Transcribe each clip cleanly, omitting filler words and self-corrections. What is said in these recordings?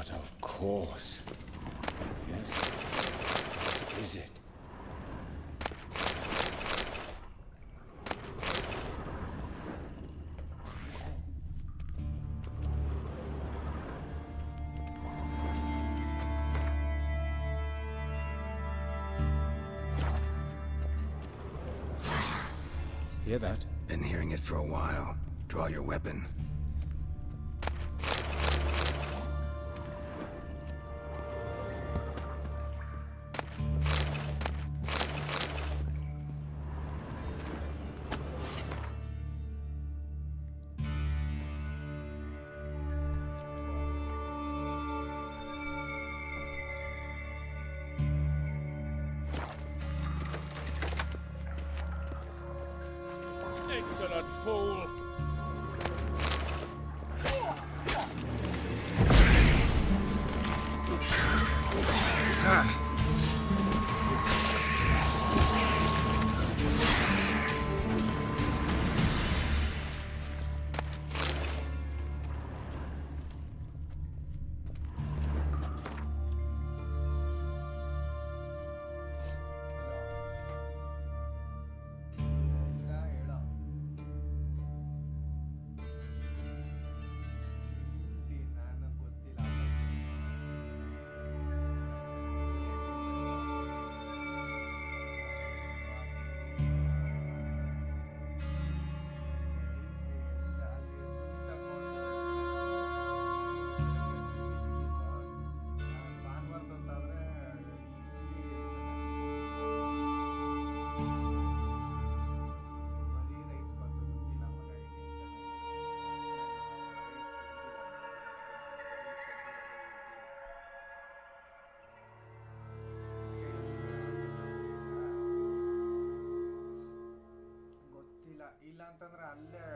But of course. Yes. What is it? Hear that? Been hearing it for a while. Draw your weapon. Excellent fool! ಇಲ್ಲ ಅಂತಂದ್ರೆ ಅಲ್ಲೇ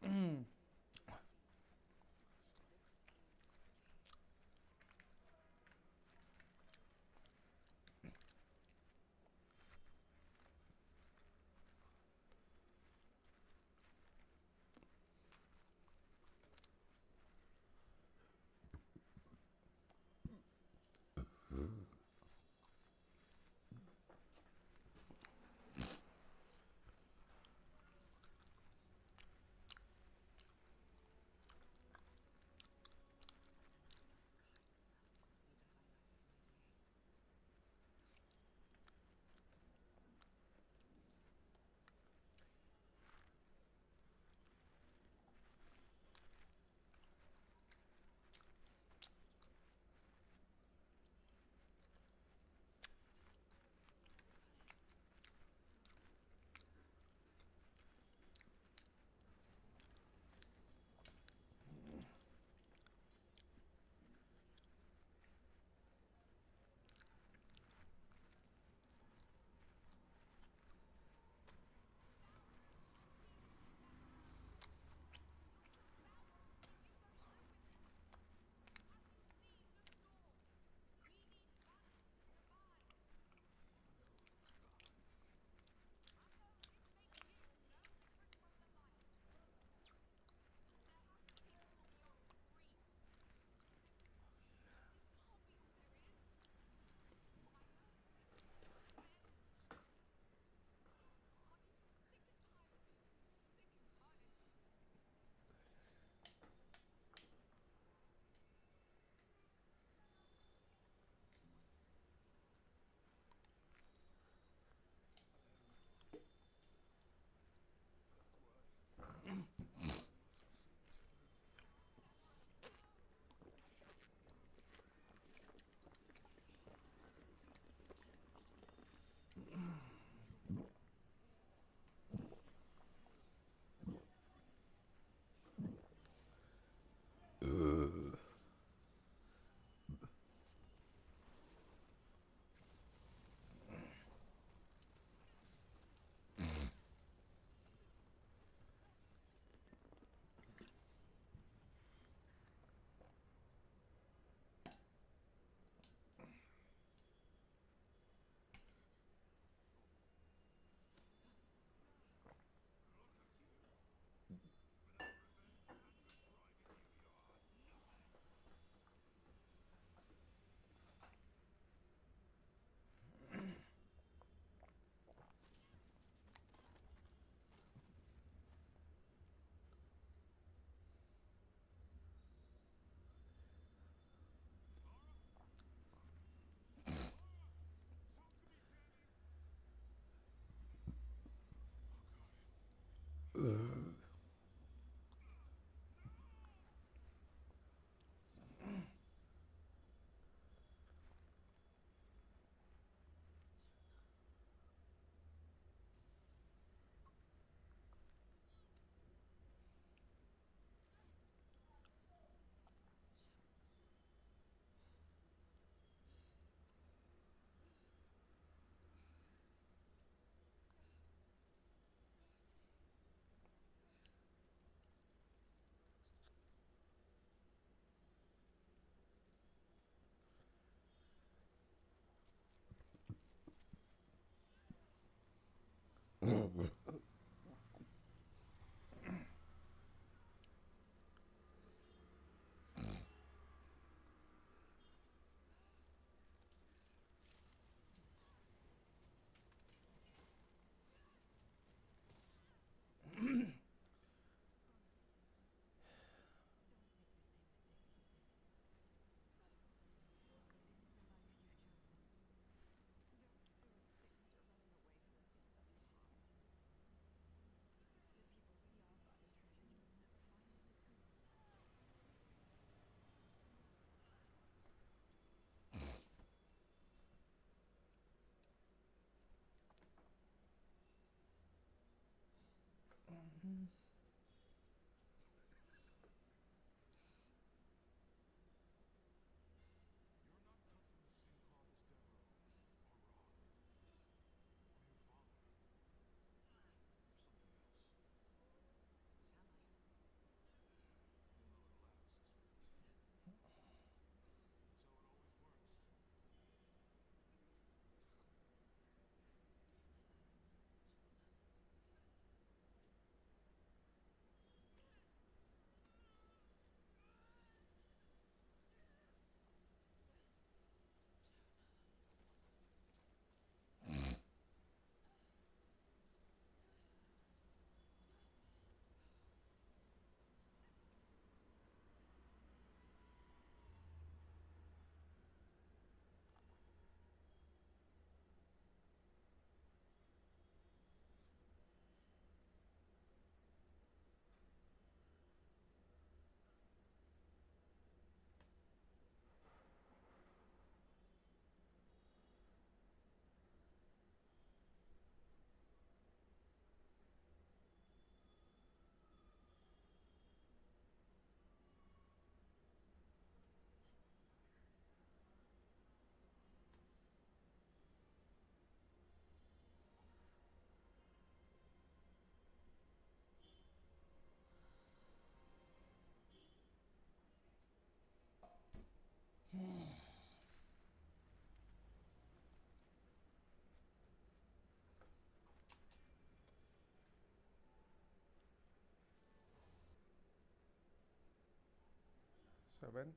What am I? 7.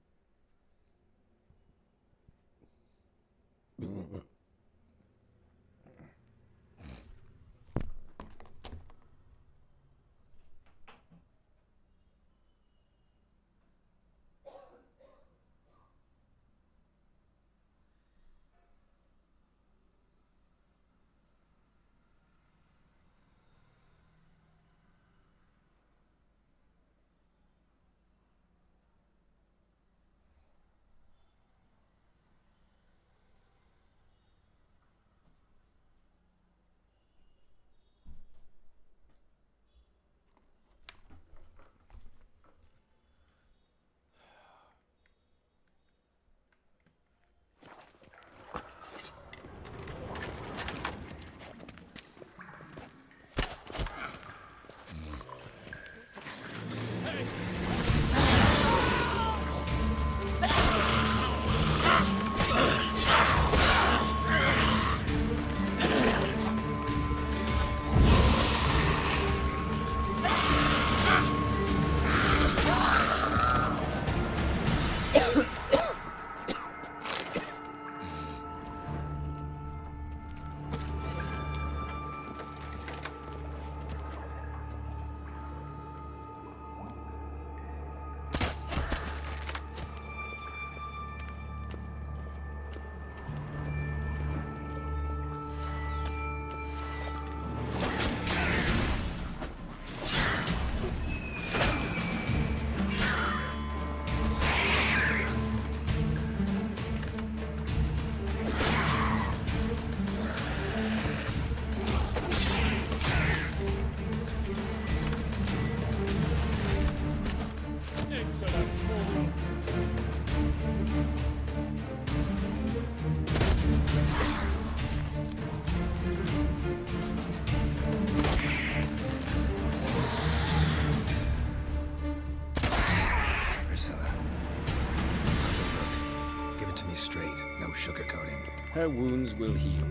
Priscilla. How's it look? Give it to me straight. No sugarcoating. Her wounds will heal,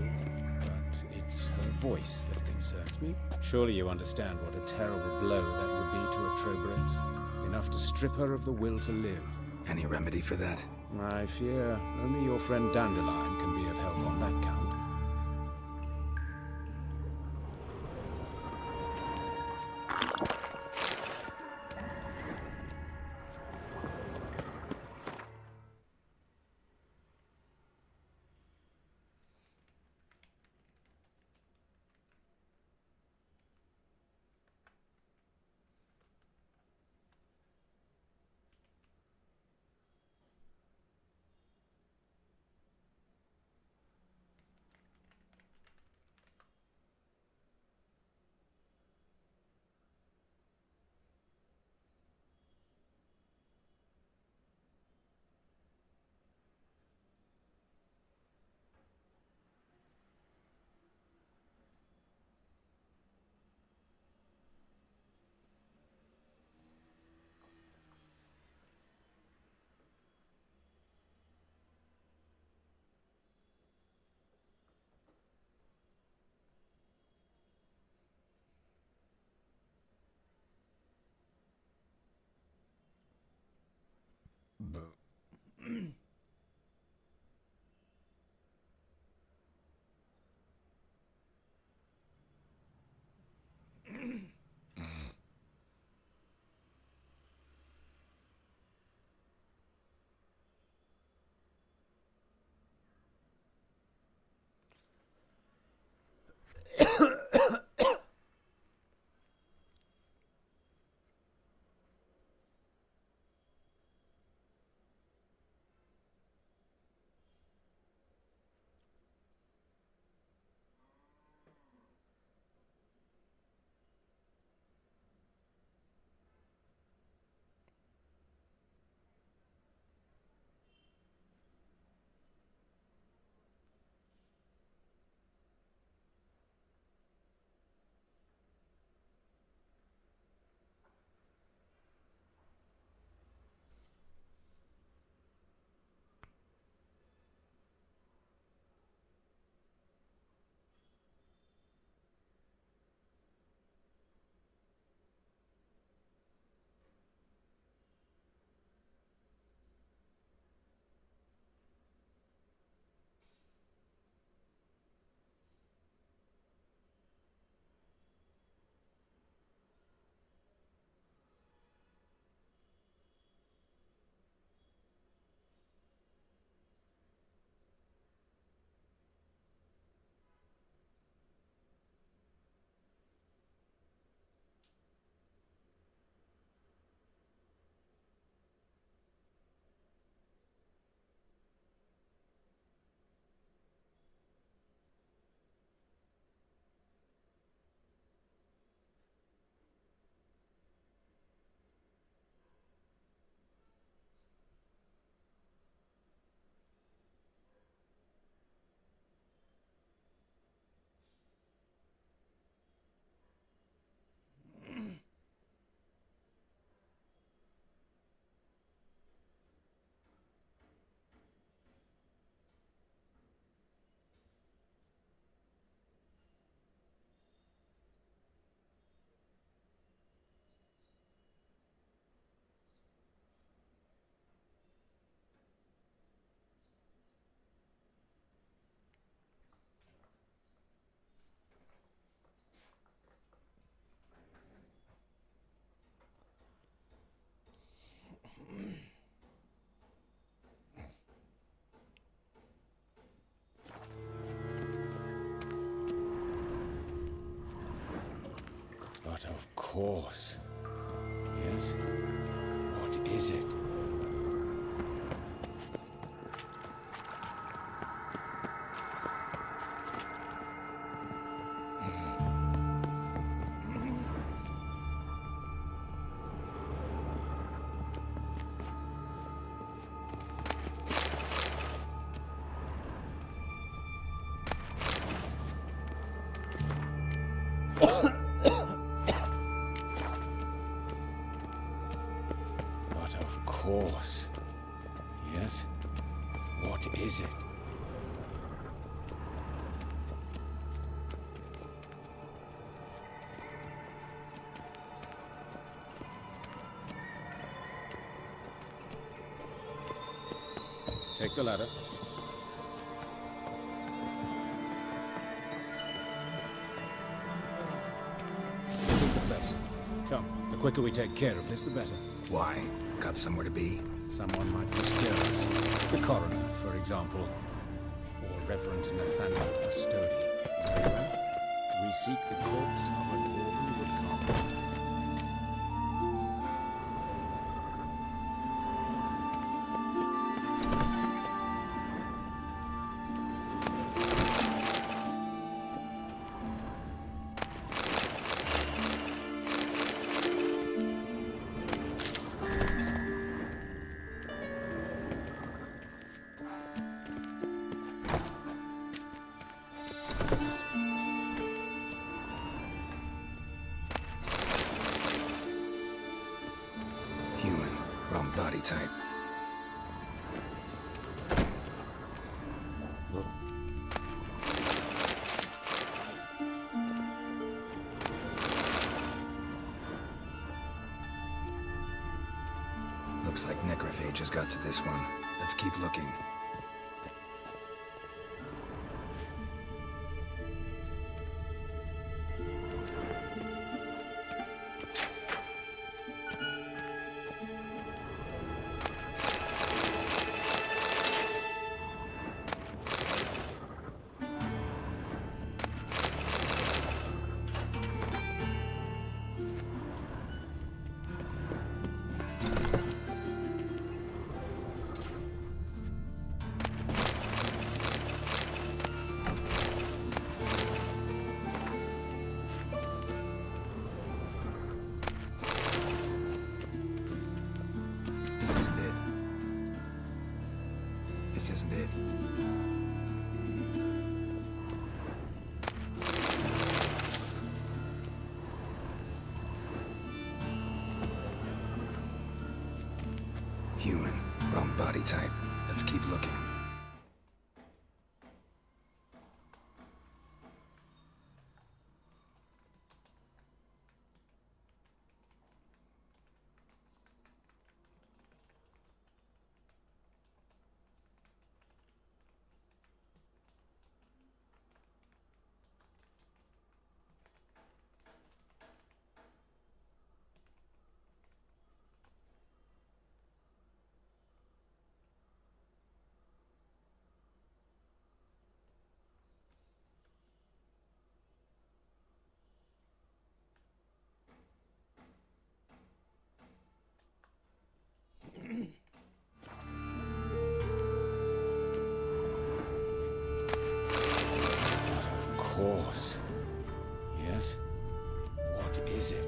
but it's her voice that concerns me. Surely you understand what a terrible blow that would be to a Troberet. Enough to strip her of the will to live. Any remedy for that? I fear only your friend Dandelion can be of help on that count. But of course. Yes? What is it? But of course. Yes? What is it? Take the ladder. This is the place. Come, the quicker we take care of this, the better. Why? Got somewhere to be? Someone might disturb us. The coroner, for example. Or Reverend Nathaniel Custody. Very well. We seek the corpse of a dwarven woodcarver. Human. Wrong body type. Looks like necrophages got to this one. Let's keep looking. This isn't it. This isn't it. Human. Wrong body type. Let's keep looking. Of course. Yes? What is it?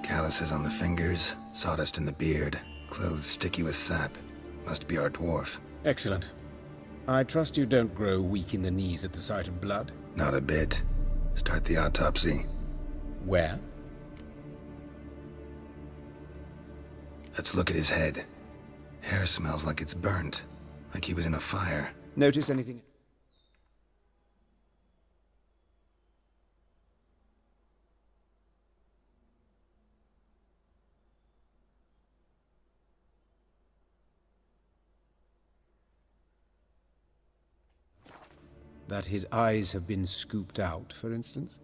Calluses on the fingers, sawdust in the beard, clothes sticky with sap. Must be our dwarf. Excellent. I trust you don't grow weak in the knees at the sight of blood. Not a bit. Start the autopsy. Where? Let's look at his head. Hair smells like it's burnt, like he was in a fire. Notice anything? That his eyes have been scooped out, for instance?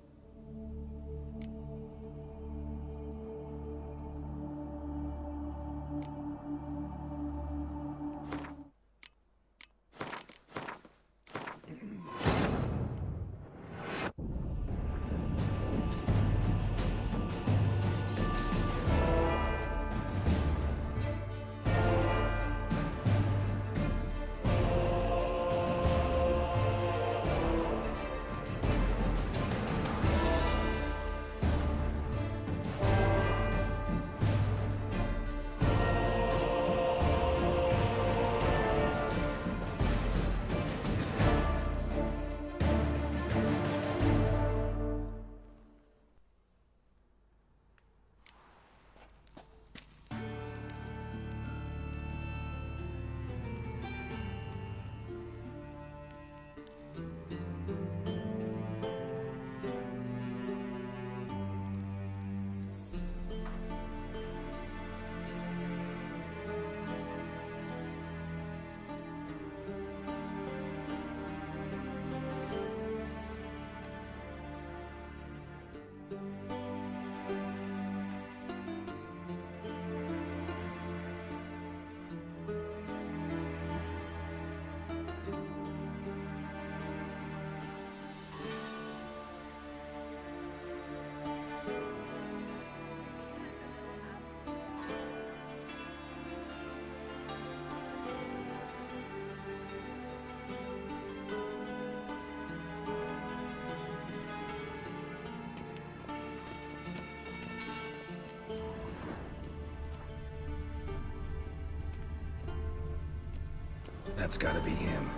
That's gotta be him.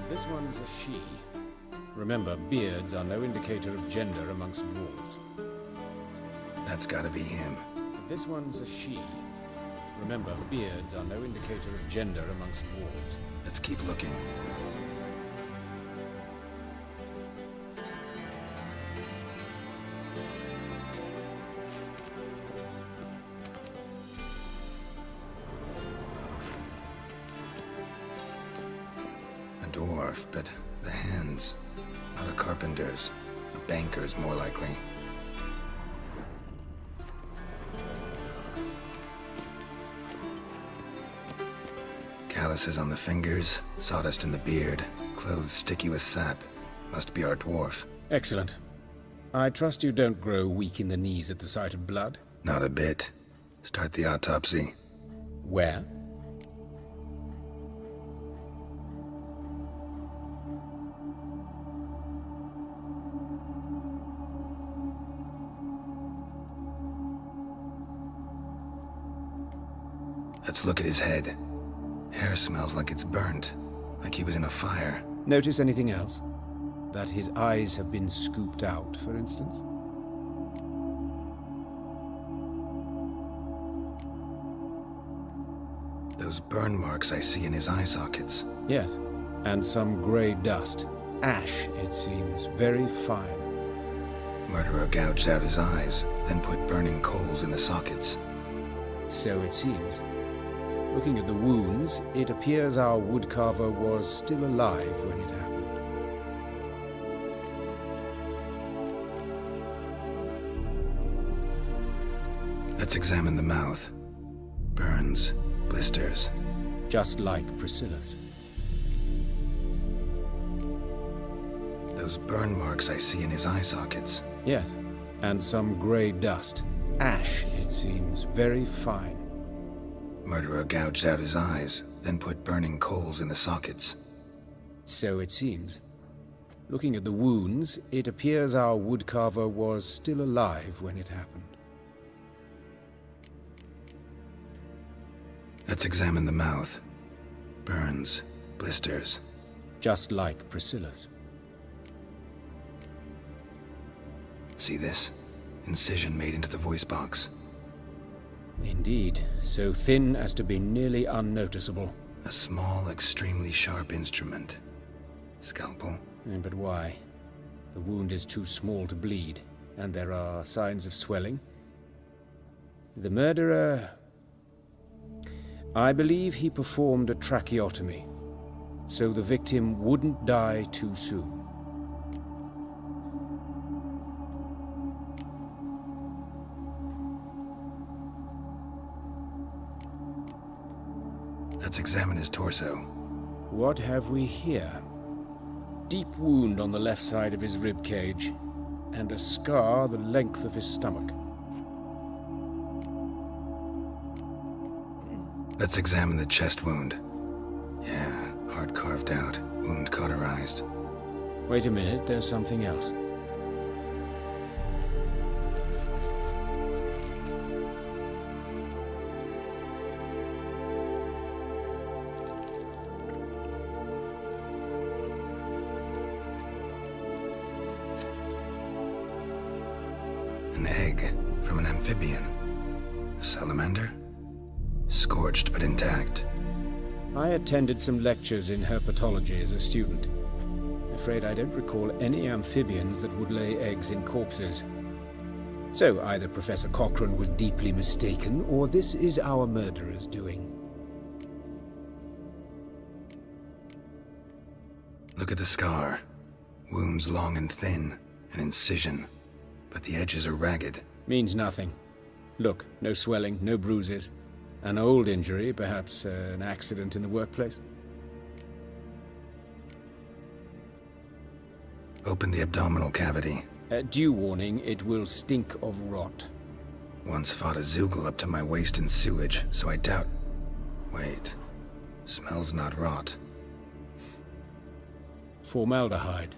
This one's a she. Remember, beards are no indicator of gender amongst dwarves. That's gotta be him. This one's a she. Remember, beards are no indicator of gender amongst dwarves. Let's keep looking. A dwarf, but the hands. Not a carpenter's. A banker's, more likely. Calluses on the fingers, sawdust in the beard, clothes sticky with sap. Must be our dwarf. Excellent. I trust you don't grow weak in the knees at the sight of blood? Not a bit. Start the autopsy. Where? Let's look at his head. Hair smells like it's burnt, like he was in a fire. Notice anything else? That his eyes have been scooped out, for instance? Those burn marks I see in his eye sockets. Yes. And some grey dust. Ash, it seems. Very fine. Murderer gouged out his eyes, then put burning coals in the sockets. So it seems. Looking at the wounds, it appears our woodcarver was still alive when it happened. Let's examine the mouth. Burns, blisters. Just like Priscilla's. Those burn marks I see in his eye sockets. Yes. And some grey dust. Ash, it seems. Very fine. Murderer gouged out his eyes, then put burning coals in the sockets. So it seems. Looking at the wounds, it appears our woodcarver was still alive when it happened. Let's examine the mouth. Burns, blisters. Just like Priscilla's. See this? Incision made into the voice box. Indeed, so thin as to be nearly unnoticeable. A small, extremely sharp instrument. Scalpel? But why? The wound is too small to bleed, and there are signs of swelling. The murderer... I believe he performed a tracheotomy, so the victim wouldn't die too soon. Let's examine his torso. What have we here? Deep wound on the left side of his rib cage, and a scar the length of his stomach. Let's examine the chest wound. Yeah, heart carved out, wound cauterized. Wait a minute, there's something else. An egg from an amphibian. A salamander? Scorched but intact. I attended some lectures in herpetology as a student. Afraid I don't recall any amphibians that would lay eggs in corpses. So either Professor Cochrane was deeply mistaken, or this is our murderer's doing. Look at the scar. Wounds long and thin, an incision. But the edges are ragged. Means nothing. Look, no swelling, no bruises. An old injury, perhaps an accident in the workplace. Open the abdominal cavity. Due warning, it will stink of rot. Once fought a Zeugl up to my waist in sewage, so I doubt... Wait. Smells not rot. Formaldehyde.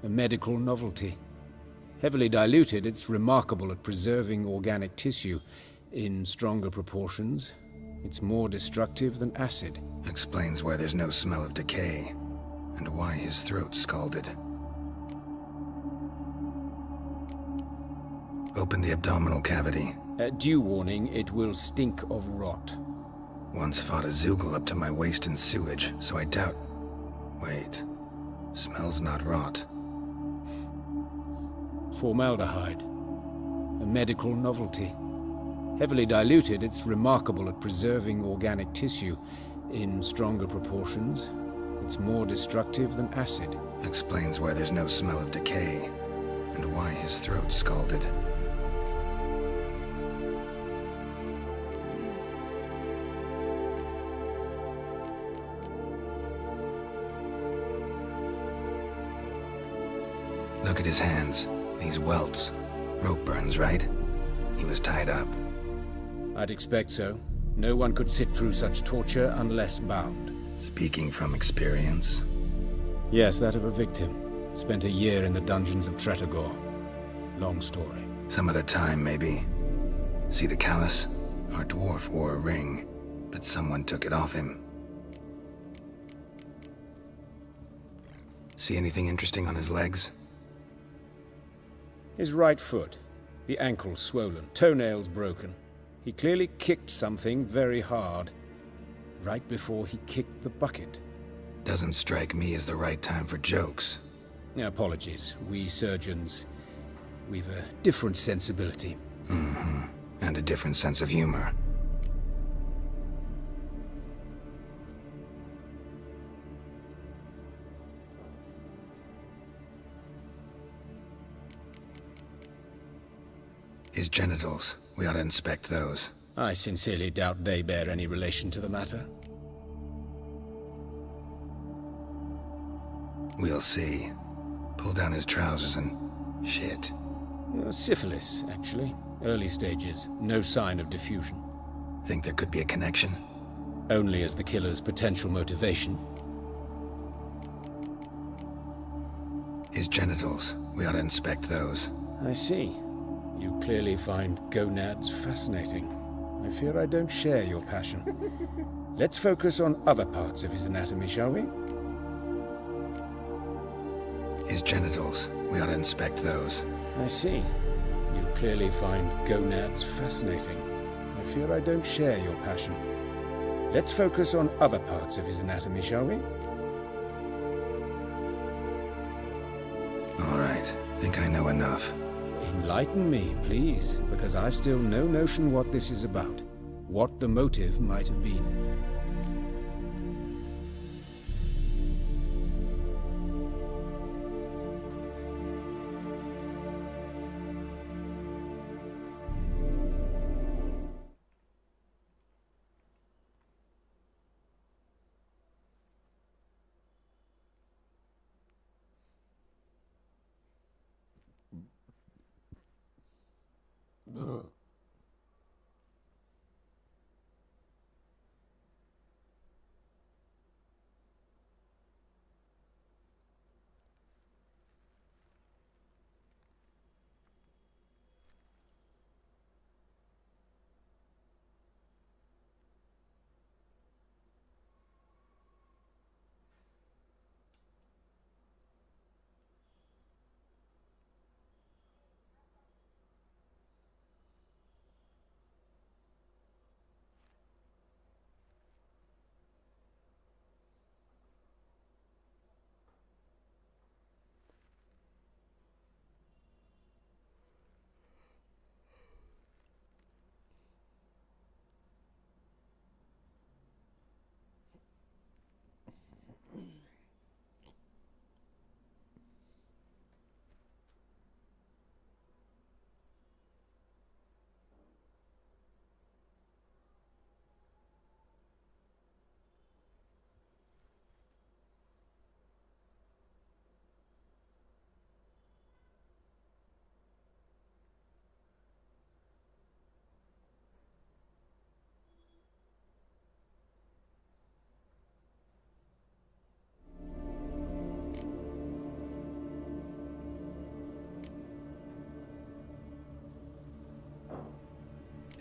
A medical novelty. Heavily diluted, it's remarkable at preserving organic tissue. In stronger proportions, it's more destructive than acid. Explains why there's no smell of decay, and why his throat's scalded. Open the abdominal cavity. Due warning, it will stink of rot. Once fought a Zeugl up to my waist in sewage, so I doubt... Wait. Smells not rot. Formaldehyde. A medical novelty. Heavily diluted, it's remarkable at preserving organic tissue. In stronger proportions, it's more destructive than acid. Explains why there's no smell of decay, and why his throat's scalded. Look at his hands. These welts. Rope burns, right? He was tied up. I'd expect so. No one could sit through such torture unless bound. Speaking from experience. Yes, that of a victim. Spent a year in the dungeons of Tretogor. Long story. Some other time, maybe. See the callus? Our dwarf wore a ring, but someone took it off him. See anything interesting on his legs? His right foot. The ankle swollen, toenails broken. He clearly kicked something very hard. Right before he kicked the bucket. Doesn't strike me as the right time for jokes. Apologies. We surgeons, we've a different sensibility. Mm-hmm. And a different sense of humor. His genitals. We ought to inspect those. I sincerely doubt they bear any relation to the matter. We'll see. Pull down his trousers and... shit. Syphilis, actually. Early stages. No sign of diffusion. Think there could be a connection? Only as the killer's potential motivation. His genitals. We ought to inspect those. I see. You clearly find gonads fascinating. I fear I don't share your passion. Let's focus on other parts of his anatomy, shall we? His genitals. We ought to inspect those. I see. You clearly find gonads fascinating. I I fear I don't share your passion. Let's focus on other parts of his anatomy, shall we? All right. Think I know enough. Enlighten me, please, because I've still no notion what this is about. What the motive might have been.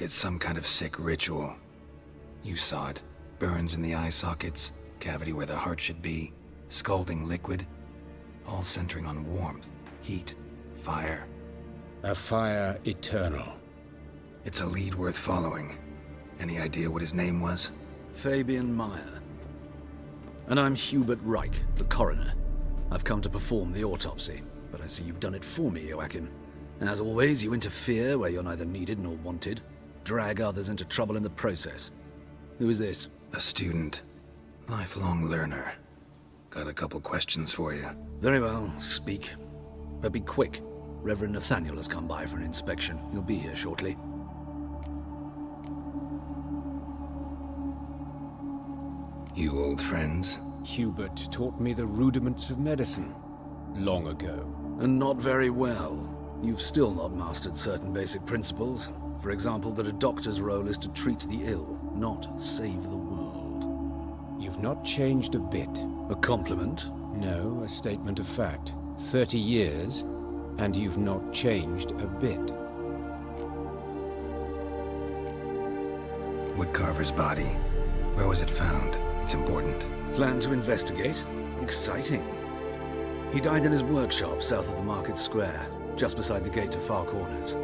It's some kind of sick ritual. You saw it. Burns in the eye sockets, cavity where the heart should be, scalding liquid, all centering on warmth, heat, fire. A fire eternal. It's a lead worth following. Any idea what his name was? Fabian Meyer. And I'm Hubert Reich, the coroner. I've come to perform the autopsy, but I see you've done it for me, Joachim. As always, you interfere where you're neither needed nor wanted. Drag others into trouble in the process. Who is this? A student. Lifelong learner. Got a couple questions for you. Very well, speak. But be quick. Reverend Nathaniel has come by for an inspection. He'll be here shortly. You old friends? Hubert taught me the rudiments of medicine. Long ago. And not very well. You've still not mastered certain basic principles. For example, that a doctor's role is to treat the ill, not save the world. You've not changed a bit. A compliment? No, a statement of fact. 30 years, and you've not changed a bit. Woodcarver's body. Where was it found? It's important. Plan to investigate? Exciting. He died in his workshop south of the market square, just beside the gate to Far Corners.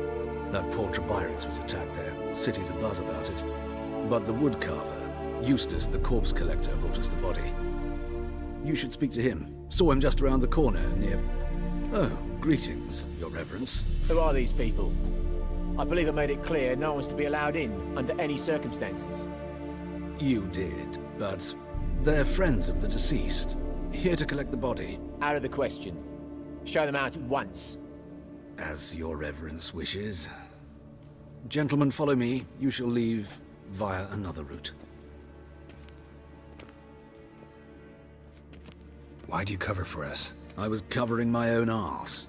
That poor Trebirix was attacked there. City's abuzz about it. But the woodcarver, Eustace the corpse collector, brought us the body. You should speak to him. Saw him just around the corner near... Oh, greetings, Your Reverence. Who are these people? I believe I made it clear no one's to be allowed in, under any circumstances. You did, but they're friends of the deceased. Here to collect the body. Out of the question. Show them out at once. As Your Reverence wishes. Gentlemen, follow me. You shall leave via another route. Why'd you cover for us? I was covering my own arse.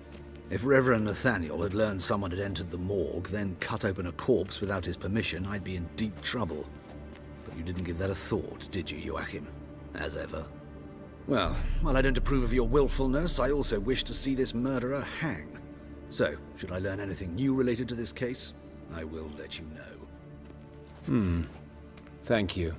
If Reverend Nathaniel had learned someone had entered the morgue, then cut open a corpse without his permission, I'd be in deep trouble. But you didn't give that a thought, did you, Joachim? As ever. Well, while I don't approve of your willfulness, I also wish to see this murderer hang. So, should I learn anything new related to this case, I will let you know. Thank you.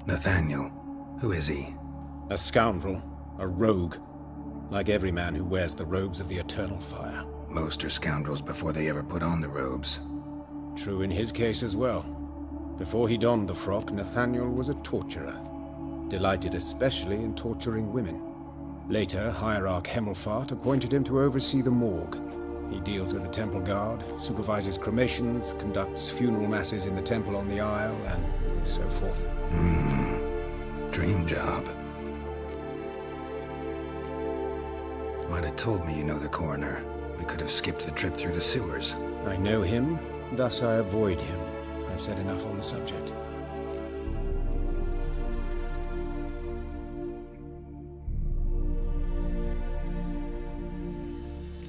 Nathaniel. Who is he? A scoundrel, a rogue, like every man who wears the robes of the Eternal Fire. Most are scoundrels before they ever put on the robes. True in his case as well. Before he donned the frock, Nathaniel was a torturer, delighted especially in torturing women. Later, Hierarch Hemmelfart appointed him to oversee the morgue. He deals with the temple guard, supervises cremations, conducts funeral masses in the temple on the Isle, and so forth. Dream job. Might have told me you know the coroner. We could have skipped the trip through the sewers. I know him, thus I avoid him. I've said enough on the subject.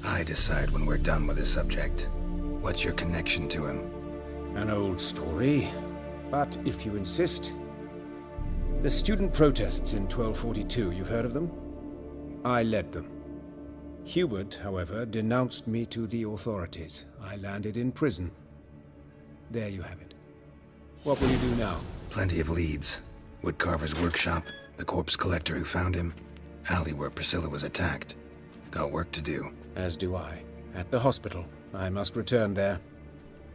I decide when we're done with the subject. What's your connection to him? An old story, but if you insist. The student protests in 1242, you've heard of them? I led them. Hubert, however, denounced me to the authorities. I landed in prison. There you have it. What will you do now? Plenty of leads. Woodcarver's workshop, the corpse collector who found him, alley where Priscilla was attacked. Got work to do. As do I. At the hospital. I must return there.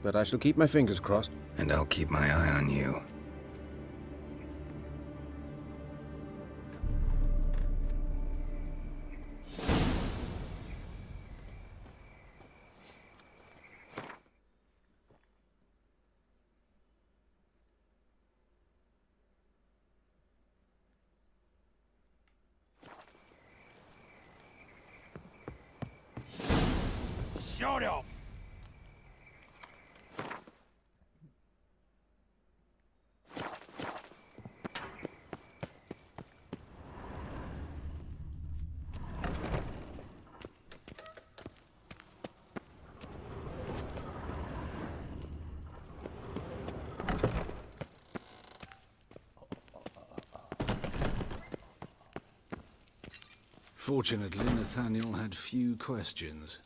But I shall keep my fingers crossed. And I'll keep my eye on you. Shut off! Fortunately, Nathaniel had few questions.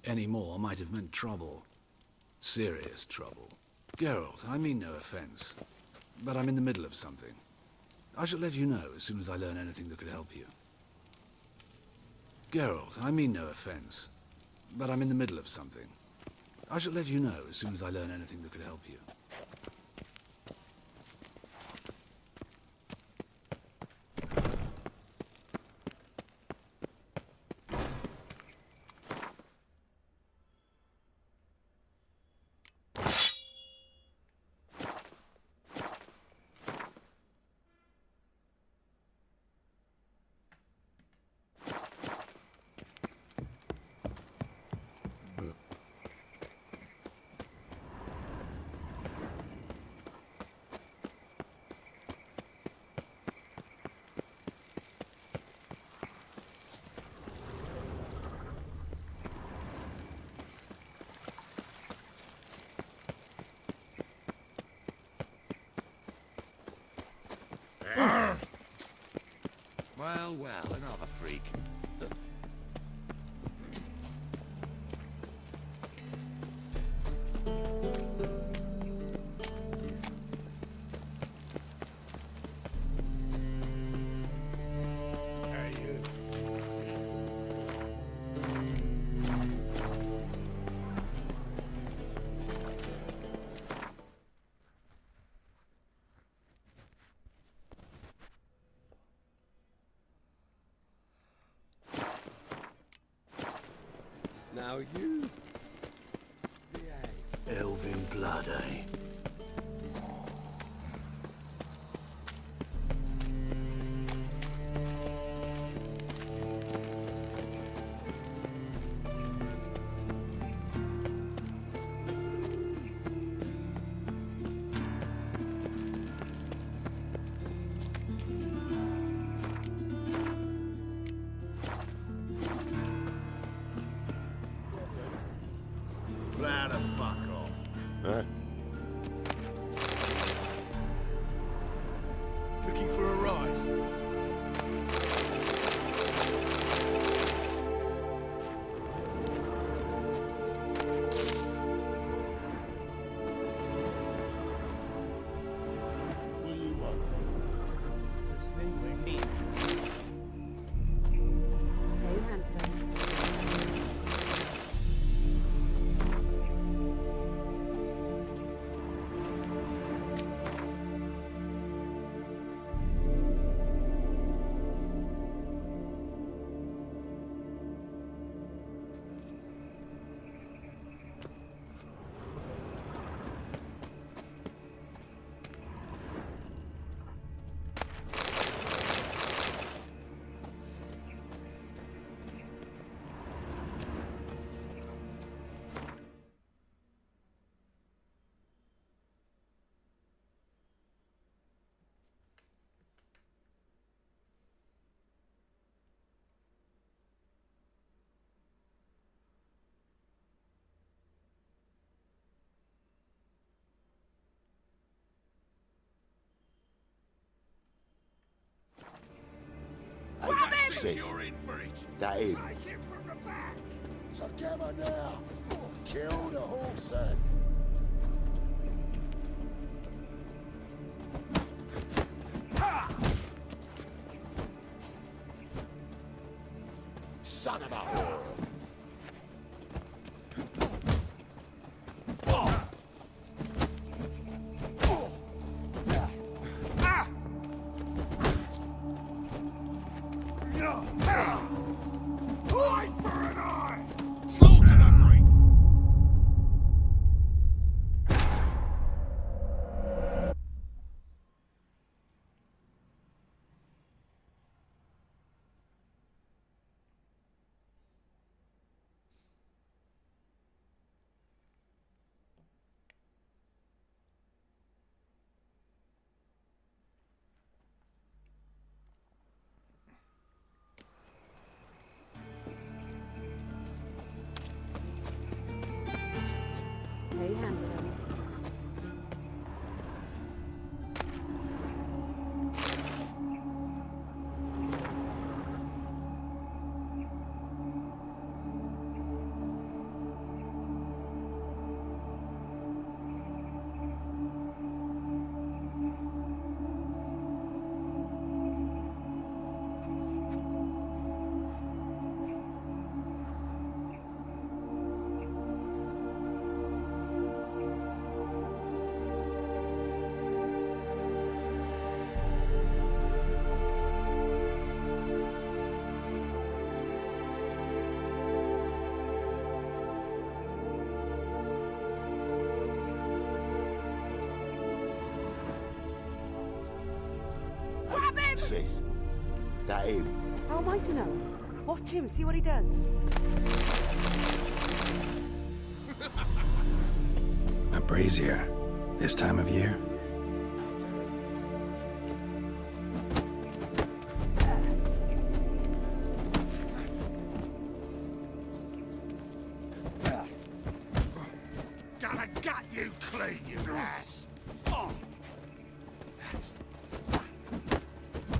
Any more might have meant trouble. Serious trouble. Geralt, I mean no offense, but I'm in the middle of something. I shall let you know as soon as I learn anything that could help you. Geralt, I mean no offense, but I'm in the middle of something. I shall let you know as soon as I learn anything that could help you. Well, another freak. Now you... Elven blood, eh? Plow the fuck off. Huh? Looking for a rise? What do you want? Sis. You're in for it. That him. Take him from the back. Together now. Kill the horse then. Son of a whore. Eye for an eye! Slaughter the freak! Hey, handsome. Grab him! Sis. That him. How am I to know? Watch him, see what he does. A brazier. This time of year? Gonna gut you clean, you ass!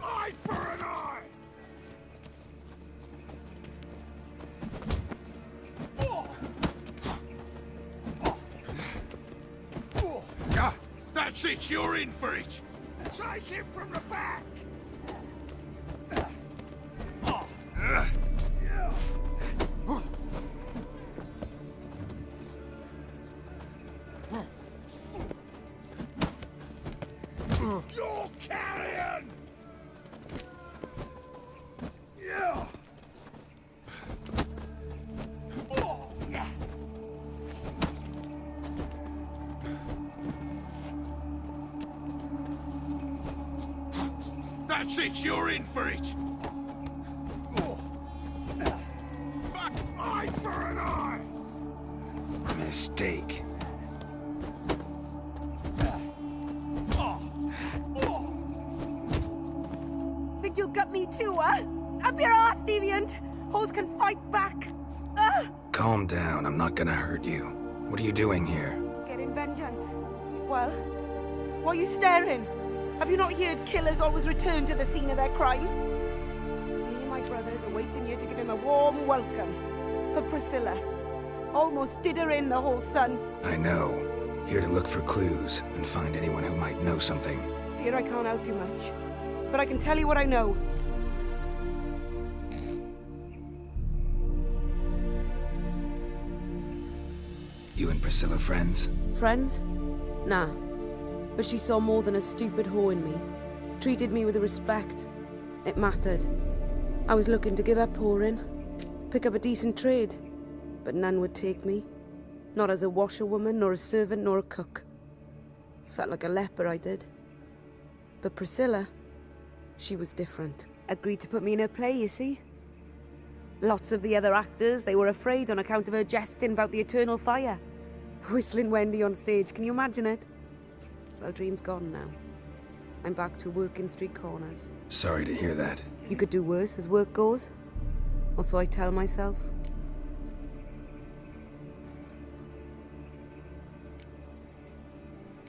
Eye for an eye! Ah, that's it, you're in for it! Take him from the back! You're carrion! Yeah! That's it, you're in for it! Fuck! Eye for an eye! Mistake. Think you'll gut me too, huh? Up your ass, deviant! Hoes can fight back! Calm down, I'm not gonna hurt you. What are you doing here? Getting vengeance. Well, why are you staring? Have you not heard killers always return to the scene of their crime? Me and my brothers are waiting here to give him a warm welcome. For Priscilla. Almost did her in, the whole son. I know. Here to look for clues and find anyone who might know something. Fear I can't help you much. But I can tell you what I know. You and Priscilla friends? Friends? Nah. But she saw more than a stupid whore in me. Treated me with respect. It mattered. I was looking to give up whoring. Pick up a decent trade. But none would take me. Not as a washerwoman, nor a servant, nor a cook. Felt like a leper, I did. But Priscilla, she was different. Agreed to put me in her play, you see? Lots of the other actors, they were afraid on account of her jesting about the eternal fire. Whistling Wendy on stage, can you imagine it? Well, dream's gone now. I'm back to working street corners. Sorry to hear that. You could do worse as work goes. Or so I tell myself.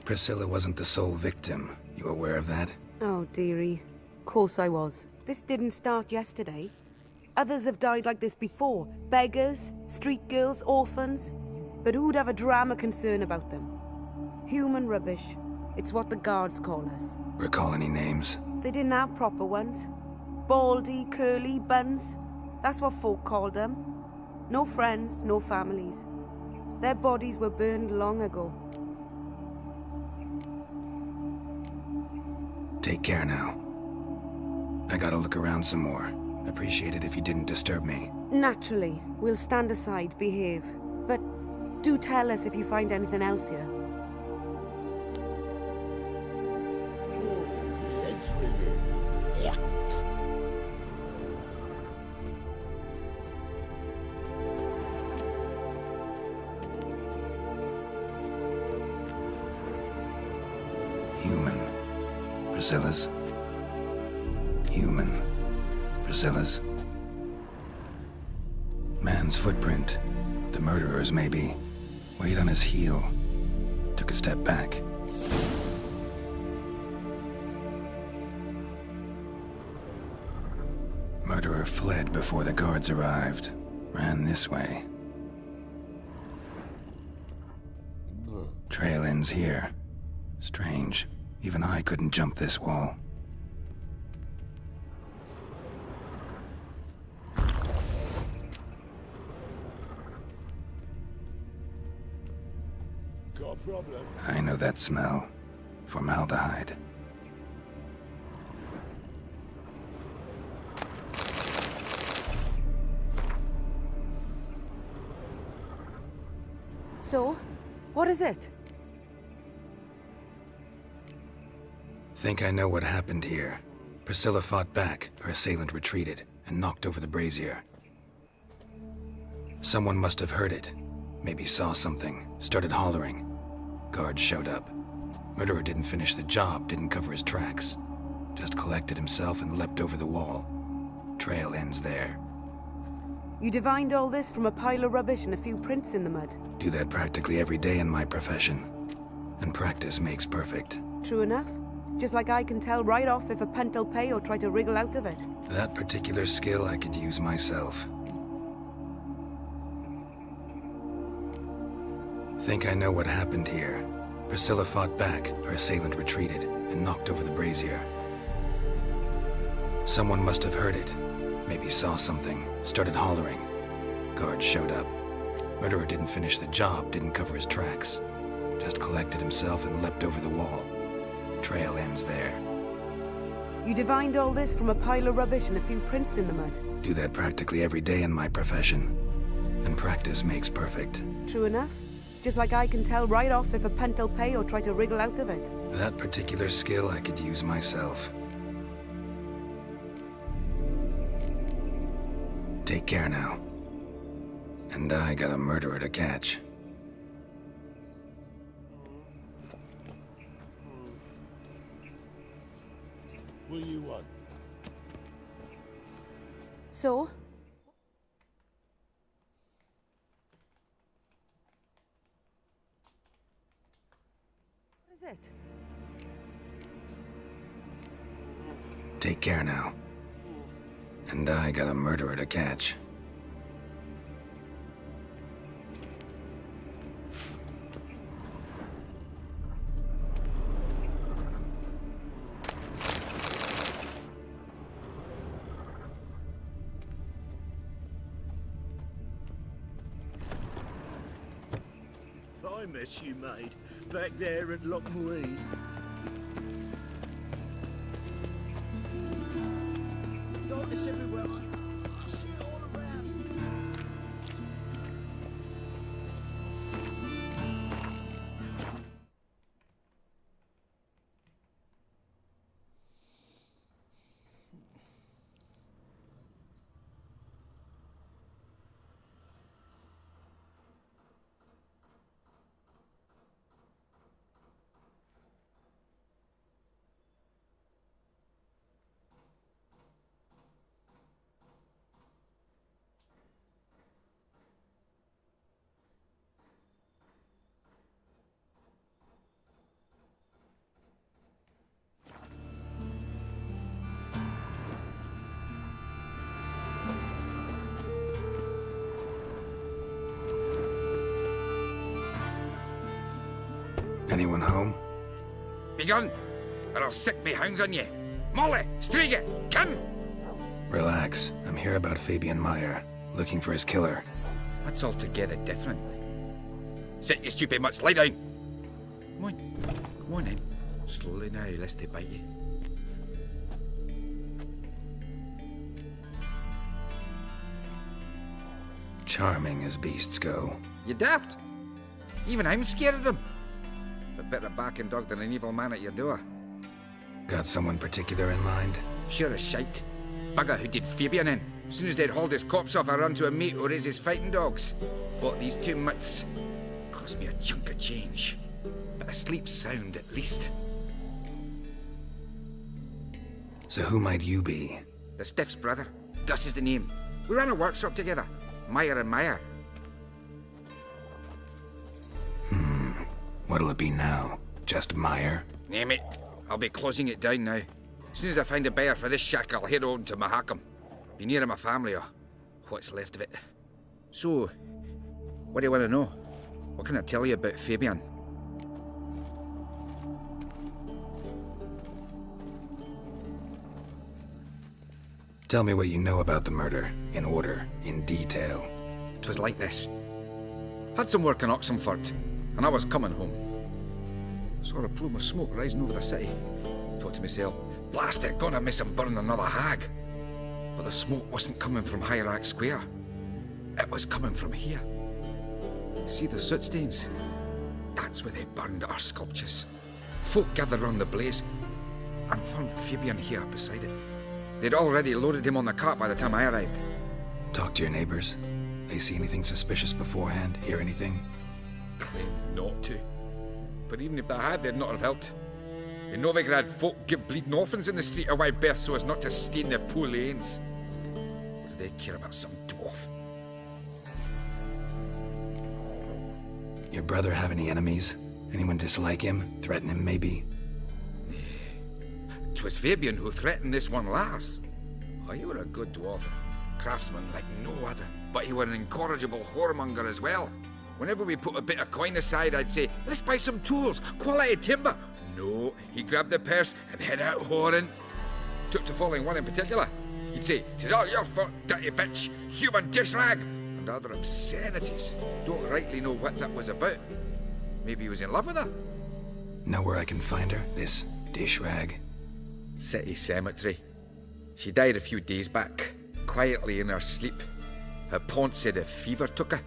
Priscilla wasn't the sole victim. You aware of that? Oh, dearie. Course I was. This didn't start yesterday. Others have died like this before. Beggars, street girls, orphans. But who'd have a drama concern about them? Human rubbish. It's what the guards call us. Recall any names? They didn't have proper ones. Baldy, curly, buns. That's what folk called them. No friends, no families. Their bodies were burned long ago. Take care now. I gotta look around some more. Appreciate it if you didn't disturb me. Naturally, we'll stand aside, behave. But do tell us if you find anything else here. Oh, my head's ringing. Yeah. Human. Priscilla's. Human. Priscilla's. Man's footprint. The murderer's, maybe. Weighed on his heel. Took a step back. Murderer fled before the guards arrived. Ran this way. Trail ends here. Strange. Even I couldn't jump this wall. Got a problem? I know that smell. Formaldehyde. So, what is it? Think I know what happened here. Priscilla fought back, her assailant retreated, and knocked over the brazier. Someone must have heard it. Maybe saw something, started hollering. Guards showed up. Murderer didn't finish the job, didn't cover his tracks. Just collected himself and leapt over the wall. Trail ends there. You divined all this from a pile of rubbish and a few prints in the mud. Do that practically every day in my profession. And practice makes perfect. True enough. Just like I can tell right off if a punt will pay or try to wriggle out of it. That particular skill I could use myself. Think I know what happened here. Priscilla fought back, her assailant retreated, and knocked over the brazier. Someone must have heard it. Maybe saw something, started hollering. Guards showed up. Murderer didn't finish the job, didn't cover his tracks. Just collected himself and leapt over the wall. Trail ends there. You divined all this from a pile of rubbish and a few prints in the mud. Do that practically every day in my profession. And practice makes perfect. True enough. Just like I can tell right off if a punt will pay or try to wriggle out of it. That particular skill I could use myself. Take care now. And I got a murderer to catch. What do you want? So? What is it? Take care now. And I got a murderer to catch. I met you, mate, back there at Lochmuir. Darkness everywhere. I see it all around. Anyone home? Be gone, or I'll sick me hounds on you. Molly, Striga, come! Relax. I'm here about Fabian Meyer, looking for his killer. That's altogether different. Sit, you stupid mutts, lie down. Come on then. Slowly now, lest they bite you. Charming as beasts go. You daft? Even I'm scared of them. A better backing dog than an evil man at your door. Got someone particular in mind? Sure as shite. Bugger who did Fabian in. As soon as they'd hauled his corpse off, I run to a mate who raises fighting dogs. Bought these 2 mutts. Cost me a chunk of change. But I sleep sound at least. So who might you be? The Stiff's brother. Gus is the name. We ran a workshop together. Meyer and Meyer. What'll it be now? Just Meyer? Name it. I'll be closing it down now. As soon as I find a buyer for this shack, I'll head on to Mahakam. Be near my family, or what's left of it. So, what do you want to know? What can I tell you about Fabian? Tell me what you know about the murder, in order, in detail. 'Twas like this. Had some work in Oxenford, and I was coming home. Saw a plume of smoke rising over the city. Thought to myself, blast it, gonna miss him burn another hag. But the smoke wasn't coming from Hierarch Square. It was coming from here. See the soot stains? That's where they burned our sculptures. Folk gathered round the blaze, and found Fabian here beside it. They'd already loaded him on the cart by the time I arrived. Talk to your neighbors. They see anything suspicious beforehand? Hear anything? Claim not to. But even if they had, they'd not have helped. In Novigrad, folk give bleeding orphans in the street a wide berth so as not to stain their poor lanes. What do they care about some dwarf? Your brother have any enemies? Anyone dislike him? Threaten him, maybe? 'Twas Fabian who threatened this one last. Oh, you were a good dwarf. Craftsman like no other. But he were an incorrigible whoremonger as well. Whenever we put a bit of coin aside, I'd say, let's buy some tools, quality timber. No, he grabbed the purse and head out whoring. Took to following one in particular. He'd say, 'tis all your fault, dirty bitch, human dish rag, and other obscenities. Don't rightly know what that was about. Maybe he was in love with her? Know where I can find her? This dish rag? City cemetery. She died a few days back, quietly in her sleep. Her pont said a fever took her.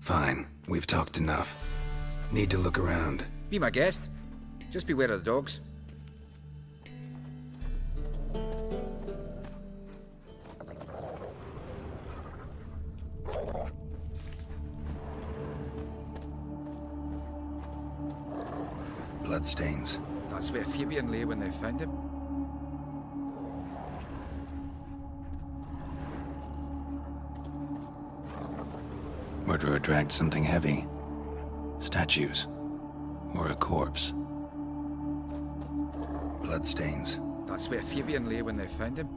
Fine. We've talked enough. Need to look around. Be my guest. Just beware of the dogs. Bloodstains. That's where Fabian lay when they found him. Murderer dragged something heavy. Statues. Or a corpse. Bloodstains. That's where Fabian lay when they found him.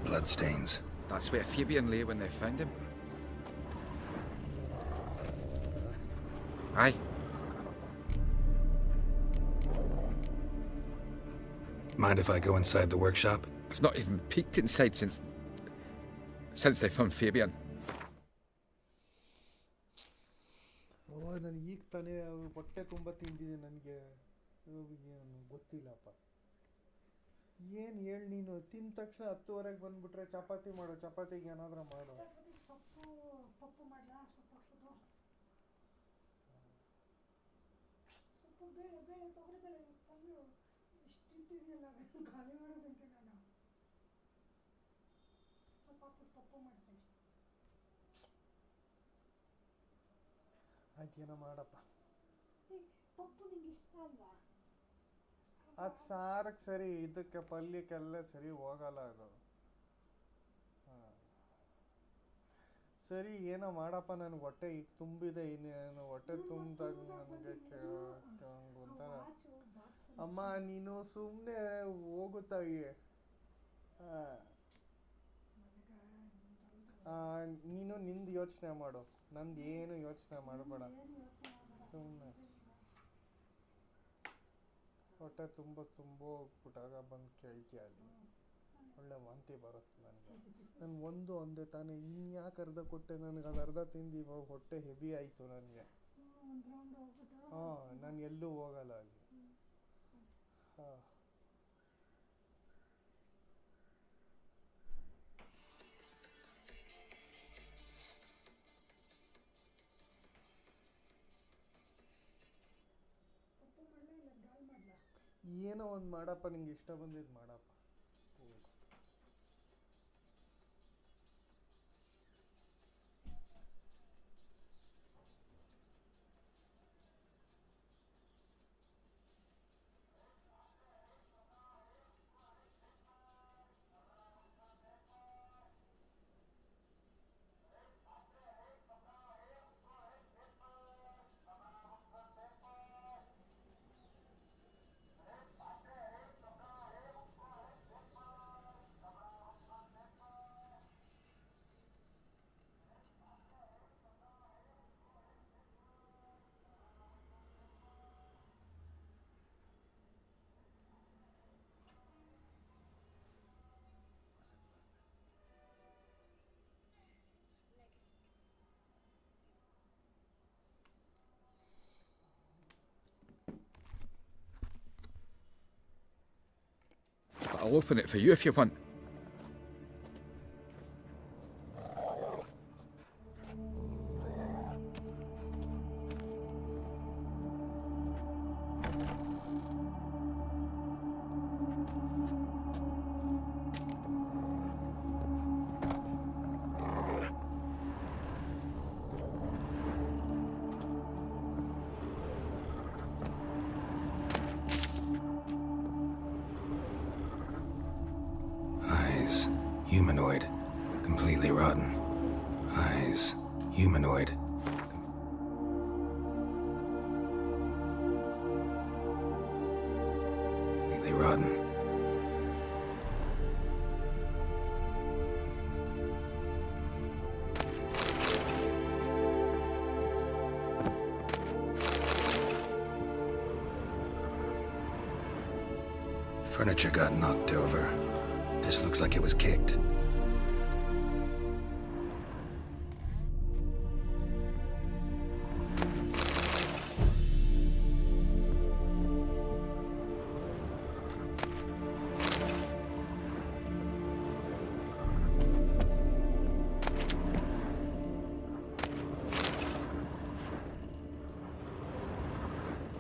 Bloodstains. That's where Fabian lay when they found him. Aye. Mind if I go inside the workshop? I've not even peeked inside since they found Fabian. ನನಗೆ ಈಗ ತಾನೇ ಹೊಟ್ಟೆ ತುಂಬ ತಿಂದಿದೆ ನನಗೆ ಗೊತ್ತಿಲ್ಲಪ್ಪ ಏನು ಹೇಳಿ ನೀನು ತಿಂದ ತಕ್ಷಣ 10:30ಗೆ ಬಂದ್ಬಿಟ್ರೆ ಚಪಾತಿ ಮಾಡು ಚಪಾತಿಗೆ ಏನಾದರೂ ಮಾಡು ಸೊಪ್ಪು ಪಪ್ಪು ಮಾಡಲಾ ಸೊಪ್ಪು ಬೇಳೆ ತೊಗರಿ ಬೇಳೆ ಅಯ್ಯೋ ಇಷ್ಟಿಟ್ಟಿದೆಯಲ್ಲ ಖಾಲಿ ಮಾಡೋದಕ್ಕೆ ನಾನು ಸೊಪ್ಪು ಪಪ್ಪು ಮಾಡ್ತೀನಿ ಆಯ್ತು ಏನೋ ಮಾಡಪ್ಪ ಪಪ್ಪು ನಿಂಗೆ ಇಷ್ಟ ಅಲ್ವಾ ಅದು ಸಾರಕ್ಕೆ ಸರಿ ಇದಕ್ಕೆ ಪಲ್ಯಕ್ಕೆಲ್ಲ ಸರಿ ಹೋಗಲ್ಲ ಅದು ಸರಿ ಏನೋ ಮಾಡಪ್ಪ ನನಗೆ ಹೊಟ್ಟೆ ಈಗ ತುಂಬಿದೆ ಇನ್ನೇನು ಹೊಟ್ಟೆ ತುಂಬಿದಾಗ ನನಗೆ ಒಂಥರ ಅಮ್ಮ ನೀನು ಸುಮ್ಮನೆ ಹೋಗುತ್ತಾಯಿ ನೀನು ನಿಂದು ಯೋಚನೆ ಮಾಡು ನಂದು ಏನು ಯೋಚನೆ ಮಾಡಬೇಡ ಸುಮ್ಮನೆ ಹೊಟ್ಟೆ ತುಂಬೋಗ್ಬಿಟ್ಟಾಗ ಬಂದು ಕೇಳ್ತೀಯ ಅಲ್ಲಿ ಒಳ್ಳೆ ವಾಂತಿ ಬರುತ್ತೆ ನನಗೆ ನಾನು ಒಂದೇ ತಾನೇ ಇನ್ಯಾಕೆ ಅರ್ಧ ಕೊಟ್ಟೆ ನನಗೆ ಅದು ಅರ್ಧ ತಿಂದು ಇವಾಗ ಹೊಟ್ಟೆ ಹೆವಿ ಆಯಿತು ನನಗೆ ನಾನು ಎಲ್ಲೂ ಹೋಗಲ್ಲ ಅಲ್ಲಿ ಹಾಂ ಏನೋ ಒಂದು ಮಾಡಪ್ಪ ನಿಂಗೆ ಇಷ್ಟ ಬಂದಿದ್ದು ಮಾಡಪ್ಪ I'll open it for you if you want. Humanoid. Completely rotten. Eyes. Humanoid. Completely rotten. Furniture got knocked over. This looks like it was kicked.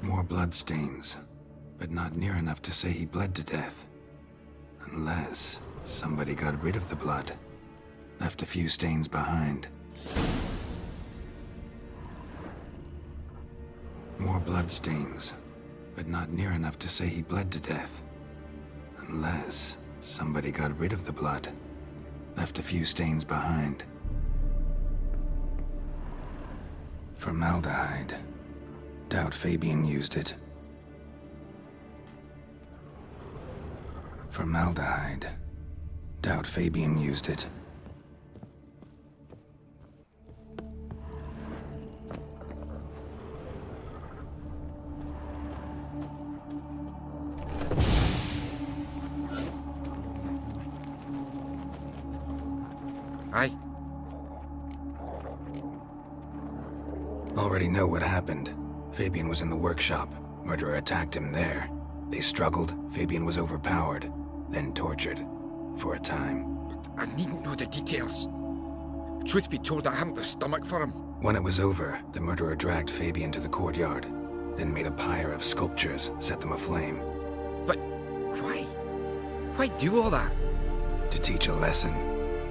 More bloodstains, but not near enough to say he bled to death. Unless somebody got rid of the blood, left a few stains behind. More bloodstains, but not near enough to say he bled to death. Unless somebody got rid of the blood, left a few stains behind. Formaldehyde. Doubt Fabian used it. Formaldehyde. Doubt Fabian used it. Aye. Already know what happened. Fabian was in the workshop. Murderer attacked him there. They struggled. Fabian was overpowered, then tortured. For a time. I needn't know the details. Truth be told, I haven't the stomach for him. When it was over, the murderer dragged Fabian to the courtyard, then made a pyre of sculptures, set them aflame. But why? Why do all that? To teach a lesson.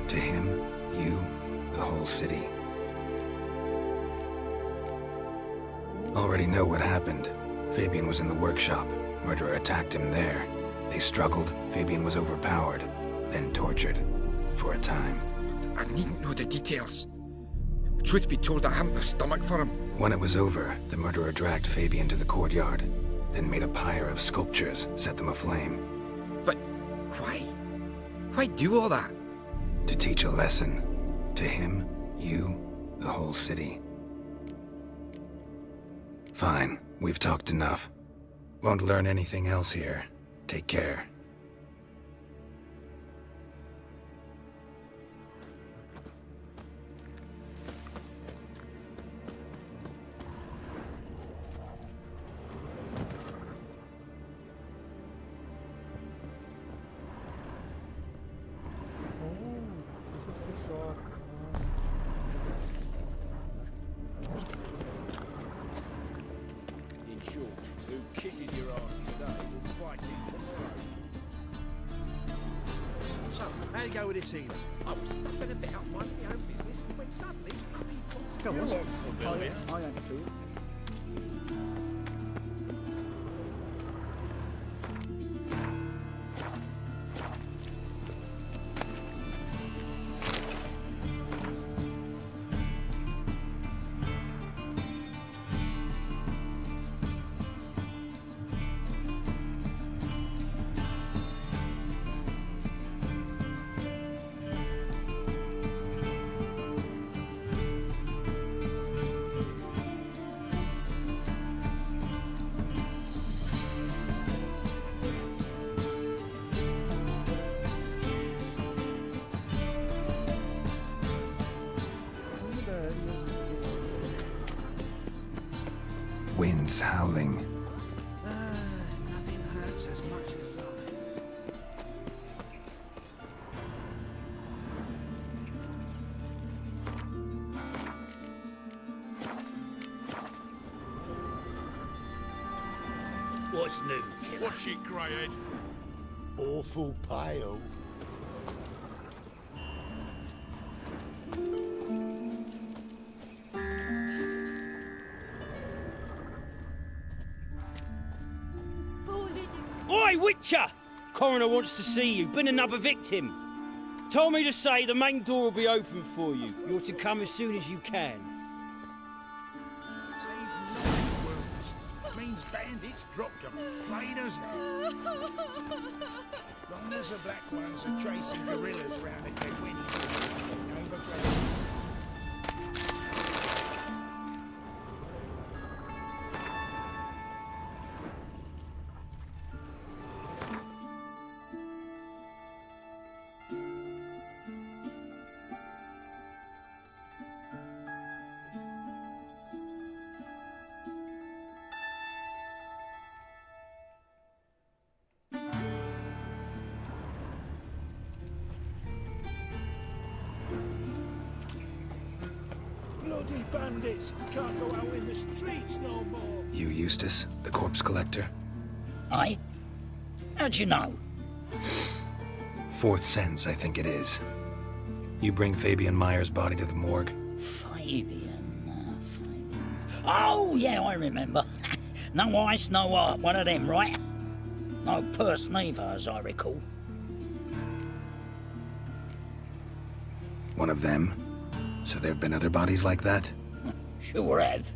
To him, you, the whole city. Already know what happened. Fabian was in the workshop. Murderer attacked him there. They struggled. Fabian was overpowered, then tortured. For a time. I needn't know the details. Truth be told, I haven't the stomach for him. When it was over, the murderer dragged Fabian to the courtyard, then made a pyre of sculptures, set them aflame. But why? Why do all that? To teach a lesson. To him, you, the whole city. Fine, we've talked enough. Won't learn anything else here. Take care. This is the shot. In short, who kisses your ass today will fight it tomorrow. So, how you go with this evening? I was nothing about minding my own business when suddenly up he pops. Come on. I ain't feel. Winds howling. Nothing hurts as much as life. What's new, killer? Watch it, Greyhead. Awful pale. Oi, Witcher! Coroner wants to see you. Been another victim. Told me to say the main door will be open for you. You're to come as soon as you can. Means bandits dropped them, plain as that. Long as the black ones are chasing gorillas round at their winning. Overgrown. Bloody bandits! Can't go out in the streets no more! You, Eustace, the corpse collector? Aye? How'd you know? Fourth sense, I think it is. You bring Fabian Meyer's body to the morgue? Fabian. Oh, yeah, I remember. No ice, no art, one of them, right? No purse neither, as I recall. One of them? So there have been other bodies like that? Sure have.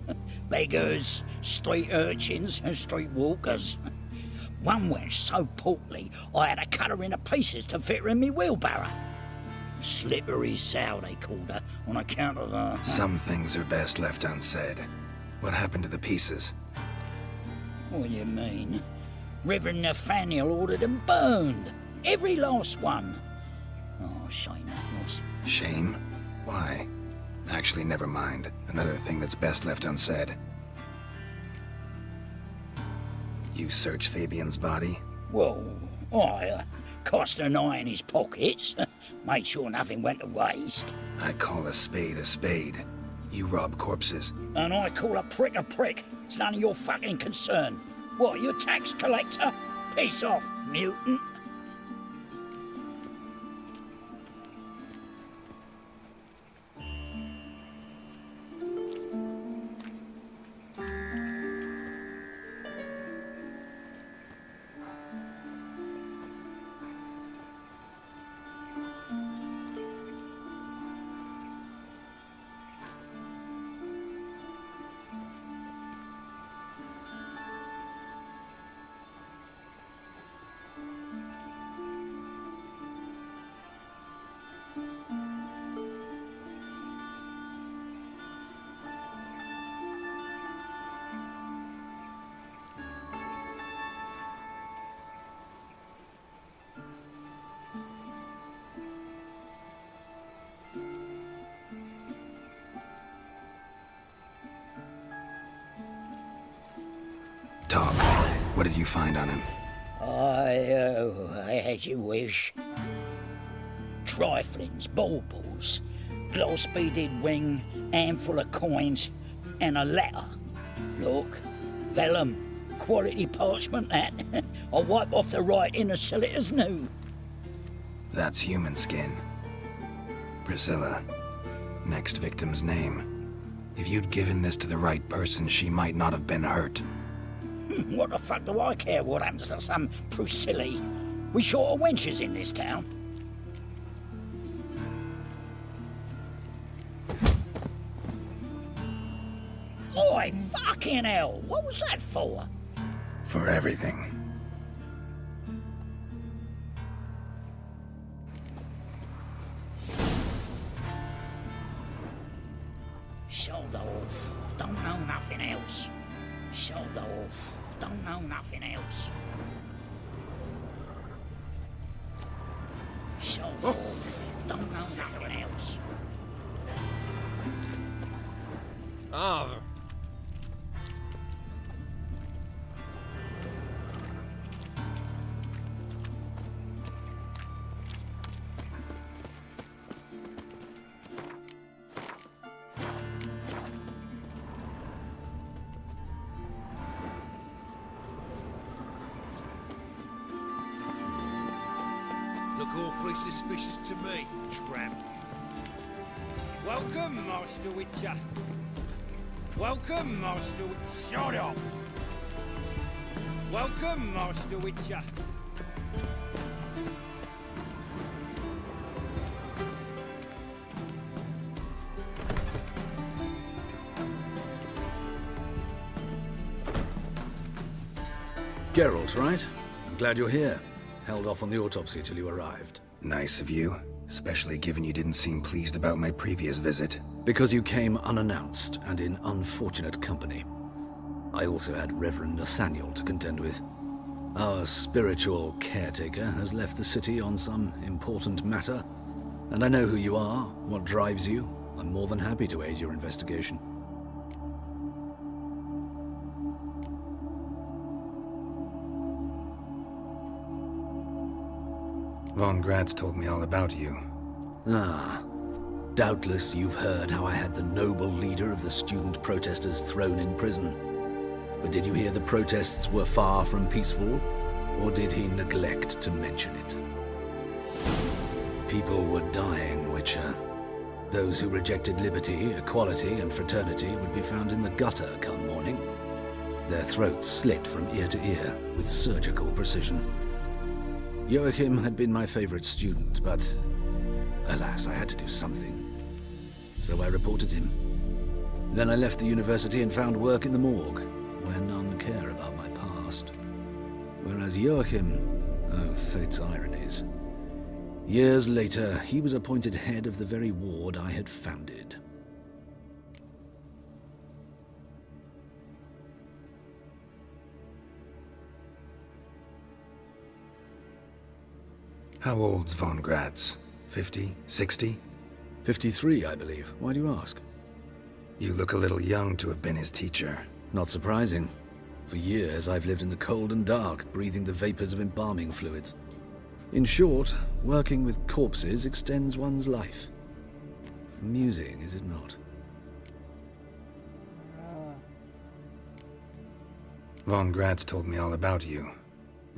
Beggars, street urchins, and street walkers. One went so portly, I had to cut her into pieces to fit her in me wheelbarrow. Slippery sow, they called her, on account of her. Some things are best left unsaid. What happened to the pieces? What do you mean? Reverend Nathaniel ordered them burned. Every last one. Oh, shame that was. Shame? Why? Actually, never mind. Another thing that's best left unsaid. You searched Fabian's body? Well, I cast an eye in his pockets. Made sure nothing went to waste. I call a spade a spade. You rob corpses. And I call a prick a prick. It's none of your fucking concern. What, you a tax collector? Piss off, mutant. Talk. What did you find on him? As you wish. Triflings, baubles, gloss-beaded ring, handful of coins, and a letter. Look, vellum, quality parchment that. I'll wipe off the writing and sell it as new. That's human skin. Priscilla. Next victim's name. If you'd given this to the right person, she might not have been hurt. What the fuck do I care what happens to some Priscilla? We short of wenches in this town. Oi, fucking hell! What was that for? For everything. Shoulder off. Don't know nothing else. Shoulder off. Don't know nothing else. Shoulder off. Don't know nothing else. Ah. Look awfully suspicious to me, tramp. Welcome, Master Witcher. Welcome, Master Witcher. Shut off. Welcome, Master Witcher. Geralt, right? I'm glad you're here. Held off on the autopsy till you arrived. Nice of you, especially given you didn't seem pleased about my previous visit. Because you came unannounced and in unfortunate company. I also had Reverend Nathaniel to contend with. Our spiritual caretaker has left the city on some important matter, and I know who you are, what drives you. I'm more than happy to aid your investigation. Von Gratz told me all about you. Ah. Doubtless you've heard how I had the noble leader of the student protesters thrown in prison. But did you hear the protests were far from peaceful? Or did he neglect to mention it? People were dying, Witcher. Those who rejected liberty, equality, and fraternity would be found in the gutter come morning. Their throats slit from ear to ear with surgical precision. Joachim had been my favorite student, but alas, I had to do something. So I reported him. Then I left the university and found work in the morgue, where none care about my past. Whereas Joachim, oh, fate's ironies. Years later, he was appointed head of the very ward I had founded. How old's von Gratz? 50? 60? 53, I believe. Why do you ask? You look a little young to have been his teacher. Not surprising. For years, I've lived in the cold and dark, breathing the vapors of embalming fluids. In short, working with corpses extends one's life. Amusing, is it not? Von Gratz told me all about you.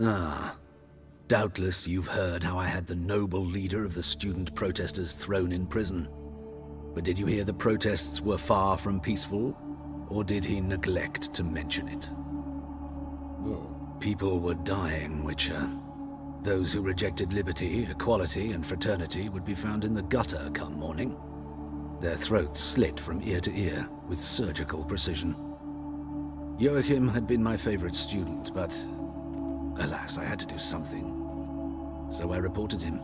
Ah. Doubtless you've heard how I had the noble leader of the student protesters thrown in prison. But did you hear the protests were far from peaceful? Or did he neglect to mention it? People were dying, Witcher. Those who rejected liberty, equality, and fraternity would be found in the gutter come morning. Their throats slit from ear to ear with surgical precision. Joachim had been my favorite student, but alas, I had to do something. So I reported him.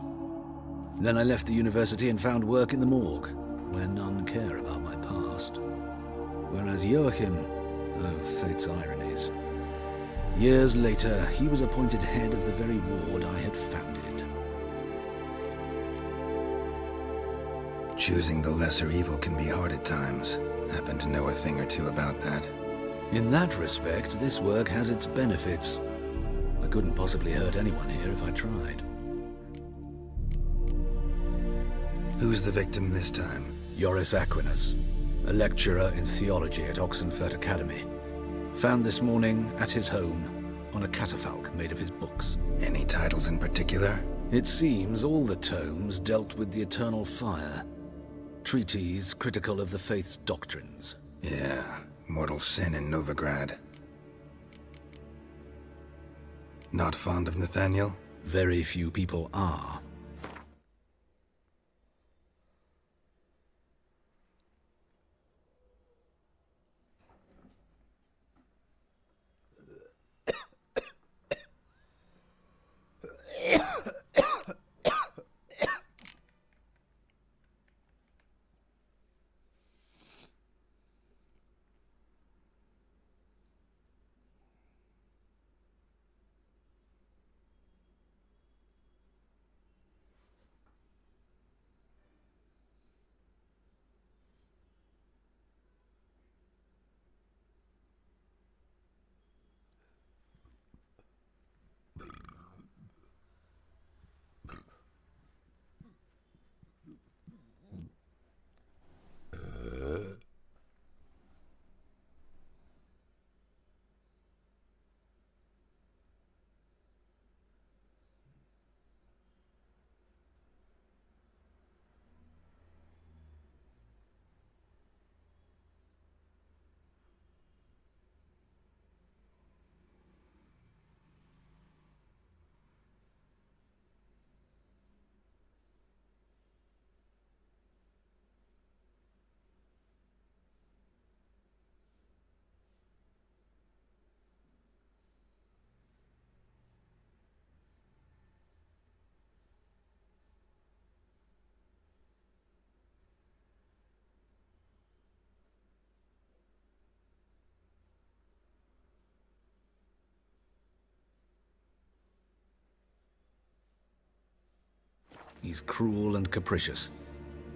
Then I left the university and found work in the morgue, where none care about my past. Whereas Joachim, oh, fate's ironies. Years later, he was appointed head of the very ward I had founded. Choosing the lesser evil can be hard at times. Happen to know a thing or two about that. In that respect, this work has its benefits. I couldn't possibly hurt anyone here if I tried. Who's the victim this time? Joris Aquinas, a lecturer in theology at Oxenfurt Academy. Found this morning at his home on a catafalque made of his books. Any titles in particular? It seems all the tomes dealt with the eternal fire. Treatises critical of the faith's doctrines. Yeah, mortal sin in Novigrad. Not fond of Nathaniel? Very few people are. He's cruel and capricious.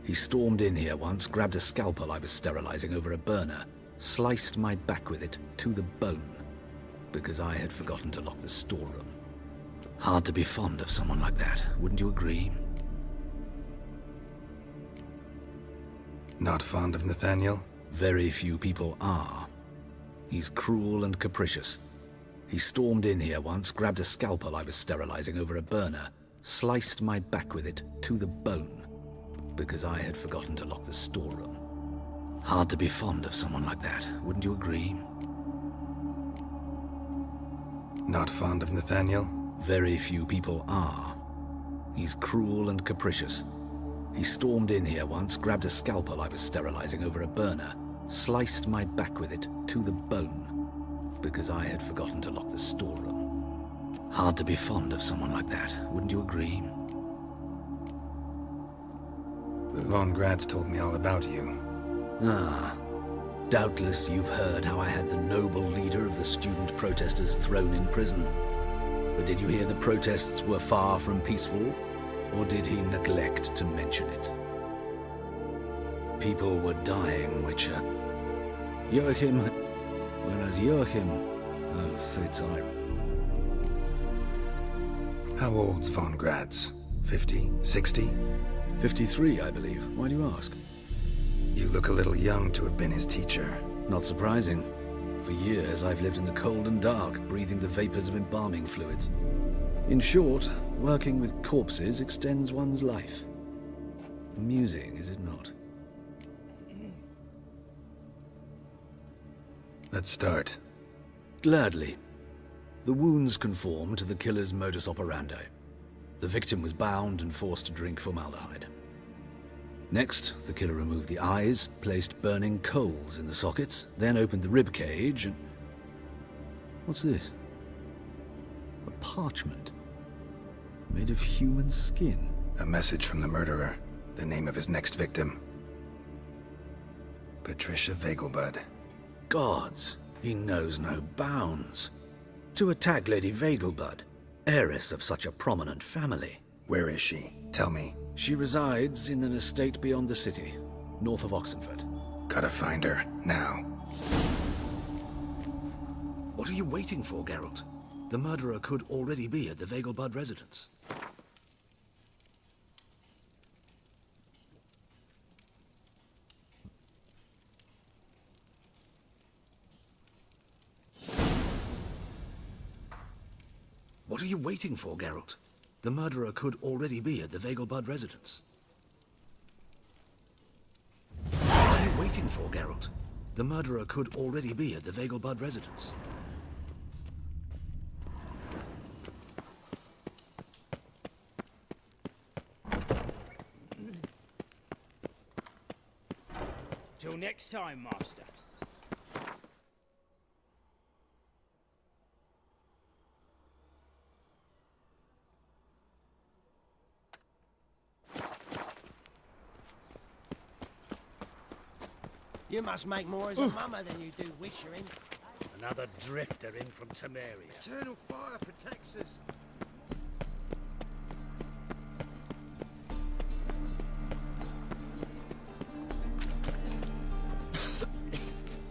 He stormed in here once, grabbed a scalpel I was sterilizing over a burner, sliced my back with it to the bone, because I had forgotten to lock the storeroom. Hard to be fond of someone like that, wouldn't you agree? Not fond of Nathaniel? Very few people are. He's cruel and capricious. He stormed in here once, grabbed a scalpel I was sterilizing over a burner, sliced my back with it to the bone, because I had forgotten to lock the storeroom. Hard to be fond of someone like that, wouldn't you agree? Not fond of Nathaniel? Very few people are. He's cruel and capricious. He stormed in here once, grabbed a scalpel I was sterilizing over a burner, sliced my back with it to the bone, because I had forgotten to lock the storeroom. Hard to be fond of someone like that, wouldn't you agree? The Von Grads told me all about you. Ah. Doubtless you've heard how I had the noble leader of the student protesters thrown in prison. But did you hear the protests were far from peaceful? Or did he neglect to mention it? People were dying, Witcher. Joachim... Whereas Joachim... Oh, fate's eye. How old's Von Graz? 50? 60? 53, I believe. Why do you ask? You look a little young to have been his teacher. Not surprising. For years, I've lived in the cold and dark, breathing the vapors of embalming fluids. In short, working with corpses extends one's life. Amusing, is it not? Let's start. Gladly. The wounds conform to the killer's modus operandi. The victim was bound and forced to drink formaldehyde. Next, the killer removed the eyes, placed burning coals in the sockets, then opened the rib cage and... What's this? A parchment. Made of human skin. A message from the murderer. The name of his next victim. Patricia Vegelbud. Gods, he knows no bounds. To attack Lady Vegelbud, heiress of such a prominent family. Where is she? Tell me. She resides in an estate beyond the city, north of Oxenford. Gotta find her, now. What are you waiting for, Geralt? The murderer could already be at the Vegelbud residence. What are you waiting for, Geralt? The murderer could already be at the Vegelbud residence. What are you waiting for, Geralt? The murderer could already be at the Vegelbud residence. Till next time, Master. You must make more as a mummer than you do wishering. Another drifter in from Temeria. Eternal fire protects us.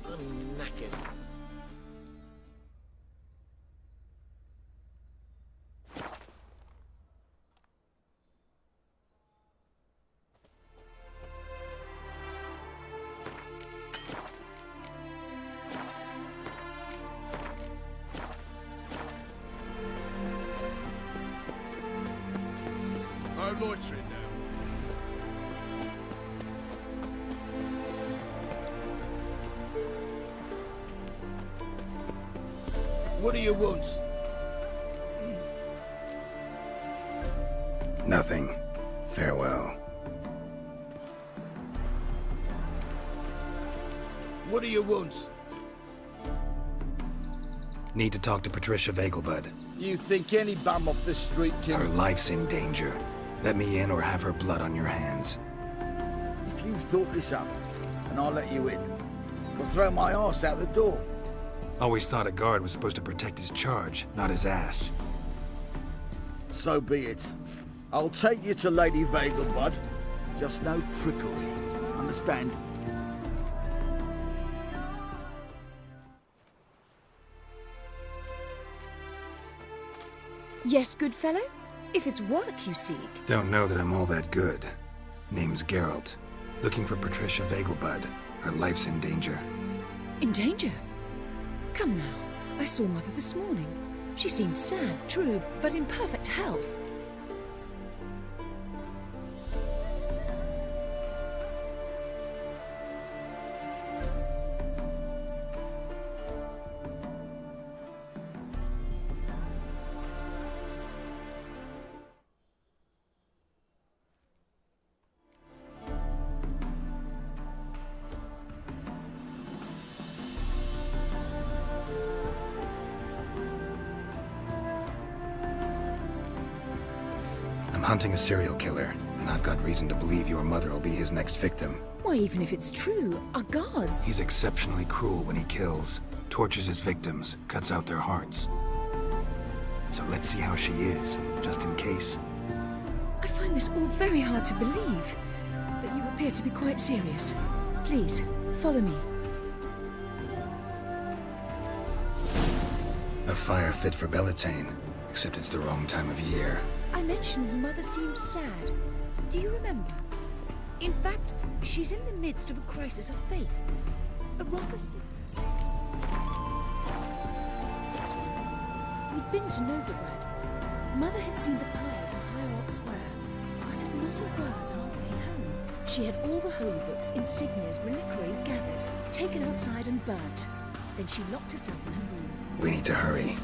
I'm knackered. No loitering now. What do you want? Nothing. Farewell. What do you want? Need to talk to Patricia Vegelbud. You think any bum off the street can... Her life's in danger. Let me in or have her blood on your hands. If you thought this up, and I'll let you in, I'll throw my ass out the door. Always thought a guard was supposed to protect his charge, not his ass. So be it. I'll take you to Lady Vegelbud. Just no trickery. Understand? Yes, good fellow? If it's work you seek. Don't know that I'm all that good. Name's Geralt. Looking for Patricia Vegelbud. Her life's in danger. In danger? Come now. I saw Mother this morning. She seemed sad, true, but in perfect health. I'm hunting a serial killer, and I've got reason to believe your mother will be his next victim. Why, even if it's true, our guards... He's exceptionally cruel when he kills, tortures his victims, cuts out their hearts. So let's see how she is, just in case. I find this all very hard to believe, but you appear to be quite serious. Please, follow me. A fire fit for Bellatane, except it's the wrong time of year. I mentioned Mother seemed sad. Do you remember? In fact, she's in the midst of a crisis of faith. A rather sick... We'd been to Novigrad. Mother had seen the pyres in High Oak Square, uttered not a word on our way home. She had all the holy books, insignias, reliquaries gathered, taken outside and burnt. Then she locked herself in her room. We need to hurry.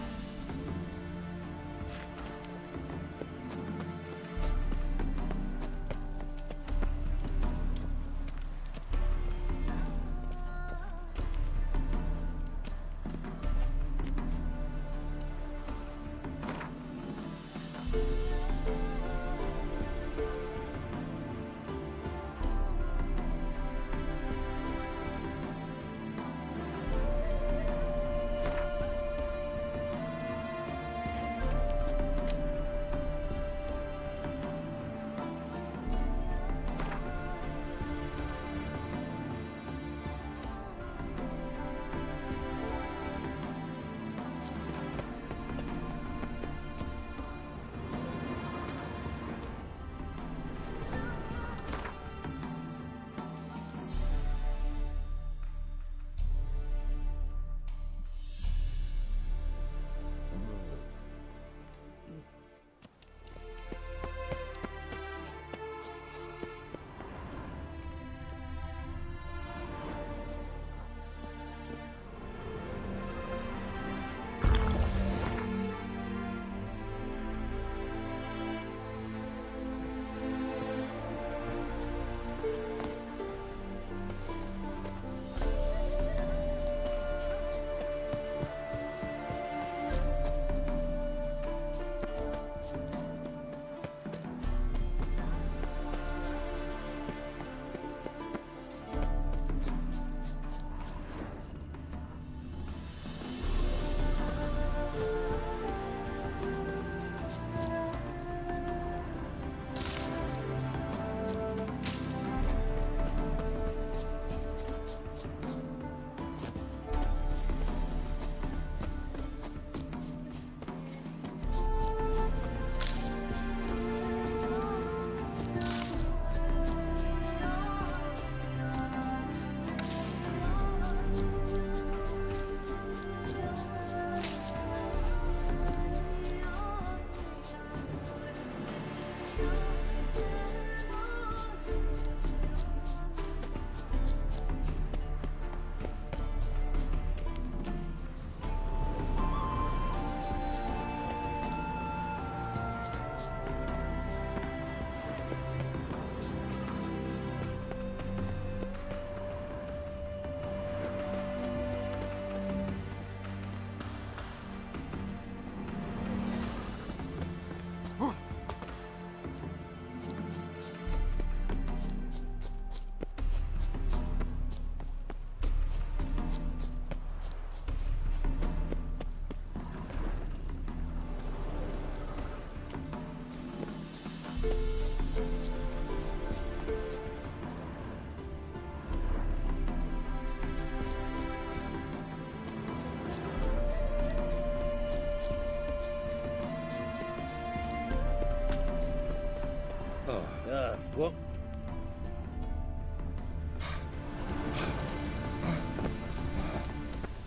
What?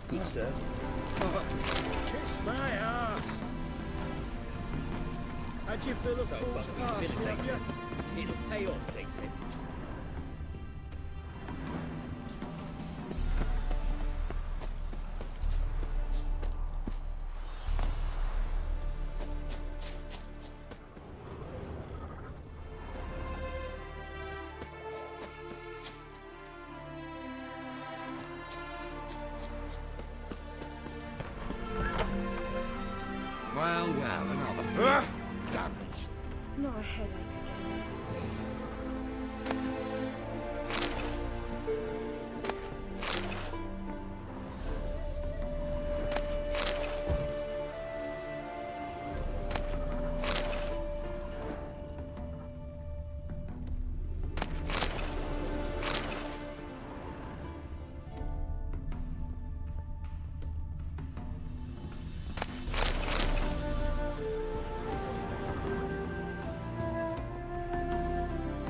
Good, sir. Kiss my ass! How'd you feel of Fool's Pass, Roger? It'll pay off, they said. Well, another fool. Damnation. Not a headache again.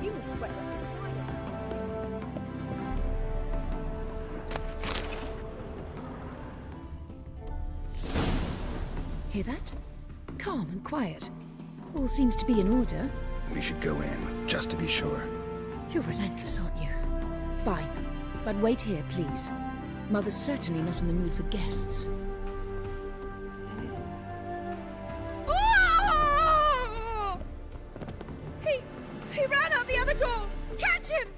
You must sweat like a spider. Hear that? Calm and quiet. All seems to be in order. We should go in, just to be sure. You're relentless, aren't you? Fine. But wait here, please. Mother's certainly not in the mood for guests. He ran out the other door! Catch him!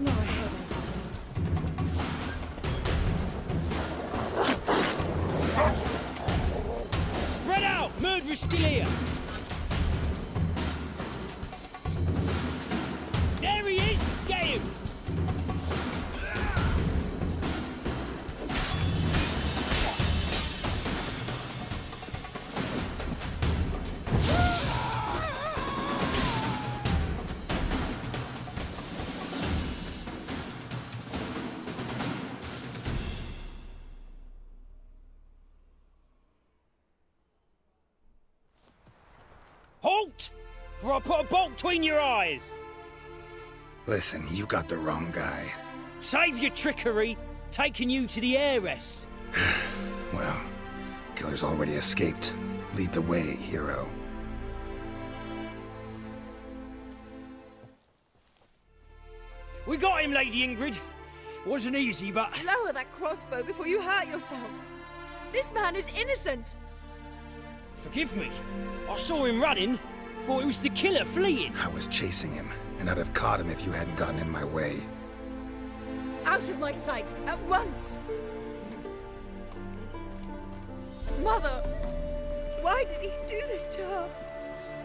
No, I haven't. Spread out! Murderer's still here! There he is! Get him! Halt! For I put a bolt between your eyes! Listen, you got the wrong guy. Save your trickery, taking you to the heiress. Well, killer's already escaped. Lead the way, hero. We got him, Lady Ingrid. Wasn't easy, but... Lower that crossbow before you hurt yourself. This man is innocent. Forgive me. I saw him running. Thought it was the killer fleeing. I was chasing him, and I'd have caught him if you hadn't gotten in my way. Out of my sight, at once! Mother! Why did he do this to her?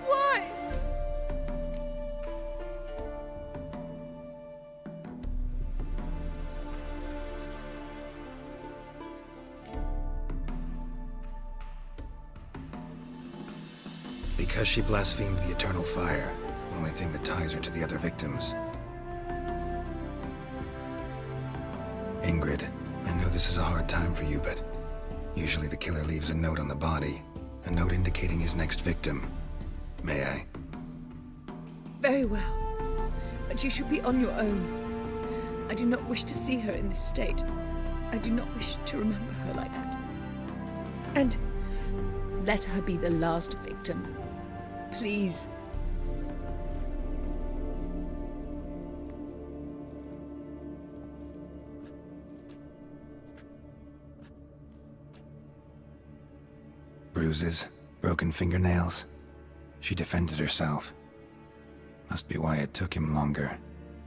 Why? Because she blasphemed the eternal fire, the only thing that ties her to the other victims. Ingrid, I know this is a hard time for you, but usually the killer leaves a note on the body, a note indicating his next victim. May I? Very well. But you should be on your own. I do not wish to see her in this state. I do not wish to remember her like that. And let her be the last victim. Please. Bruises, broken fingernails. She defended herself. Must be why it took him longer,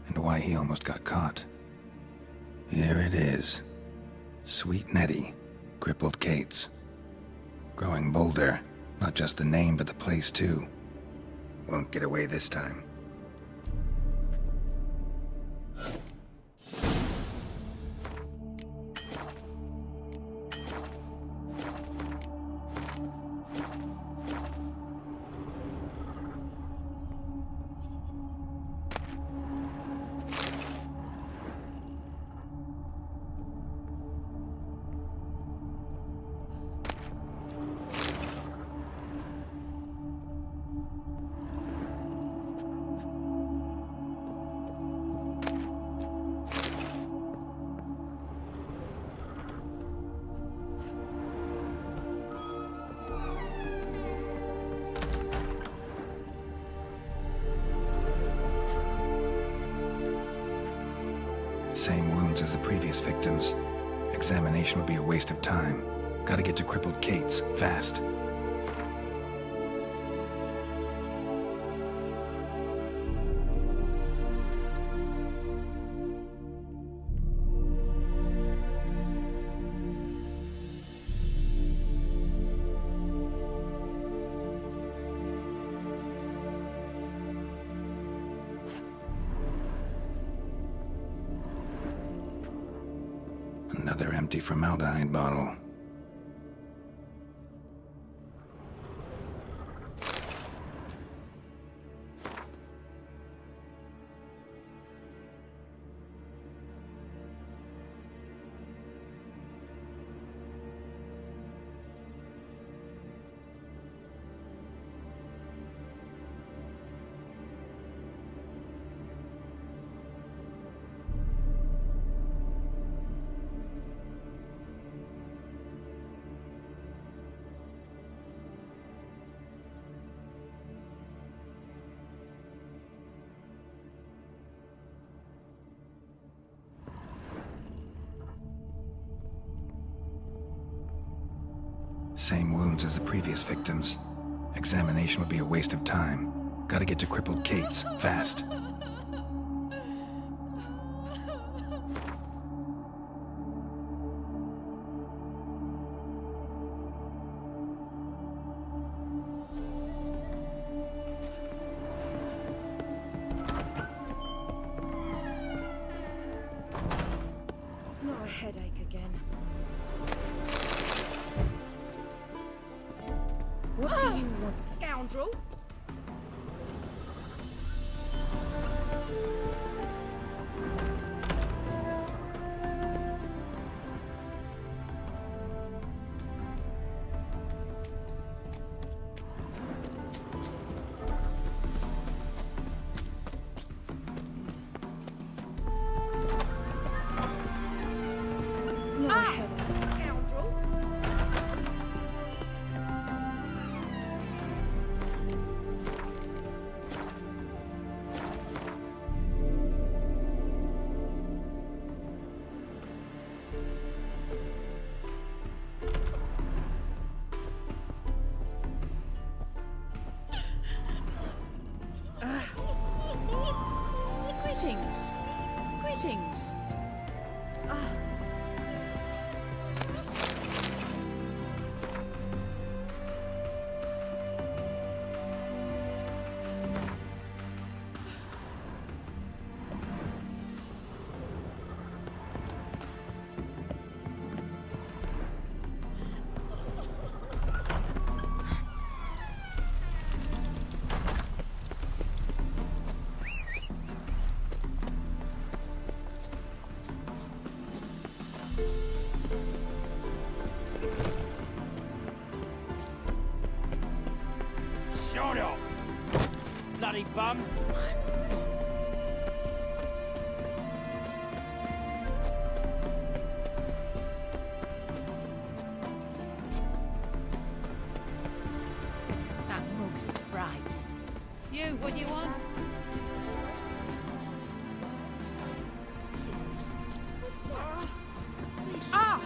and why he almost got caught. Here it is. Sweet Nettie, crippled Kate's. Growing bolder, not just the name but the place too. Won't get away this time. Same wounds as the previous victims. Examination would be a waste of time. Gotta get to crippled Kate's, fast. Another empty formaldehyde bottle. Same wounds as the previous victims. Examination would be a waste of time. Gotta get to crippled Kate's, fast. Not a headache again. What do you want, scoundrel? Not a headache, scoundrel. Greetings. Greetings. Shut off! Bloody bum! That mug's a fright. You, what do you want? Ah!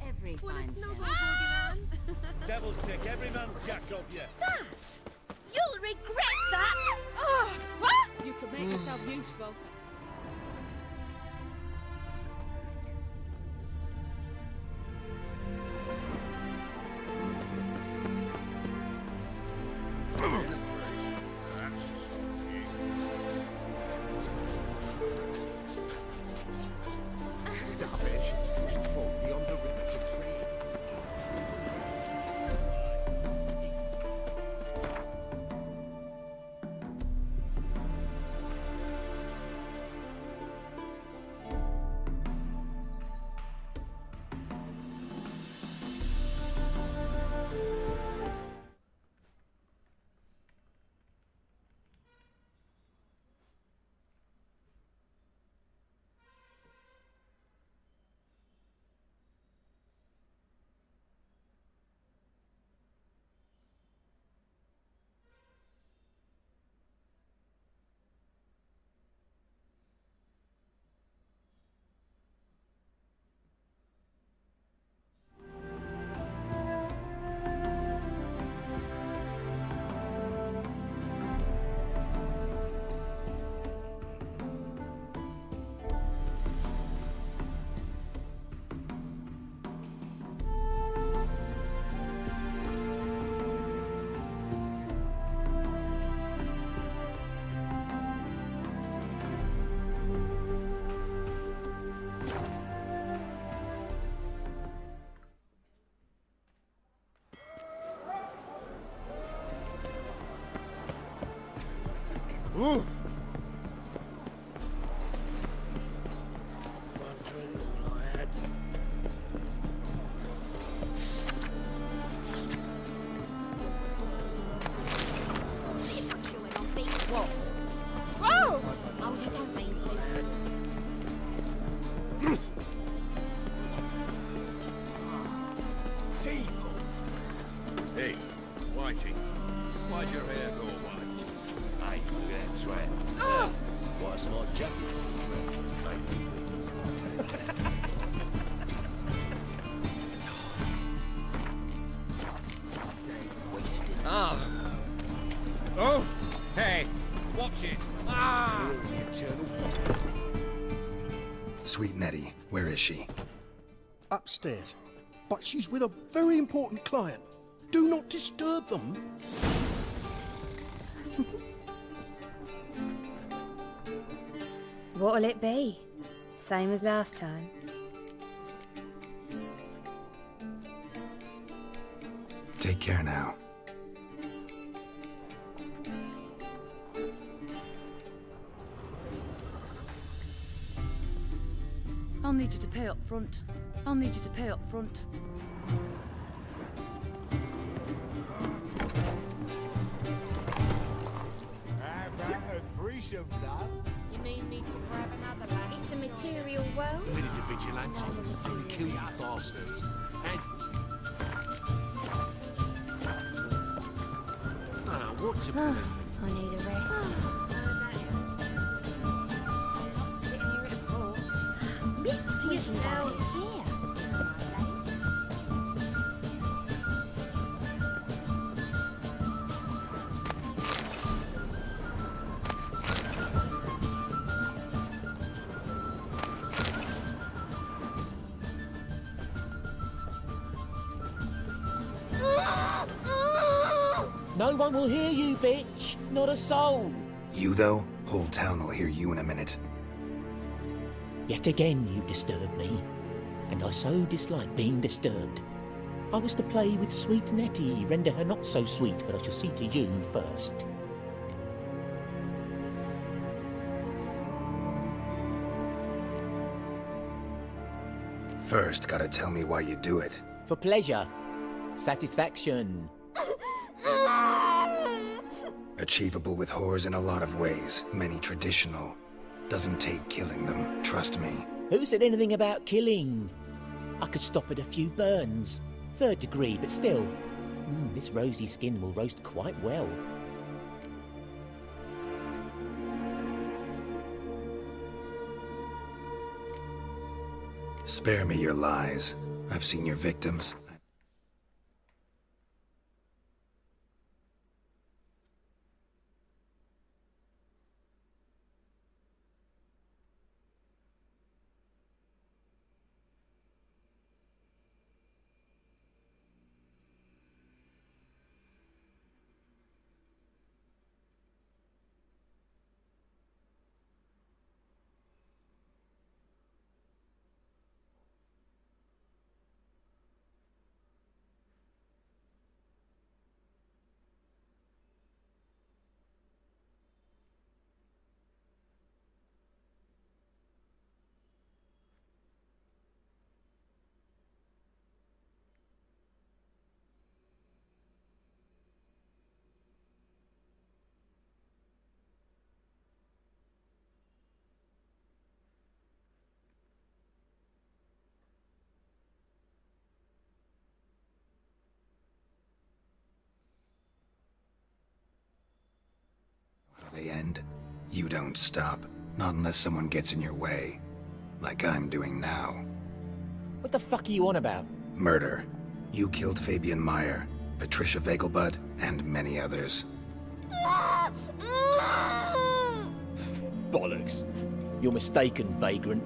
Every fine Devil's dick, every man jack of you. That? You'll regret that! Oh, what? You could make yourself useful. Starvation's pushing folk beyond the river to trade. Ooh. One drink all I had. What? Whoa! Oh, you don't mean to. People! Hey, Whitey, why'd your hair go white? Hey, look at that trap. Why, it's my jacket Wasted. Oh! Hey! Watch it! Ah! Clear as the eternal fire. Sweet Nettie, where is she? Upstairs. But she's with a very important client. Do not disturb them. What'll it be? Same as last time? Take care now. I'll need you to pay up front. I'll need you to pay up front. How about a threesome, love? You mean me to grab another lass? It's a material world. It is a vigilante. Only kill you bastards. And... what's a plan? I need a rest. Sitting here at a fort. Mitts to yourself. Here. No one will hear you, bitch. Not a soul. You, though? Whole town will hear you in a minute. Yet again you disturb me, and I so dislike being disturbed. I was to play with sweet Nettie, render her not so sweet, but I shall see to you first. First, gotta tell me why you do it. For pleasure. Satisfaction. Achievable with whores in a lot of ways, many traditional. Doesn't take killing them, trust me. Who said anything about killing? I could stop at a few burns. 3rd degree, but still. This rosy skin will roast quite well. Spare me your lies. I've seen your victims. They end. You don't stop. Not unless someone gets in your way. Like I'm doing now. What the fuck are you on about? Murder. You killed Fabian Meyer, Patricia Vegelbud, and many others. Bollocks. You're mistaken, vagrant.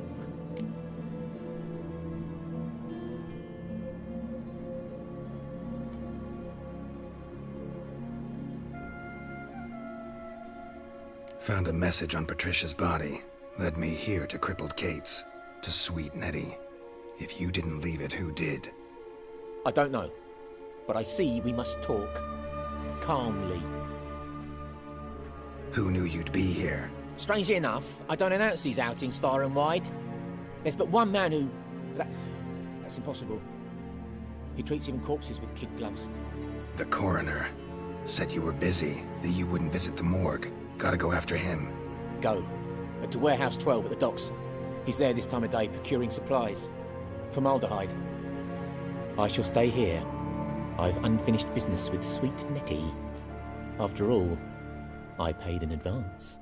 Found a message on Patricia's body. Led me here to crippled Kate's. To sweet Nettie. If you didn't leave it, who did? I don't know. But I see we must talk. Calmly. Who knew you'd be here? Strangely enough, I don't announce these outings far and wide. There's but one man who... That's impossible. He treats even corpses with kid gloves. The coroner said you were busy, that you wouldn't visit the morgue. Gotta go after him. Go. But to Warehouse 12 at the docks. He's there this time of day procuring supplies. Formaldehyde. I shall stay here. I've unfinished business with sweet Nettie. After all, I paid in advance.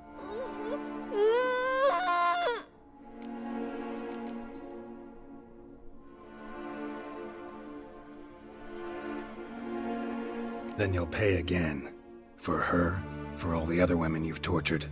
Then you'll pay again. For her, for all the other women you've tortured.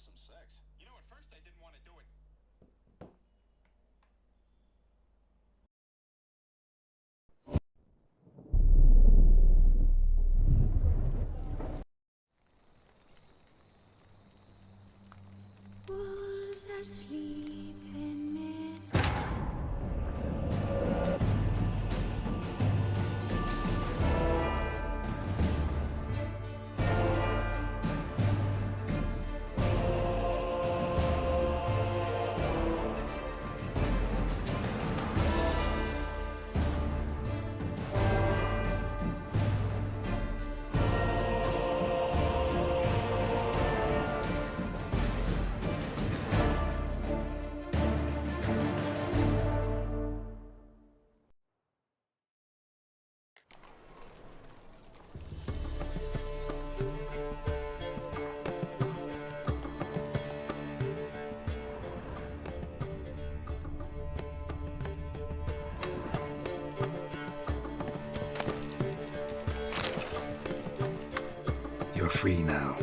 Some sex. You know, at first I didn't want to do it. Wolves asleep in midst. free now.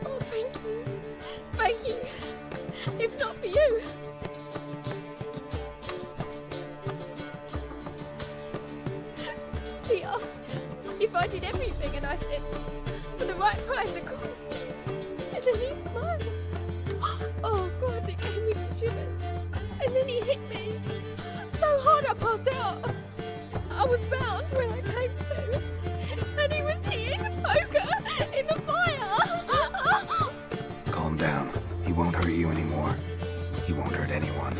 Oh, thank you. Thank you. If not for you. He asked if I did everything, and I said, for the right price, of course. And then he smiled. Oh, God, it gave me the shivers. And then he hit me so hard I passed out. I was bound when I came to. And he was hitting the poker in the fire. Calm down. He won't hurt you anymore. He won't hurt anyone.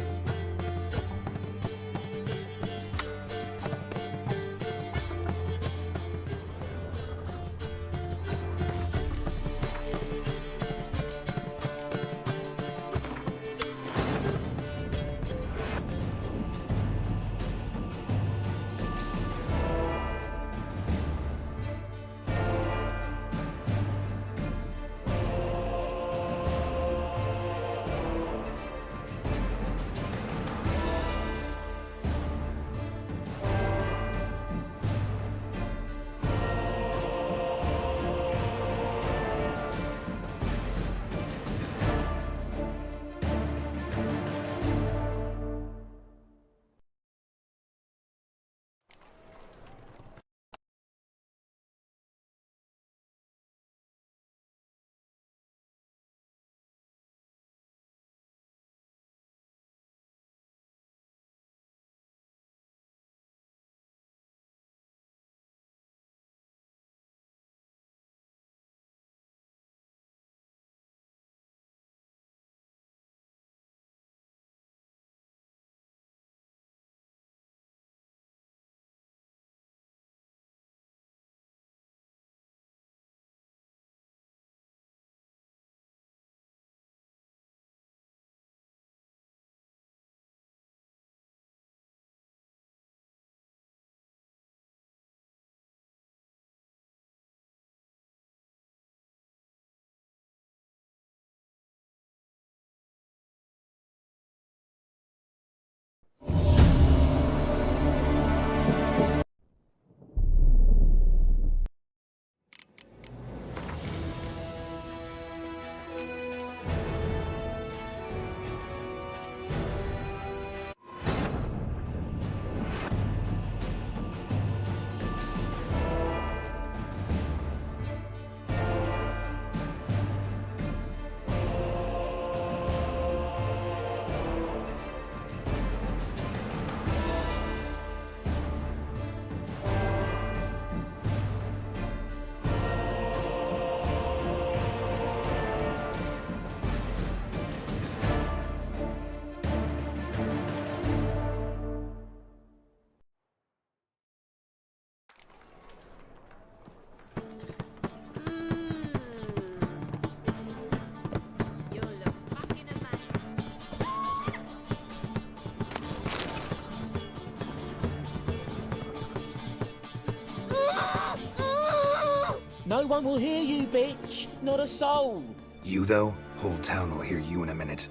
No one will hear you, bitch. Not a soul. You, though? Whole town will hear you in a minute.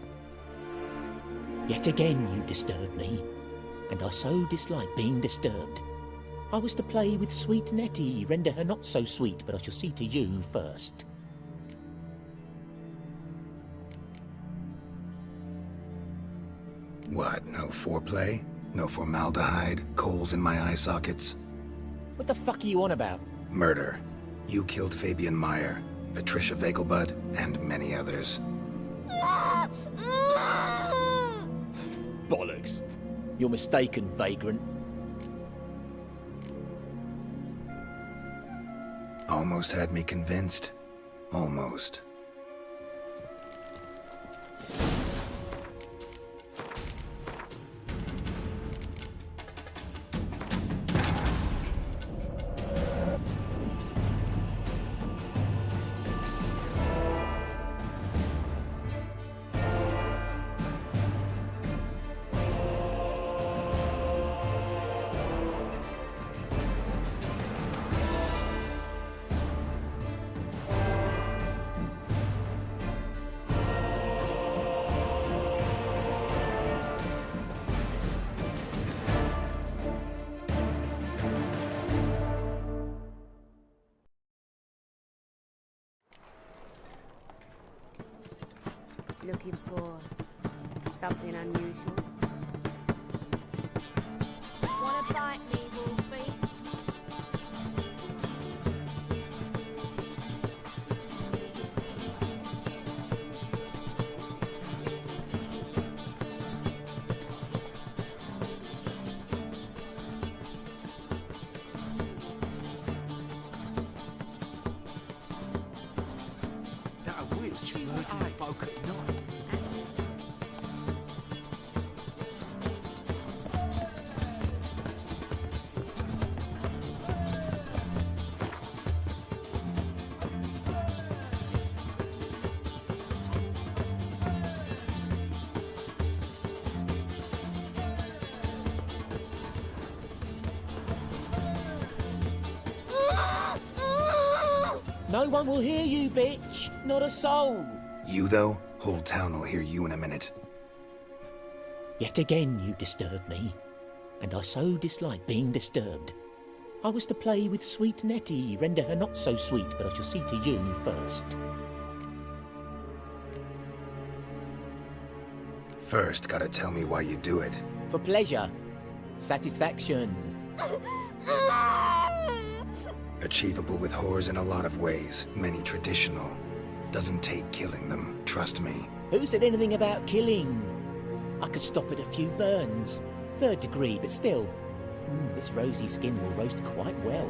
Yet again you disturb me, and I so dislike being disturbed. I was to play with sweet Nettie, render her not so sweet, but I shall see to you first. What, no foreplay? No formaldehyde? Coals in my eye sockets? What the fuck are you on about? Murder. You killed Fabian Meyer, Patricia Vegelbud, and many others. Bollocks. You're mistaken, vagrant. Almost had me convinced. Almost. Looking for something unusual? Wanna bite me, Wolfie? That a witch murdering folk at night. No one will hear you, bitch. Not a soul. You, though? Whole town will hear you in a minute. Yet again you disturb me, and I so dislike being disturbed. I was to play with sweet Nettie, render her not so sweet, but I shall see to you first. First, gotta tell me why you do it. For pleasure. Satisfaction. Achievable with whores in a lot of ways, many traditional. Doesn't take killing them, trust me. Who said anything about killing? I could stop at a few burns. 3rd degree, but still. This rosy skin will roast quite well.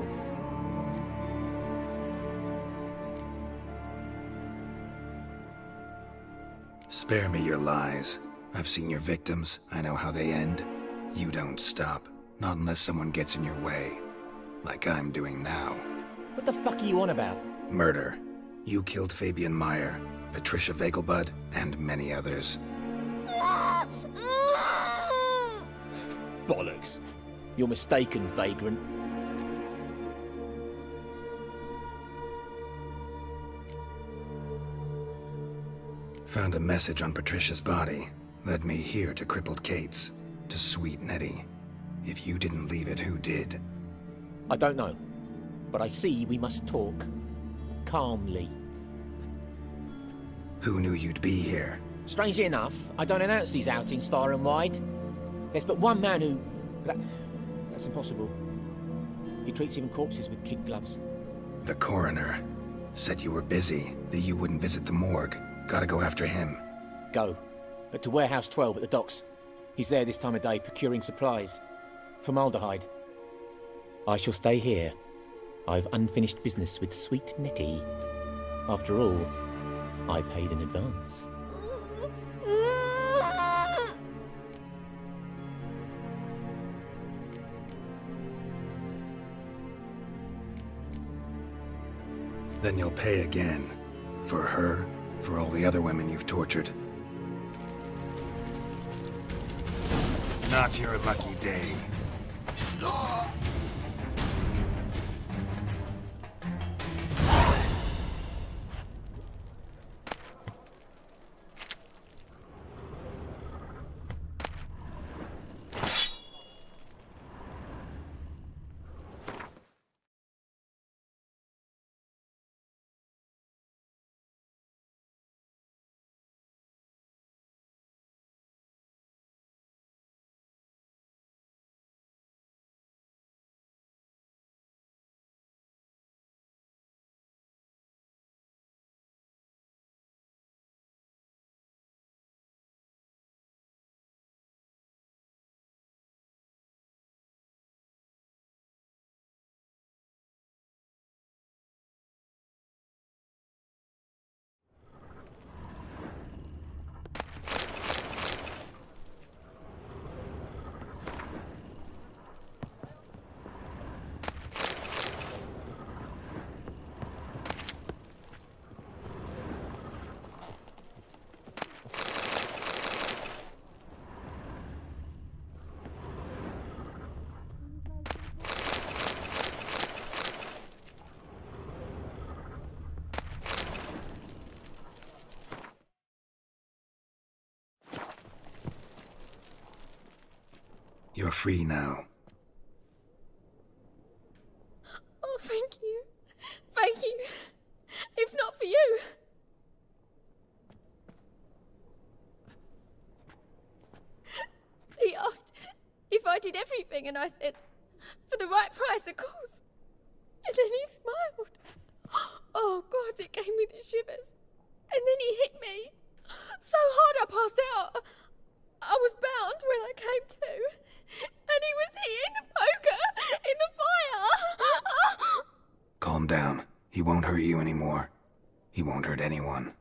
Spare me your lies. I've seen your victims, I know how they end. You don't stop, not unless someone gets in your way. Like I'm doing now. What the fuck are you on about? Murder. You killed Fabian Meyer, Patricia Vegelbud, and many others. Bollocks. You're mistaken, vagrant. Found a message on Patricia's body. Led me here to crippled Kate's. To sweet Nettie. If you didn't leave it, who did? I don't know, but I see we must talk. Calmly. Who knew you'd be here? Strangely enough, I don't announce these outings far and wide. There's but one man who... That's impossible. He treats even corpses with kid gloves. The coroner. Said you were busy, that you wouldn't visit the morgue. Gotta go after him. Go. But to Warehouse 12 at the docks. He's there this time of day procuring supplies. Formaldehyde. I shall stay here. I've unfinished business with sweet Nettie. After all, I paid in advance. Then you'll pay again. For her, for all the other women you've tortured. Not your lucky day. You're free now. Oh, thank you. Thank you. If not for you... wanted everything, and I said, for the right price, of course. And then he smiled. Oh, God, it gave me the shivers. And then he hit me. So hard I passed out. I was bound when I came to. And he was hitting the poker in the fire. Calm down. He won't hurt you anymore. He won't hurt anyone.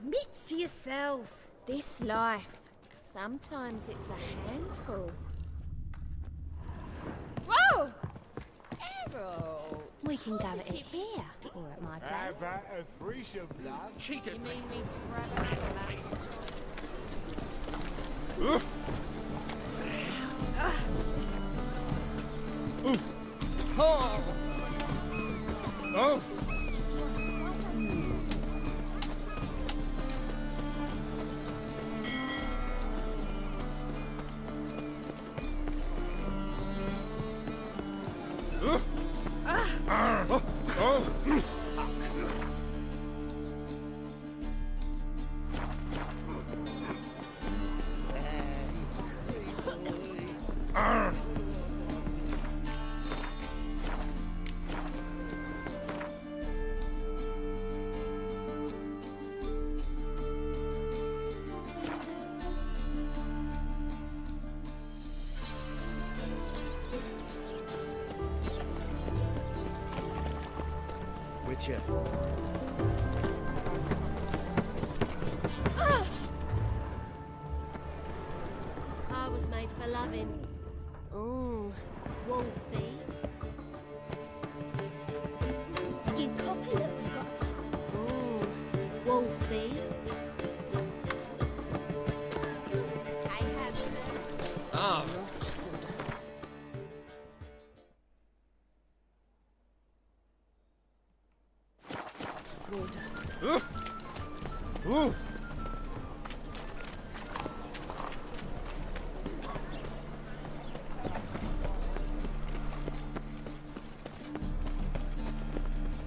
Admits to yourself. This life, sometimes it's a handful. Whoa! Harold! We can go at it here, or at my place. How about a threesome, love? Cheated You me. mean me to grab another last choice? Oh! Witcher. I was made for loving. Ooh, Wolfie. You copy look you got. Ooh, Wolfie. Hey, handsome. Ah! Ooh!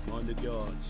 Mind the guards.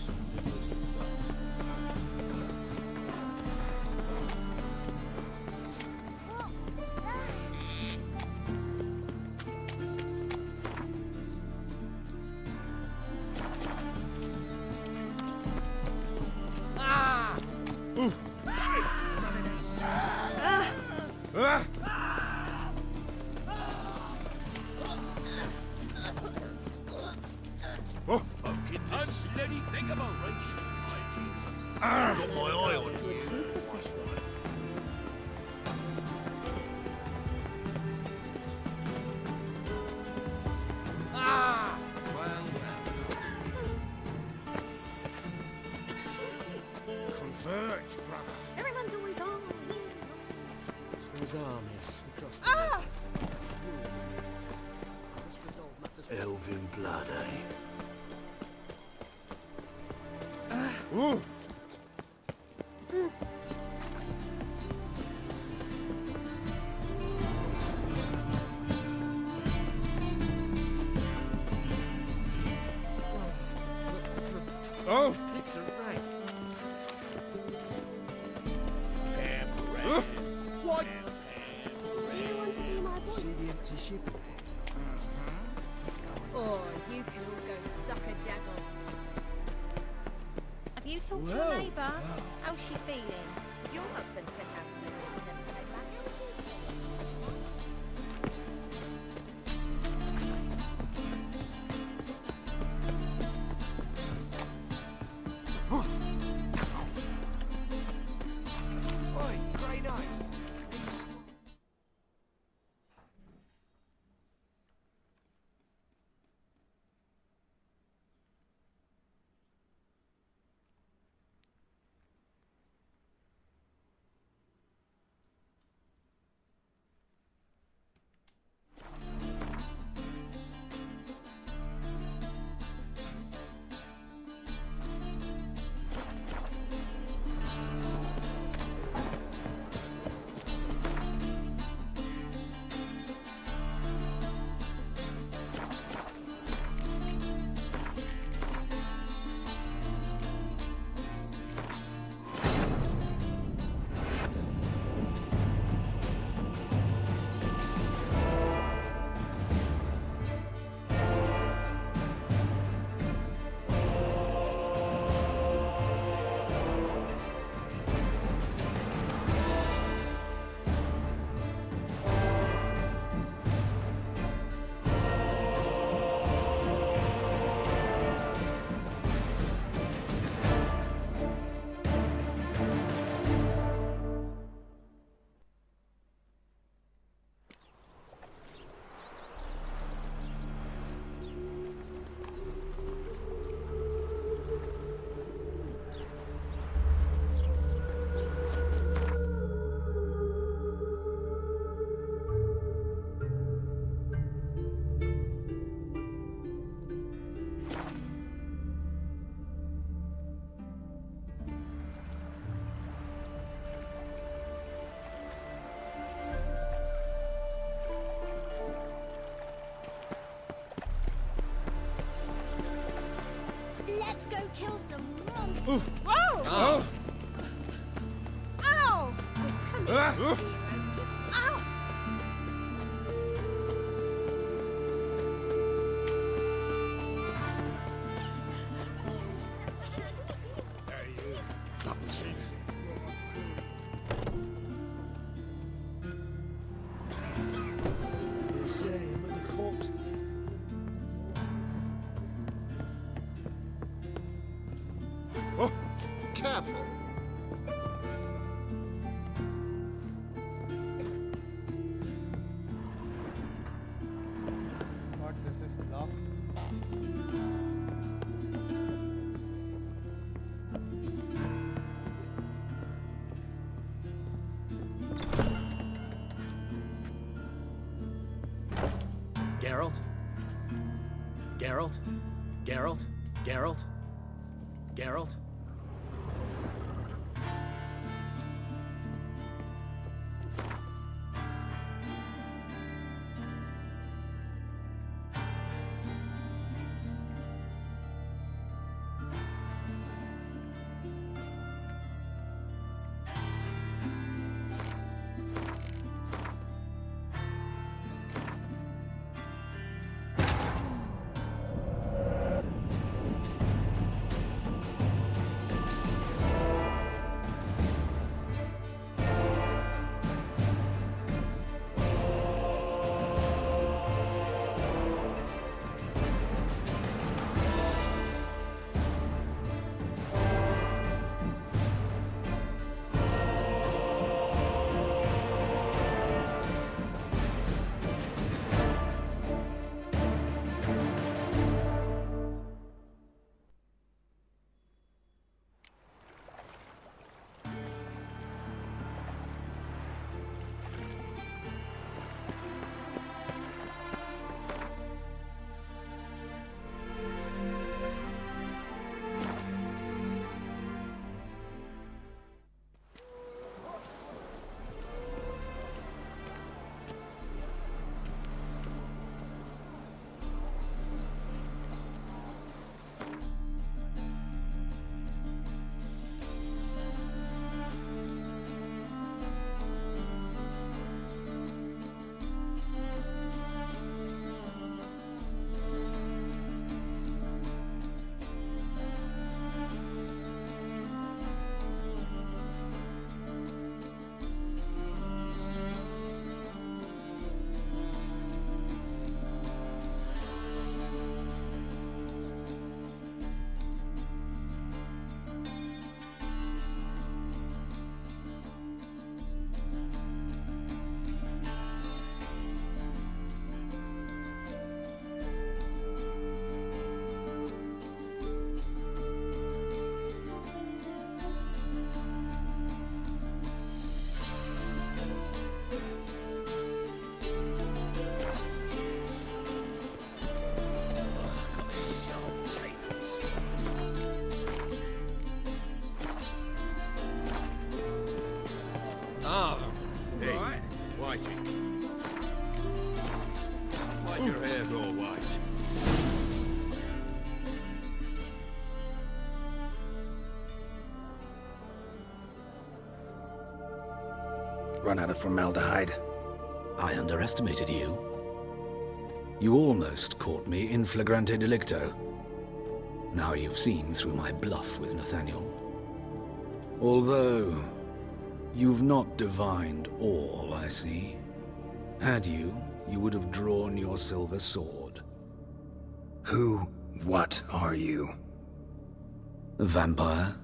Fucking unsteady thing about racial hygiene. Got my eye on you. Converge, brother. Everyone's always on. His armies across the Ah! Elven blood, eh? Ooh! Oh! It's a rat. What? talk to your neighbour? How's she feeling? Your husband set out on a road and never came back. How is he? Oi, Grey Knight! Let's go kill some monsters. Ooh. Whoa! Oh. Ow! Come here, hero. Ow! Hey, you. That was easy. You say another corpse? Oh, careful. What, this is locked? Geralt? Geralt? Geralt? Geralt? Geralt? Whitey? Why'd your hair go white? Run out of formaldehyde. I underestimated you. You almost caught me in flagrante delicto. Now you've seen through my bluff with Nathaniel. Although, you've not divined all, I see. Had you, you would have drawn your silver sword. What are you? A vampire.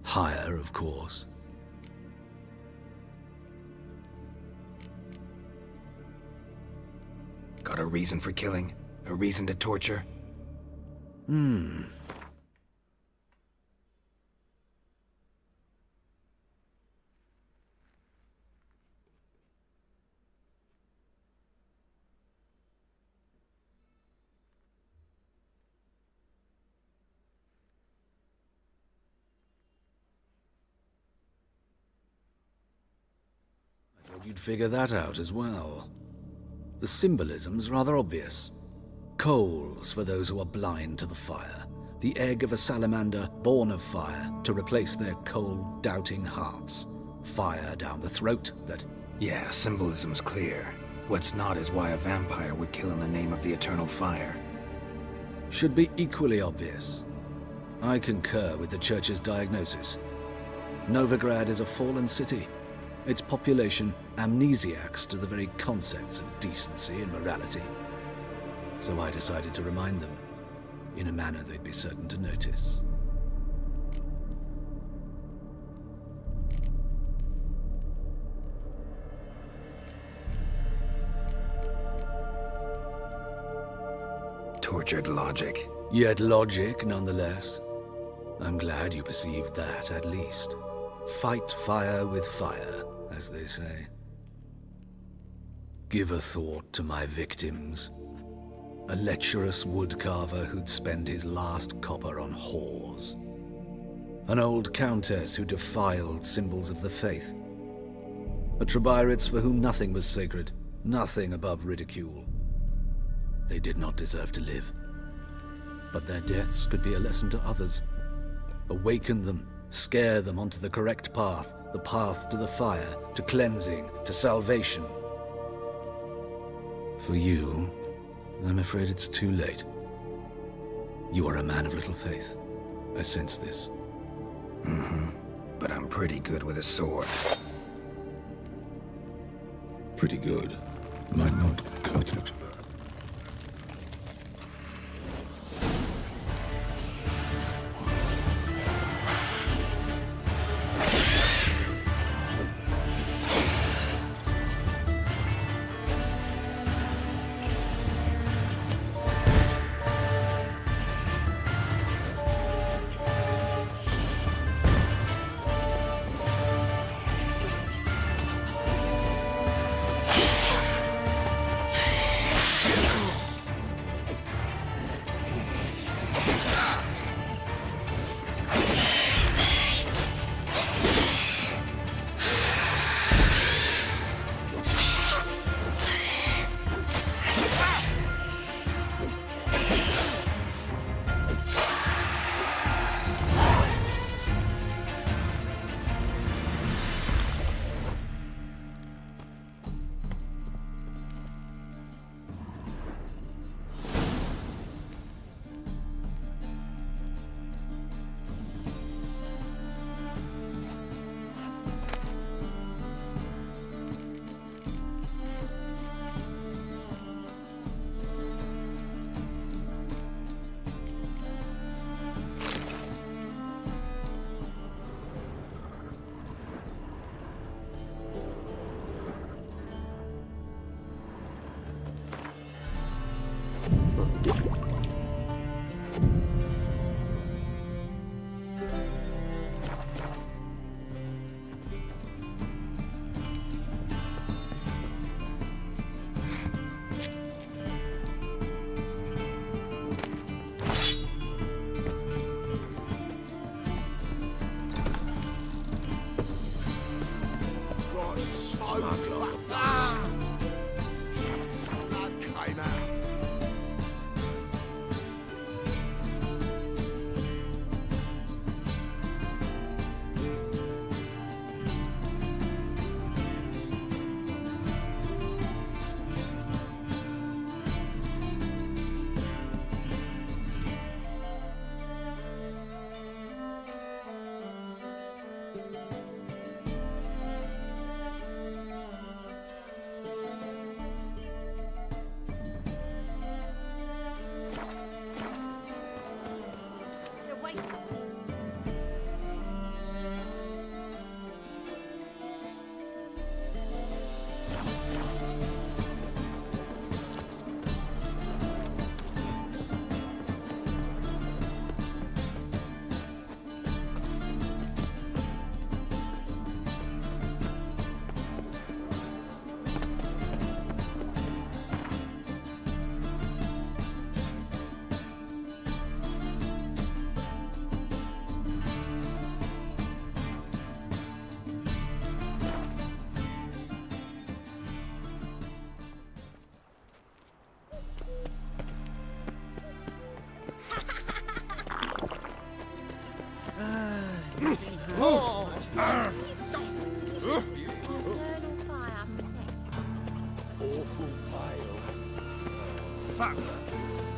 Higher, of course. Got a reason for killing? A reason to torture? I thought you'd figure that out as well. The symbolism's rather obvious. Coals for those who are blind to the fire. The egg of a salamander born of fire to replace their cold, doubting hearts. Fire down the throat that... Yeah, symbolism's clear. What's not is why a vampire would kill in the name of the eternal fire. Should be equally obvious. I concur with the Church's diagnosis. Novigrad is a fallen city. Its population amnesiacs to the very concepts of decency and morality. So I decided to remind them, in a manner they'd be certain to notice. Tortured logic. Yet logic, nonetheless. I'm glad you perceived that, at least. Fight fire with fire, as they say. Give a thought to my victims. A lecherous woodcarver who'd spend his last copper on whores. An old countess who defiled symbols of the faith. A Trebirites for whom nothing was sacred, nothing above ridicule. They did not deserve to live. But their deaths could be a lesson to others. Awaken them, scare them onto the correct path, the path to the fire, to cleansing, to salvation. For you, I'm afraid it's too late. You are a man of little faith. I sense this. But I'm pretty good with a sword. Pretty good. Might not cut it. Okay, now. It's a waste of Awful pale. Fuck.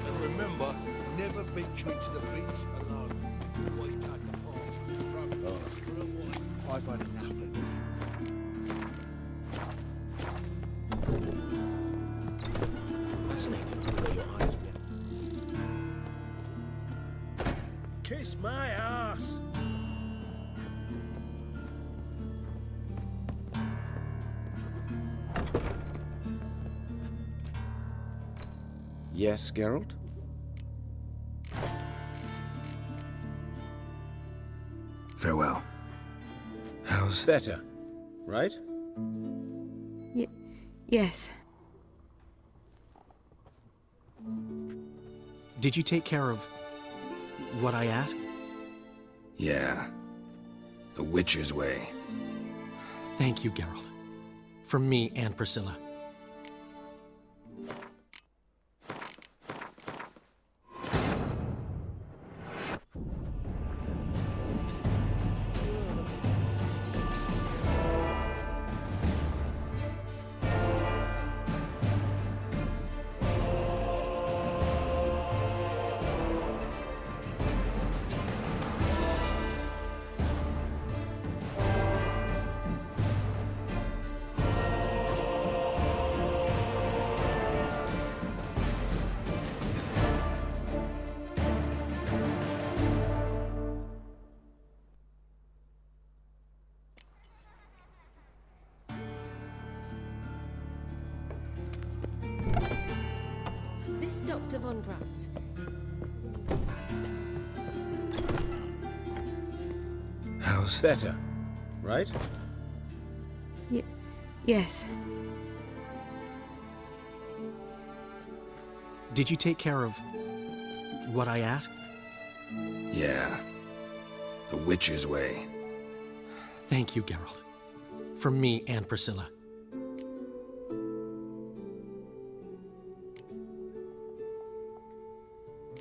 And remember, never venture into the pits alone. Always take a part. I've had enough of it. Fascinating the way your eyes react. Kiss my ass. Yes, Geralt? Farewell. How's... Better, right? Yes. Did you take care of what I asked? Yeah. The Witcher's way. Thank you, Geralt. From me and Priscilla. this Dr. Von Gratz. How's... Better, right? Yes. Did you take care of what I asked? Yeah. The Witcher's way. Thank you, Geralt. From me and Priscilla.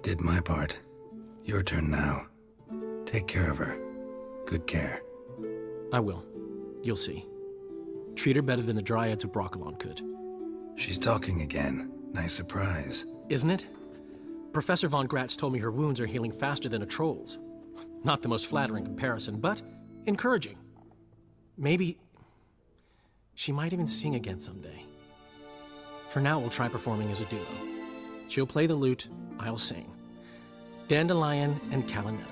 Did my part. Your turn now. Take care of her. Good care. I will. You'll see. Treat her better than the Dryads of Brokilon could. She's talking again. Nice surprise. Isn't it? Professor Von Gratz told me her wounds are healing faster than a troll's. Not the most flattering comparison, but encouraging. Maybe she might even sing again someday. For now, we'll try performing as a duo. She'll play the lute, I'll sing. Dandelion and Calinetta.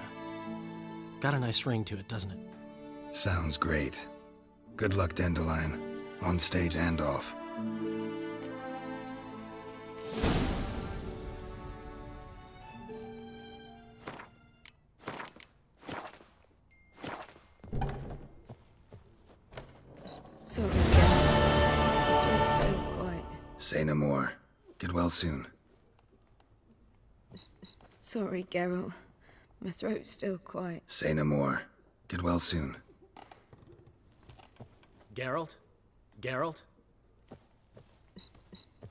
Got a nice ring to it, doesn't it? Sounds great. Good luck, Dandelion. On stage and off. Sorry, my throat's still quite... Say no more. Get well soon. Sorry, Geralt. My throat's still quite... Say no more. Get well soon. Geralt, Geralt?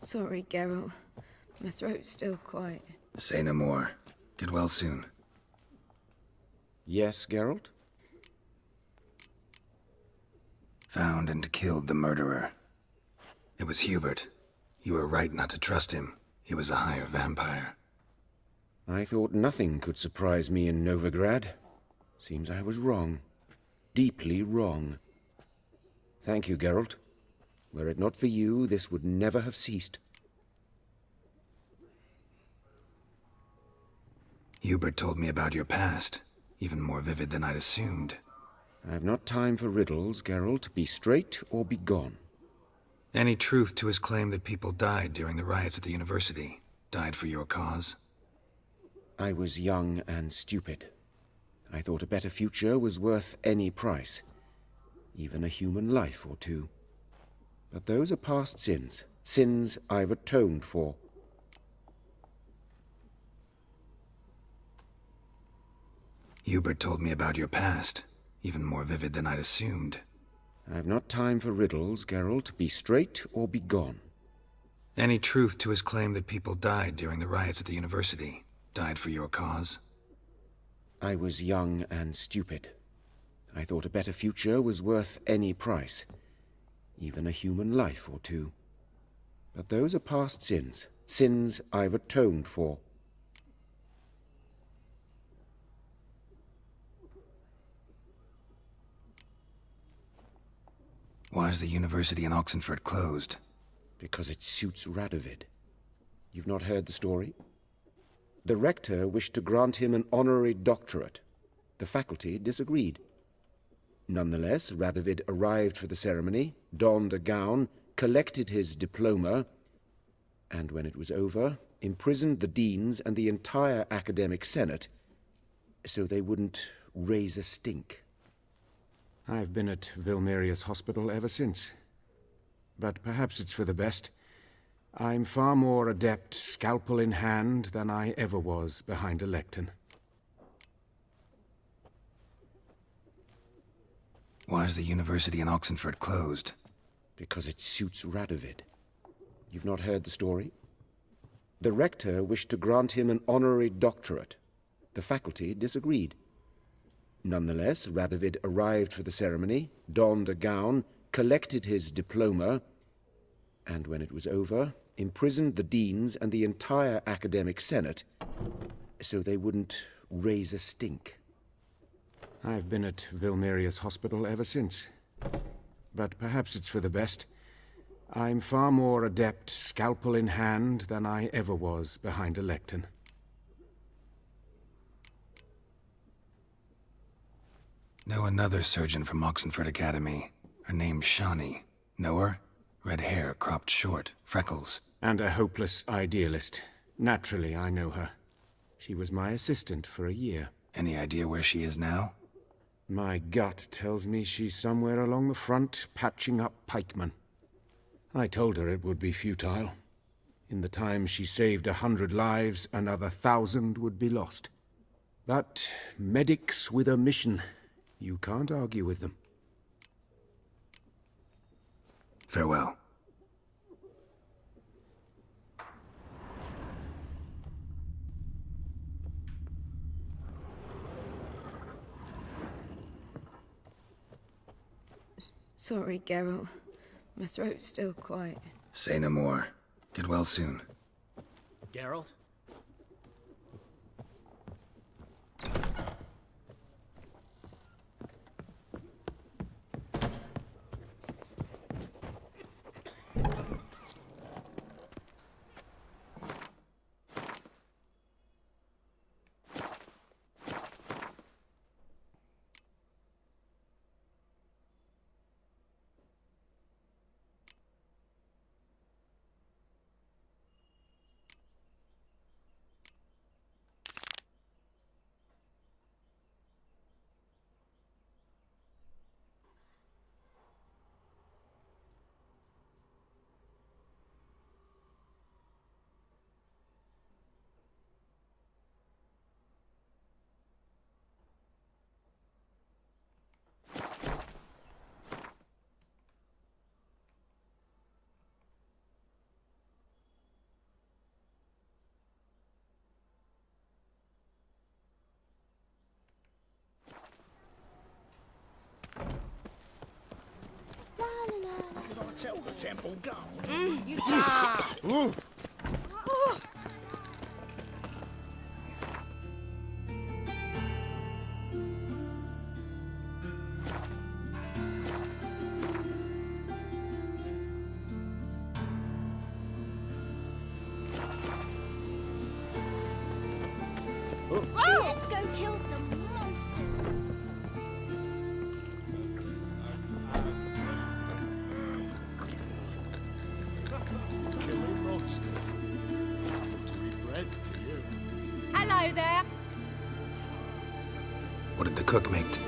Sorry, Geralt. My throat's still quite... Say no more. Get well soon. Yes, Geralt? Found and killed the murderer. It was Hubert. You were right not to trust him. He was a higher vampire. I thought nothing could surprise me in Novigrad. Seems I was wrong. Deeply wrong. Thank you, Geralt. Were it not for you, this would never have ceased. Hubert told me about your past, even more vivid than I'd assumed. I have not time for riddles, Geralt. Be straight or be gone. Any truth to his claim that people died during the riots at the university? Died for your cause? I was young and stupid. I thought a better future was worth any price, even a human life or two. But those are past sins, sins I've atoned for. Hubert told me about your past, even more vivid than I'd assumed. I've not time for riddles, Geralt. Be straight or be gone. Any truth to his claim that people died during the riots at the university? Died for your cause? I was young and stupid. I thought a better future was worth any price, even a human life or two. But those are past sins, sins I've atoned for. Why is the university in Oxenford closed? Because it suits Radovid. You've not heard the story? The rector wished to grant him an honorary doctorate. The faculty disagreed. Nonetheless, Radovid arrived for the ceremony, donned a gown, collected his diploma, and when it was over, imprisoned the deans and the entire academic senate so they wouldn't raise a stink. I've been at Vilmerius Hospital ever since. But perhaps it's for the best. I'm far more adept, scalpel in hand, than I ever was behind a lectern. Why is the university in Oxenford closed? Because it suits Radovid. You've not heard the story? The rector wished to grant him an honorary doctorate. The faculty disagreed. Nonetheless, Radovid arrived for the ceremony, donned a gown, collected his diploma, and when it was over, imprisoned the deans and the entire academic senate so they wouldn't raise a stink. I've been at Vilmerius Hospital ever since. But perhaps it's for the best. I'm far more adept, scalpel in hand, than I ever was behind a lectern. Know another surgeon from Oxenford Academy. Her name's Shani. Know her? Red hair, cropped short, freckles. And a hopeless idealist. Naturally, I know her. She was my assistant for a year. Any idea where she is now? My gut tells me she's somewhere along the front, patching up pikemen. I told her it would be futile. In the time she saved 100 lives, another 1,000 would be lost. But medics with a mission. You can't argue with them. Farewell. Sorry, Geralt. My throat's still quite... Say no more. Get well soon. Geralt? Should I tell the temple guard? You Let's go kill some monsters. Killing monsters. To be bread to you. Hello there. What did the cook make?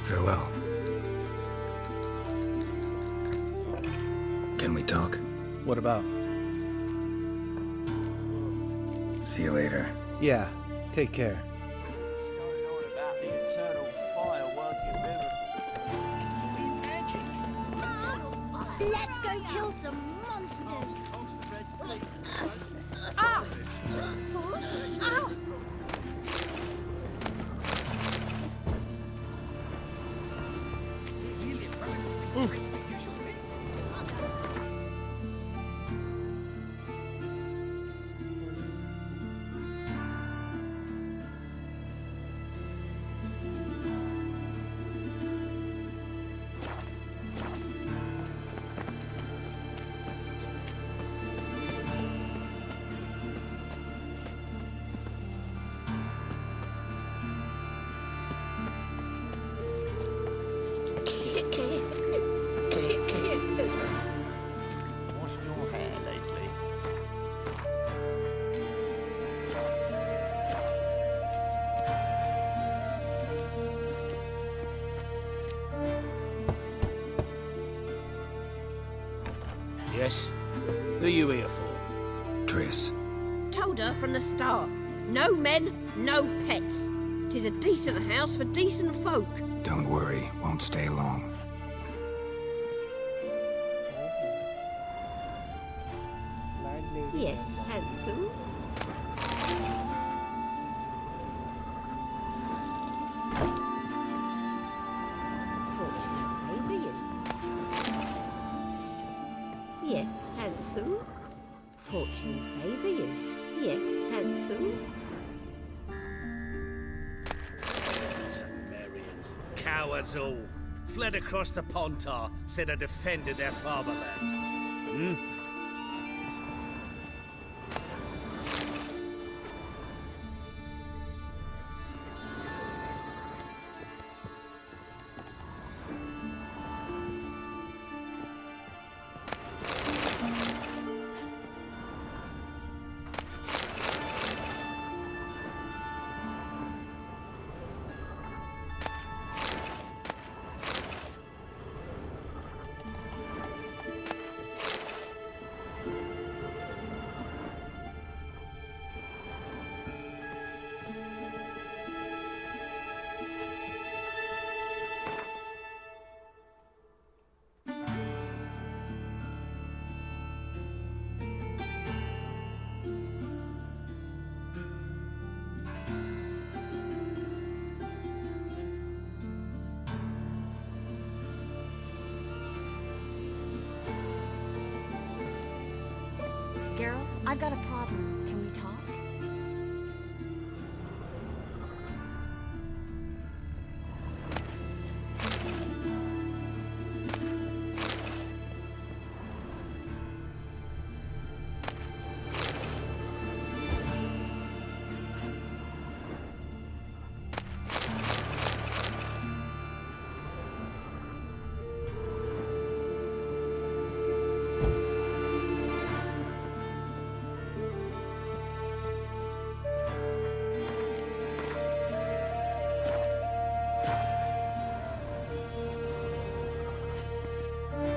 Farewell. Can we talk? What about? See you later. Yeah, take care. About the eternal fire working river. Let's go kill some monsters. Ah! Ow! Washed your hair lately? Yes? Who are you here for? Triss. Told her from the start. No men, no pets. 'Tis a decent house for decent folk. Don't worry, won't stay long. Landlady. Yes, handsome. Fortune favour you. Yes, handsome. Fortune favour you. Yes, handsome. Marians. Cowards all. Fled across the Pontar, said I defended their fatherland. Geralt, I've got a problem. Can we talk?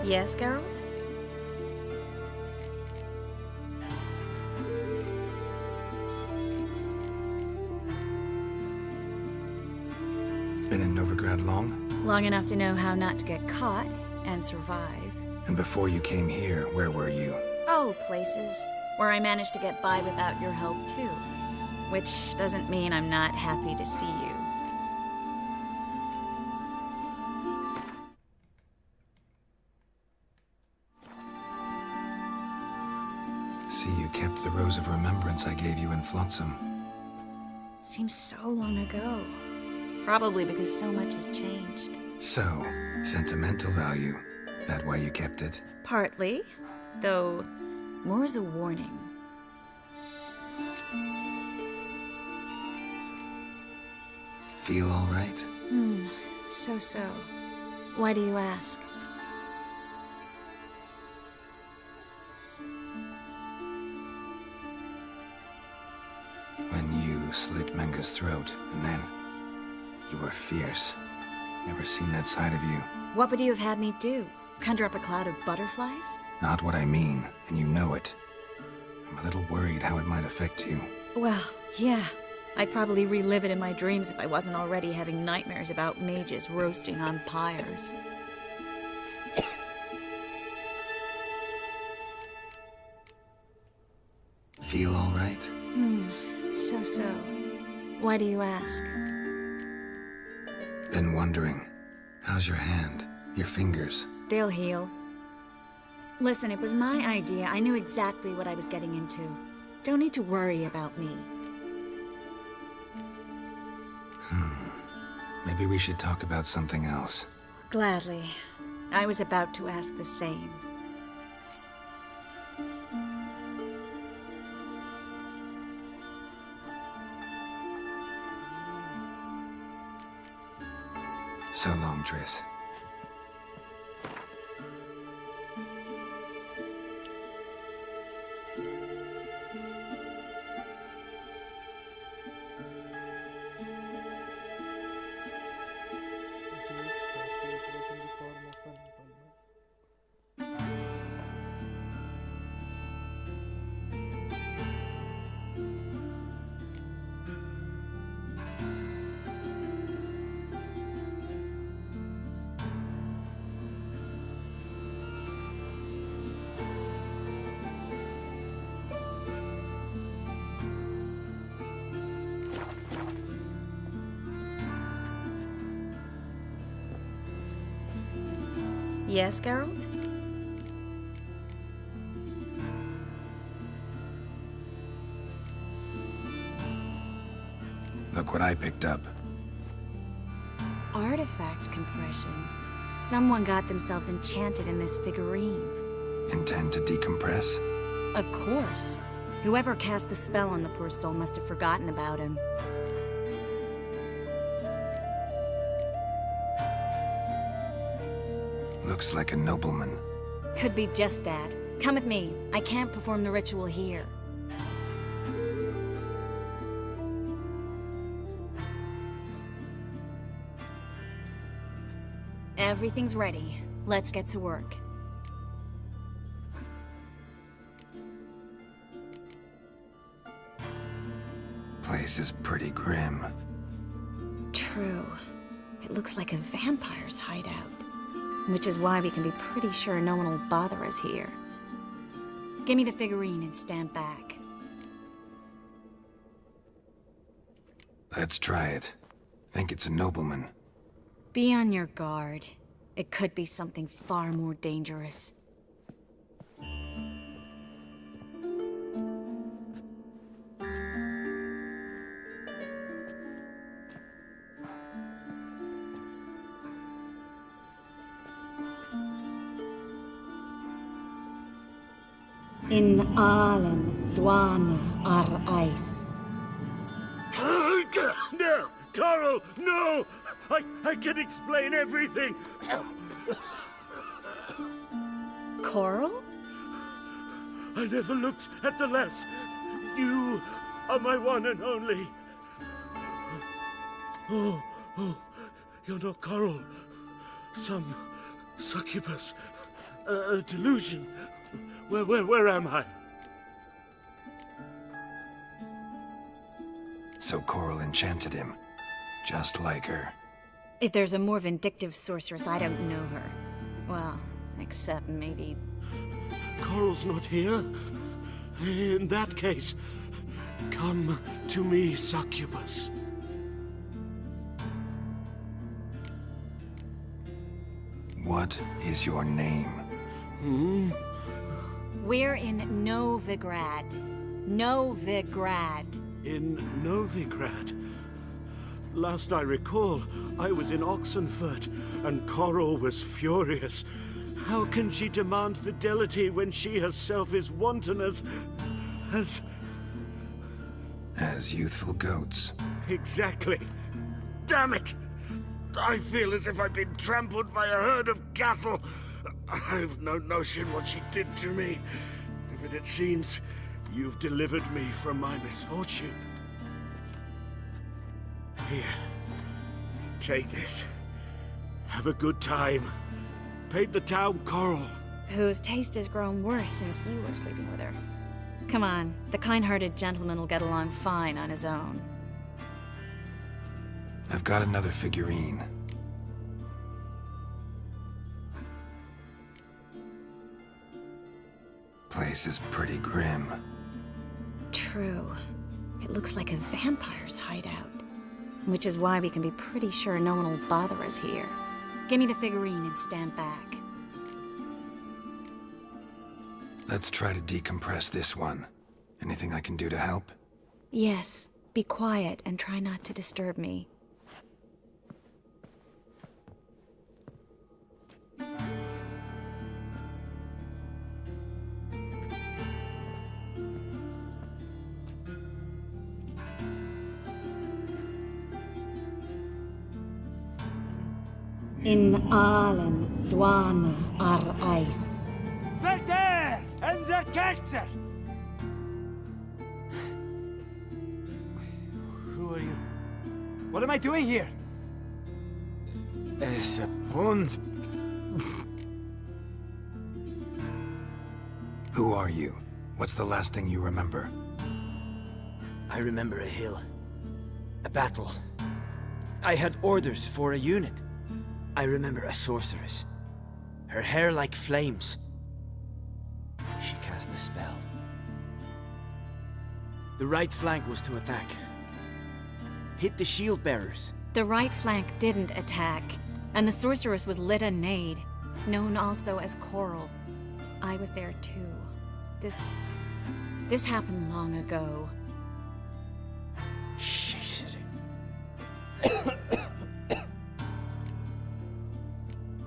Yes, Geralt? Been in Novigrad long? Long enough to know how not to get caught and survive. And before you came here, where were you? Oh, places where I managed to get by without your help, too. Which doesn't mean I'm not happy to see you. See, you kept the rose of remembrance I gave you in Flotsam. Seems so long ago. Probably because so much has changed. So, sentimental value. That why you kept it? Partly, though more as a warning. Feel all right? So. Why do you ask? When you slit Menga's throat, and then you were fierce. Never seen that side of you. What would you have had me do? Conjure up a cloud of butterflies? Not what I mean, and you know it. I'm a little worried how it might affect you. Well, yeah. I'd probably relive it in my dreams if I wasn't already having nightmares about mages roasting on pyres. Feel all right? So. Why do you ask? Been wondering. How's your hand? Your fingers? They'll heal. Listen, it was my idea. I knew exactly what I was getting into. Don't need to worry about me. Maybe we should talk about something else. Gladly. I was about to ask the same. So long, Triss. Yes, Geralt? Look what I picked up. Artifact compression. Someone got themselves enchanted in this figurine. Intend to decompress? Of course. Whoever cast the spell on the poor soul must have forgotten about him. Looks like a nobleman. Could be just that. Come with me. I can't perform the ritual here. Everything's ready. Let's get to work. Place is pretty grim. True. It looks like a vampire's hideout. Which is why we can be pretty sure no one will bother us here. Give me the figurine and stand back. Let's try it. Think it's a nobleman. Be on your guard. It could be something far more dangerous. In Allen, Dwana, ar Ice. No! Coral, no! I can explain everything! Coral? I never looked at the lass. You are my one and only. Oh, you're not Coral. Some succubus. A delusion. Where am I? So Coral enchanted him, just like her. If there's a more vindictive sorceress, I don't know her. Well, except maybe... Coral's not here. In that case, come to me, succubus. What is your name? We're in Novigrad. Novigrad. In Novigrad? Last I recall, I was in Oxenfurt, and Coral was furious. How can she demand fidelity when she herself is wanton as youthful goats. Exactly. Damn it! I feel as if I've been trampled by a herd of cattle. I've no notion what she did to me, but it seems you've delivered me from my misfortune. Here, take this. Have a good time. Paint the town Coral. Whose taste has grown worse since you were sleeping with her. Come on, the kind-hearted gentleman will get along fine on his own. I've got another figurine. Place is pretty grim. True. It looks like a vampire's hideout. Which is why we can be pretty sure no one will bother us here. Give me the figurine and stand back. Let's try to decompress this one. Anything I can do to help? Yes, be quiet and try not to disturb me. In Allen, Dwana, ar Eis. Verder! And the Kerzer! Who are you? What am I doing here? Es a pond. Who are you? What's the last thing you remember? I remember a hill. A battle. I had orders for a unit. I remember a sorceress. Her hair like flames. She cast a spell. The right flank was to attack. Hit the shield bearers. The right flank didn't attack, and the sorceress was Lyta Nade, known also as Coral. I was there too. This happened long ago.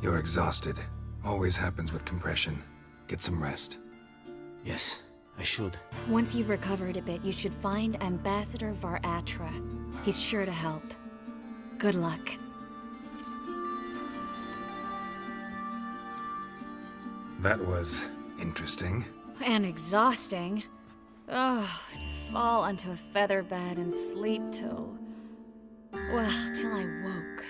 You're exhausted. Always happens with compression. Get some rest. Yes, I should. Once you've recovered a bit, you should find Ambassador Var-Atra. He's sure to help. Good luck. That was interesting. And exhausting. Oh, to fall onto a feather bed and sleep till... well, till I woke.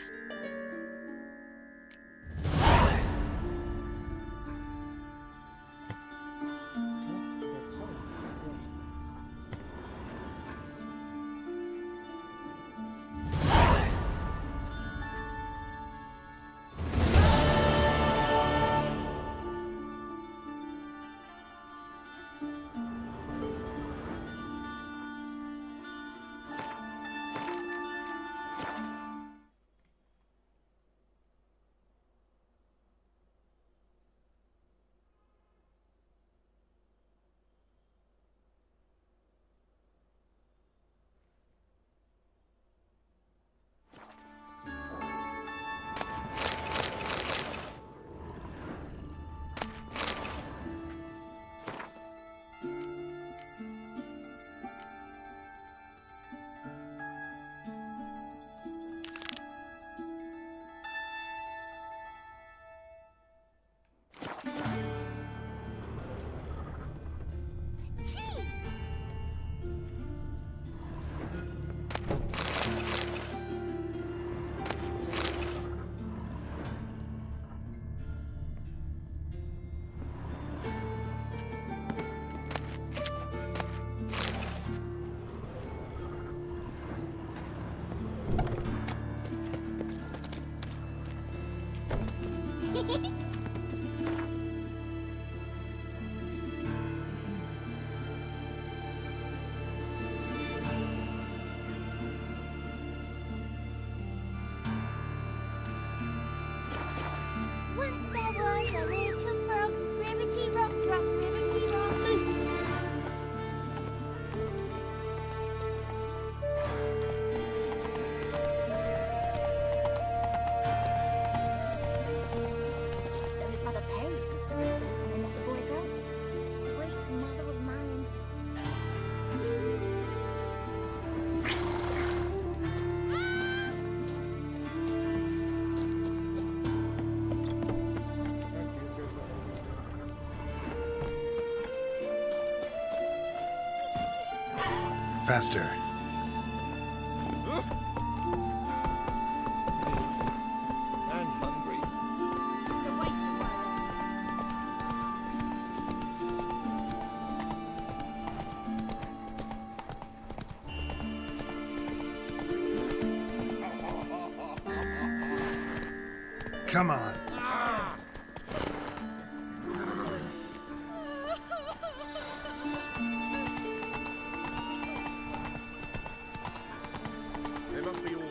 Faster. And hungry. It's a waste of words. Come on. There must be order.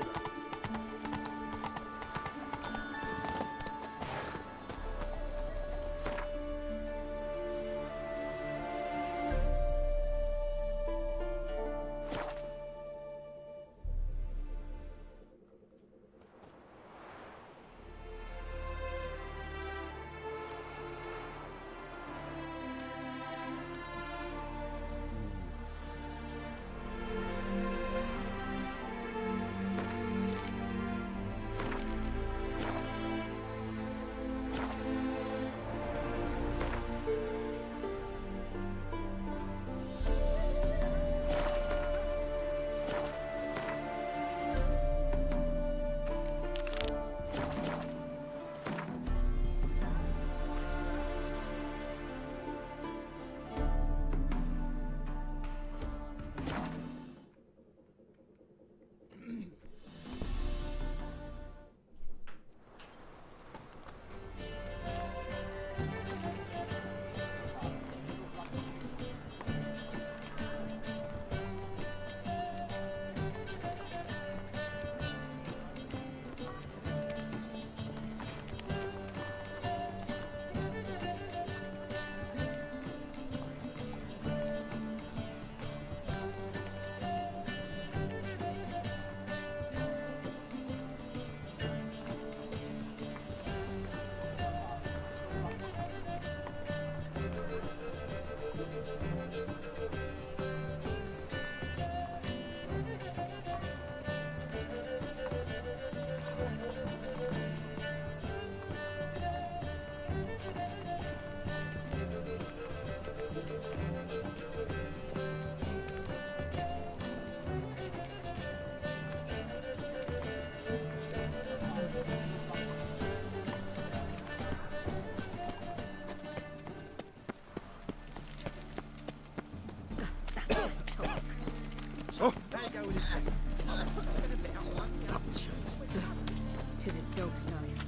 To the dog's nose.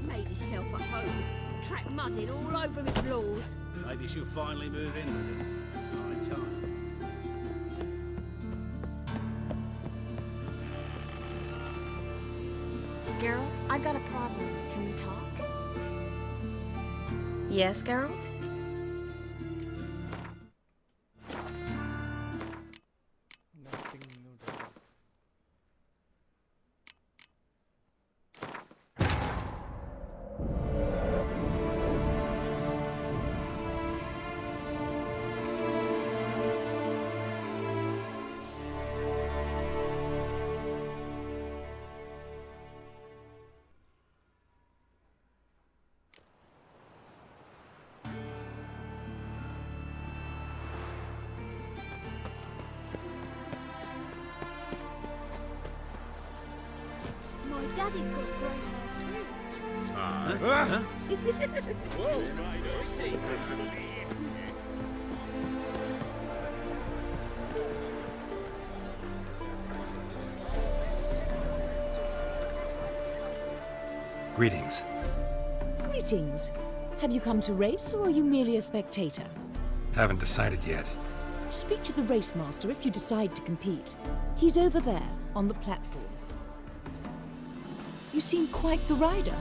Made himself at home. Track mudded all over my floors. Maybe she'll finally move in with him. High time. Geralt, I've got a problem. Can we talk? Yes, Geralt? Nothing new dialogue. My daddy's got a grown hair too. Whoa, minority. Greetings. Greetings. Have you come to race, or are you merely a spectator? Haven't decided yet. Speak to the race master if you decide to compete. He's over there, on the platform. You seem quite the rider,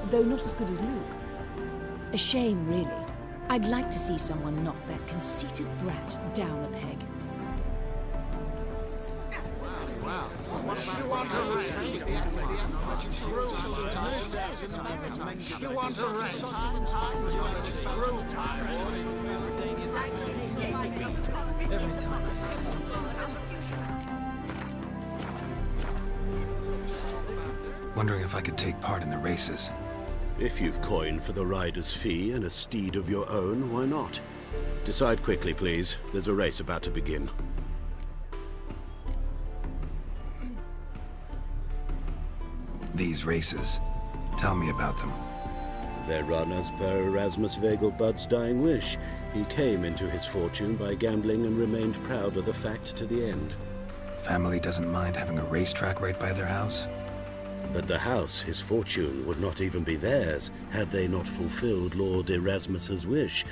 though not as good as Luke. A shame, really. I'd like to see someone knock that conceited brat down a peg. Wondering if I could take part in the races. If you've coined for the rider's fee and a steed of your own, why not? Decide quickly, please. There's a race about to begin. These races. Tell me about them. They're run as per Erasmus Vegelbud's dying wish. He came into his fortune by gambling and remained proud of the fact to the end. Family doesn't mind having a racetrack right by their house? But the house, his fortune, would not even be theirs had they not fulfilled Lord Erasmus's wish.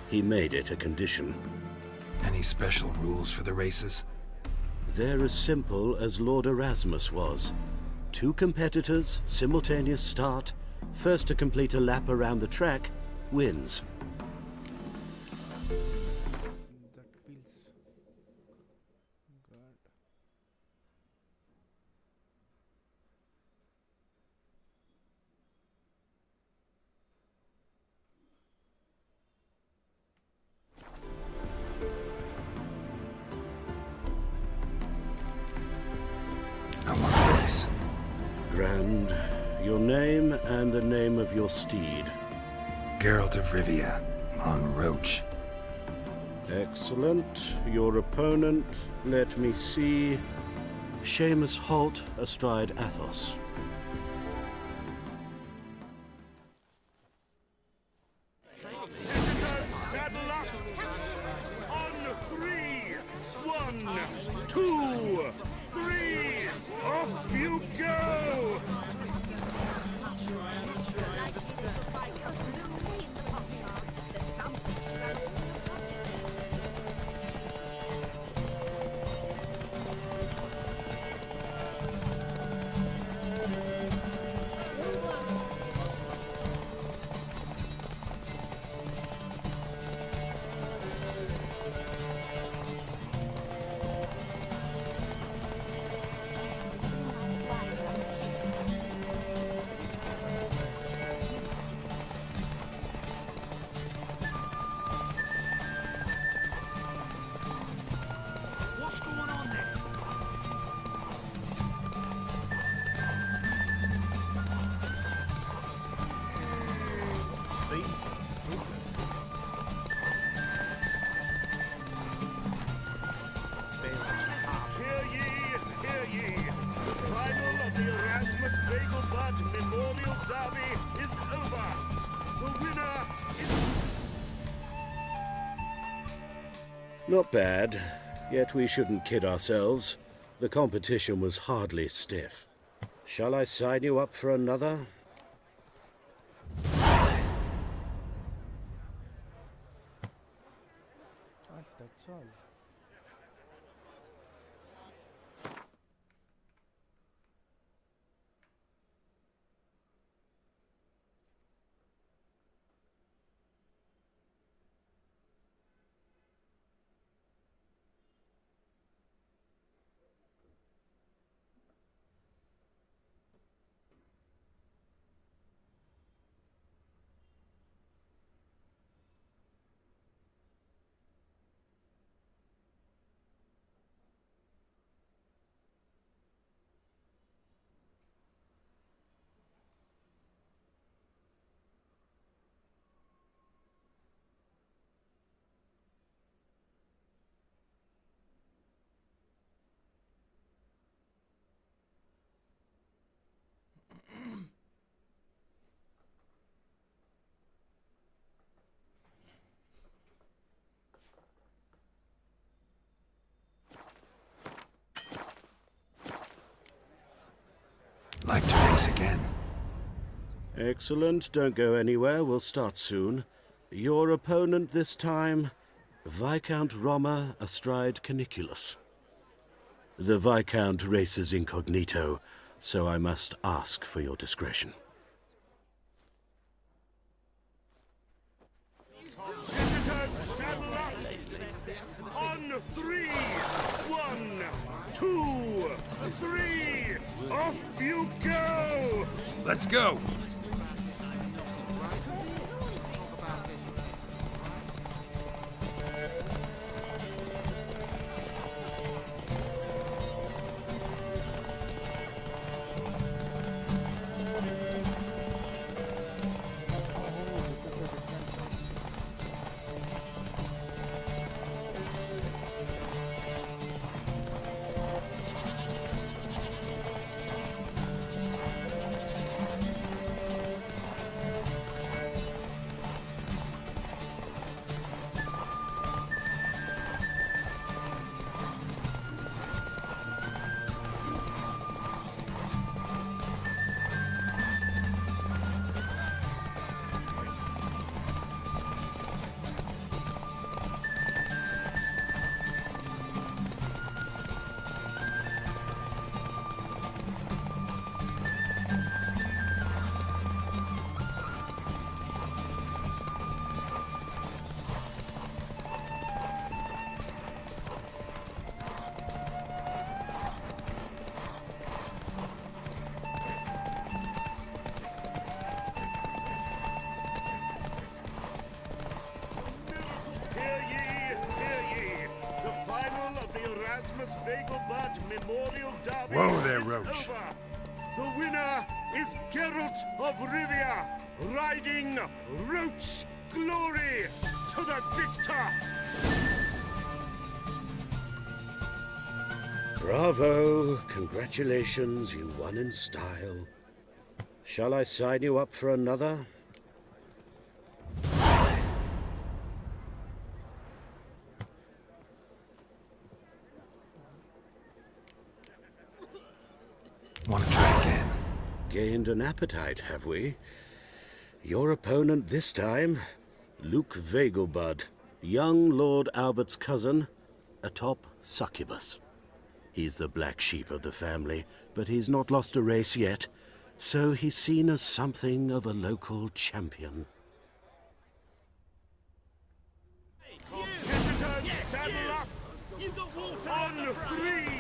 He made it a condition. Any special rules for the races? They're as simple as Lord Erasmus was. 2 competitors, simultaneous start. First to complete a lap around the track wins. That feels good. I want this. Grand. Your name and the name of your steed. Geralt of Rivia, on Roach. Excellent. Your opponent, let me see. Seamus Holt, astride Athos. Saddle up! On 3! 1, 2, 3! Off you go! What's going on there? Hear ye, hear ye! The final of the Erasmus Vegelbud Memorial Derby is over! The winner is... Not bad. Yet we shouldn't kid ourselves. The competition was hardly stiff. Shall I sign you up for another? That's all. Like to race again. Excellent. Don't go anywhere. We'll start soon. Your opponent this time, Viscount Roma astride Caniculus. The Viscount races incognito, so I must ask for your discretion. Visitors, saddle up! On 3! 1, 2, 3! Off you go! Let's go! Vegobud Memorial Derby Whoa there, is Roach. over. The winner is Geralt of Rivia, riding Roach Glory to the victor. Bravo! Congratulations, you won in style. Shall I sign you up for another? Want to try again? Gained an appetite, have we? Your opponent this time, Luke Vegobud, young Lord Albert's cousin, atop succubus. He's the black sheep of the family, but he's not lost a race yet, so he's seen as something of a local champion. Competitors, saddle up! You've got water On three!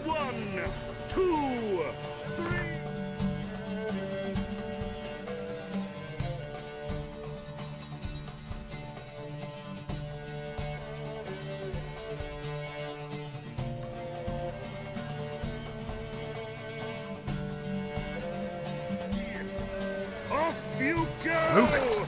One, two, three. Off you go! Move it!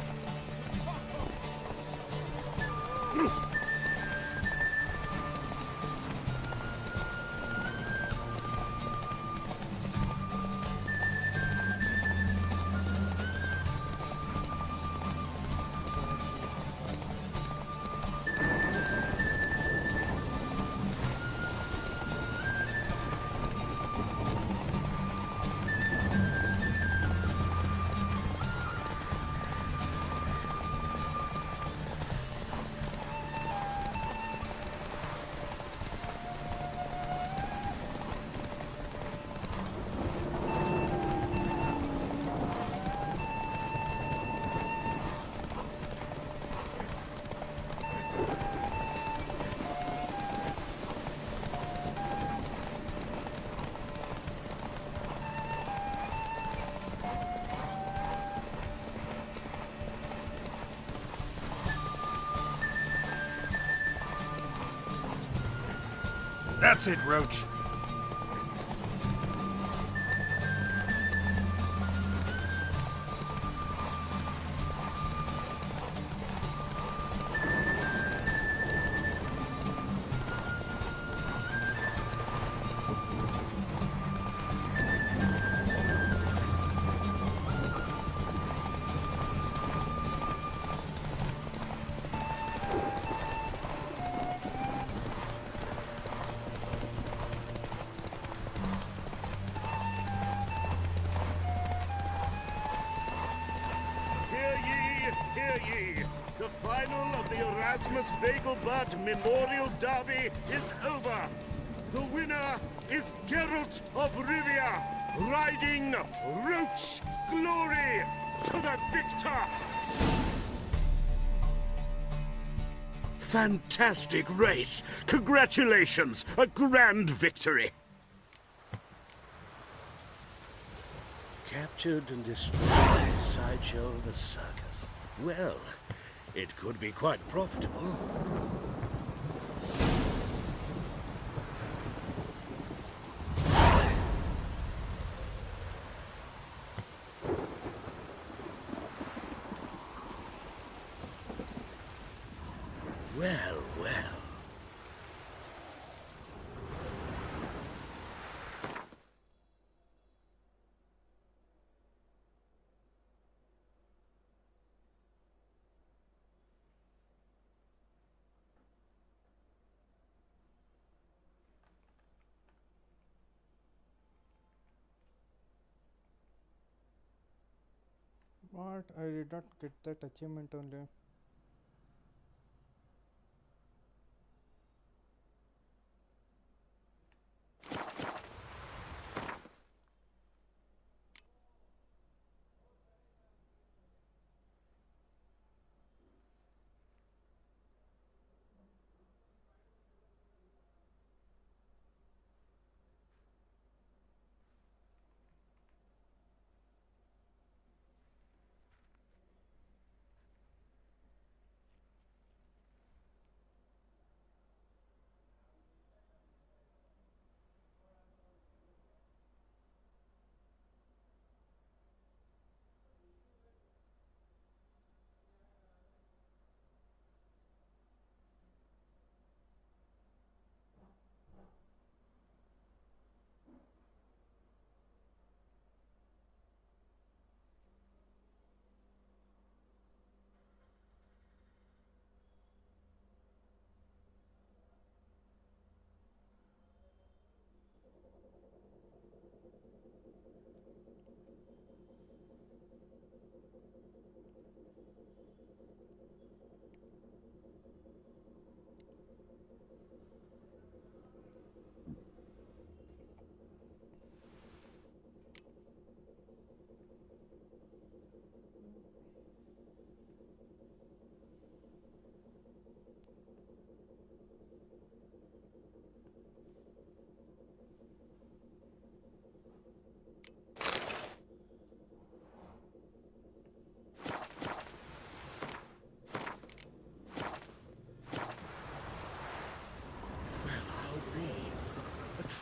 That's it, Roach. Hear ye! The final of the Erasmus Vegobud Memorial Derby is over. The winner is Geralt of Rivia, riding Roach Glory to the victor. Fantastic race! Congratulations! A grand victory! Captured and displayed in the sideshow of the circus. Well, it could be quite profitable. Well, well. What? I did not get that achievement only.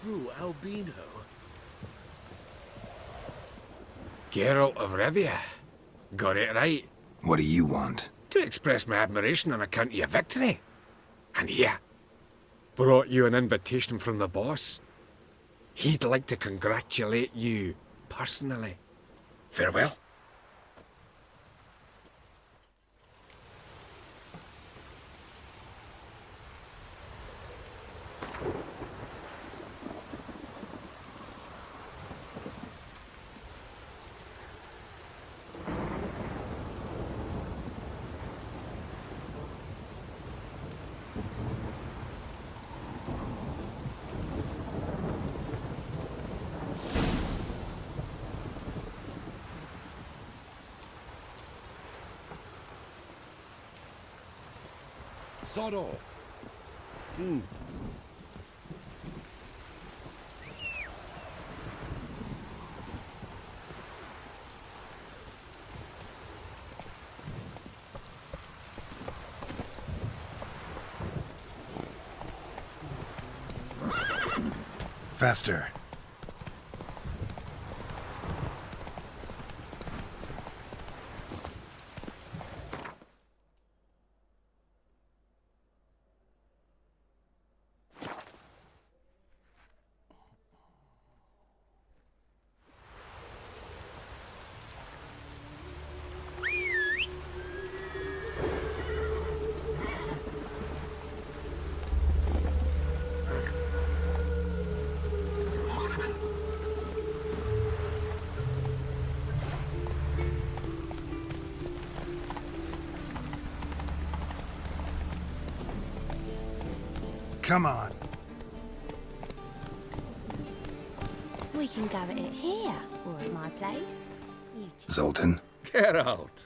true albino. Geralt of Rivia. Got it right. What do you want? To express my admiration on account of your victory. And here, brought you an invitation from the boss. He'd like to congratulate you personally. Farewell. Sod off. Faster. Come on. We can go at it here, or at my place. Zoltan. Get out.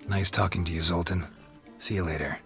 Nice talking to you, Zoltan. See you later.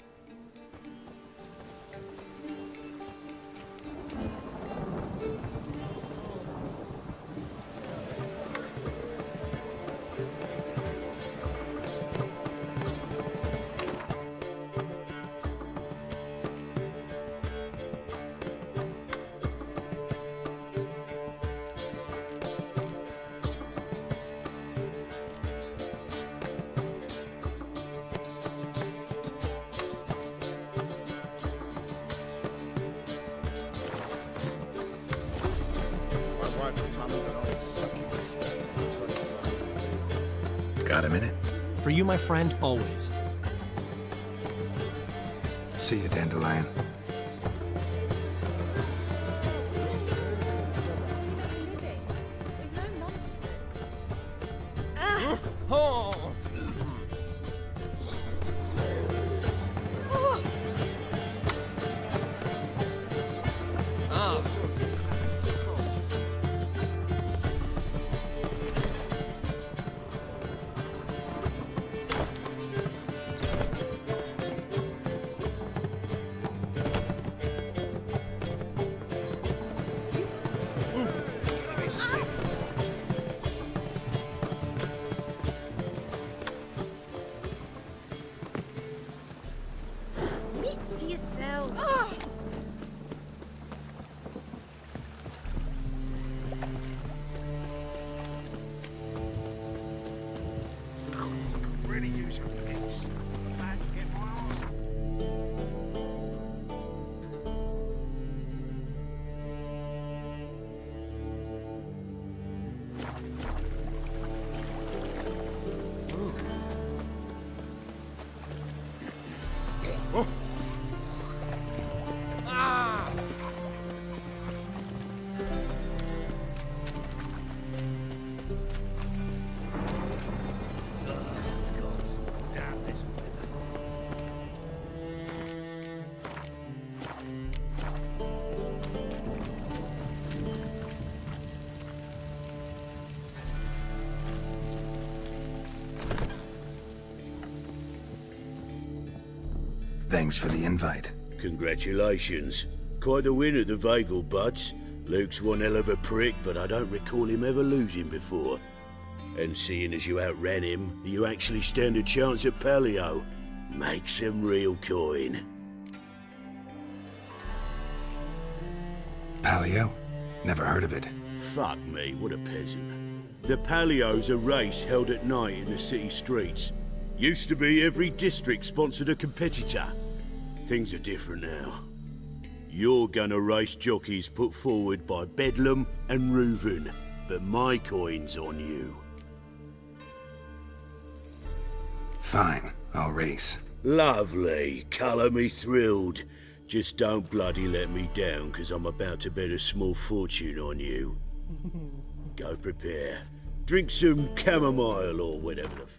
Got a minute? For you, my friend, always. See you, Dandelion. To yourself. Really use your piece. Glad to get my arse. Thanks for the invite. Congratulations. Quite the winner, the Vagel Butts. Luke's one hell of a prick, but I don't recall him ever losing before. And seeing as you outran him, you actually stand a chance at Paleo. Make some real coin. Palio? Never heard of it. Fuck me, what a peasant. The Palio's a race held at night in the city streets. Used to be every district sponsored a competitor. Things are different now. You're gonna race jockeys put forward by Bedlam and Reuven, but my coin's on you. Fine, I'll race. Lovely, colour me thrilled. Just don't bloody let me down, 'cause I'm about to bet a small fortune on you. Go prepare. Drink some chamomile or whatever the fuck.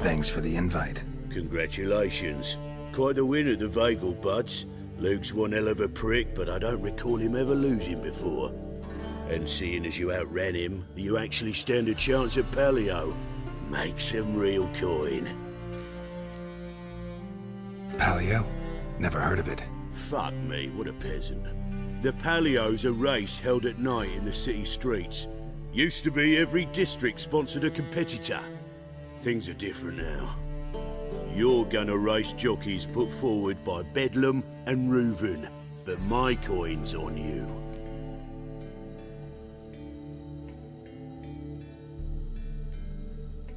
Thanks for the invite. Congratulations. Quite the winner, the Vagel buds. Luke's one hell of a prick, but I don't recall him ever losing before. And seeing as you outran him, you actually stand a chance at Palio. Make some real coin. Palio? Never heard of it. Fuck me, what a peasant. The Palio's a race held at night in the city streets. Used to be every district sponsored a competitor. Things are different now. You're gonna race jockeys put forward by Bedlam and Reuven, but my coin's on you.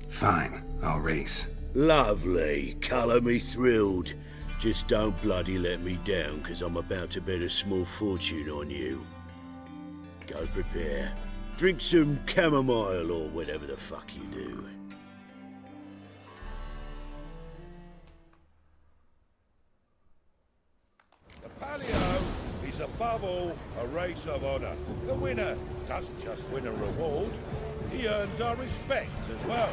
Fine, I'll race. Lovely, colour me thrilled. Just don't bloody let me down, 'cause I'm about to bet a small fortune on you. Go prepare. Drink some chamomile or whatever the fuck you do. Palio is above all a race of honour. The winner doesn't just win a reward, he earns our respect as well.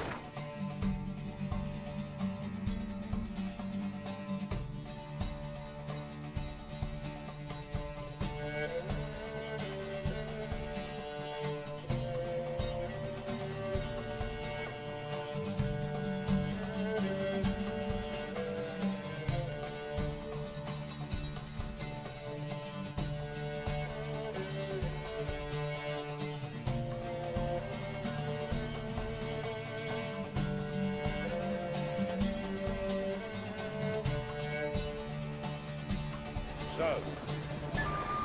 So,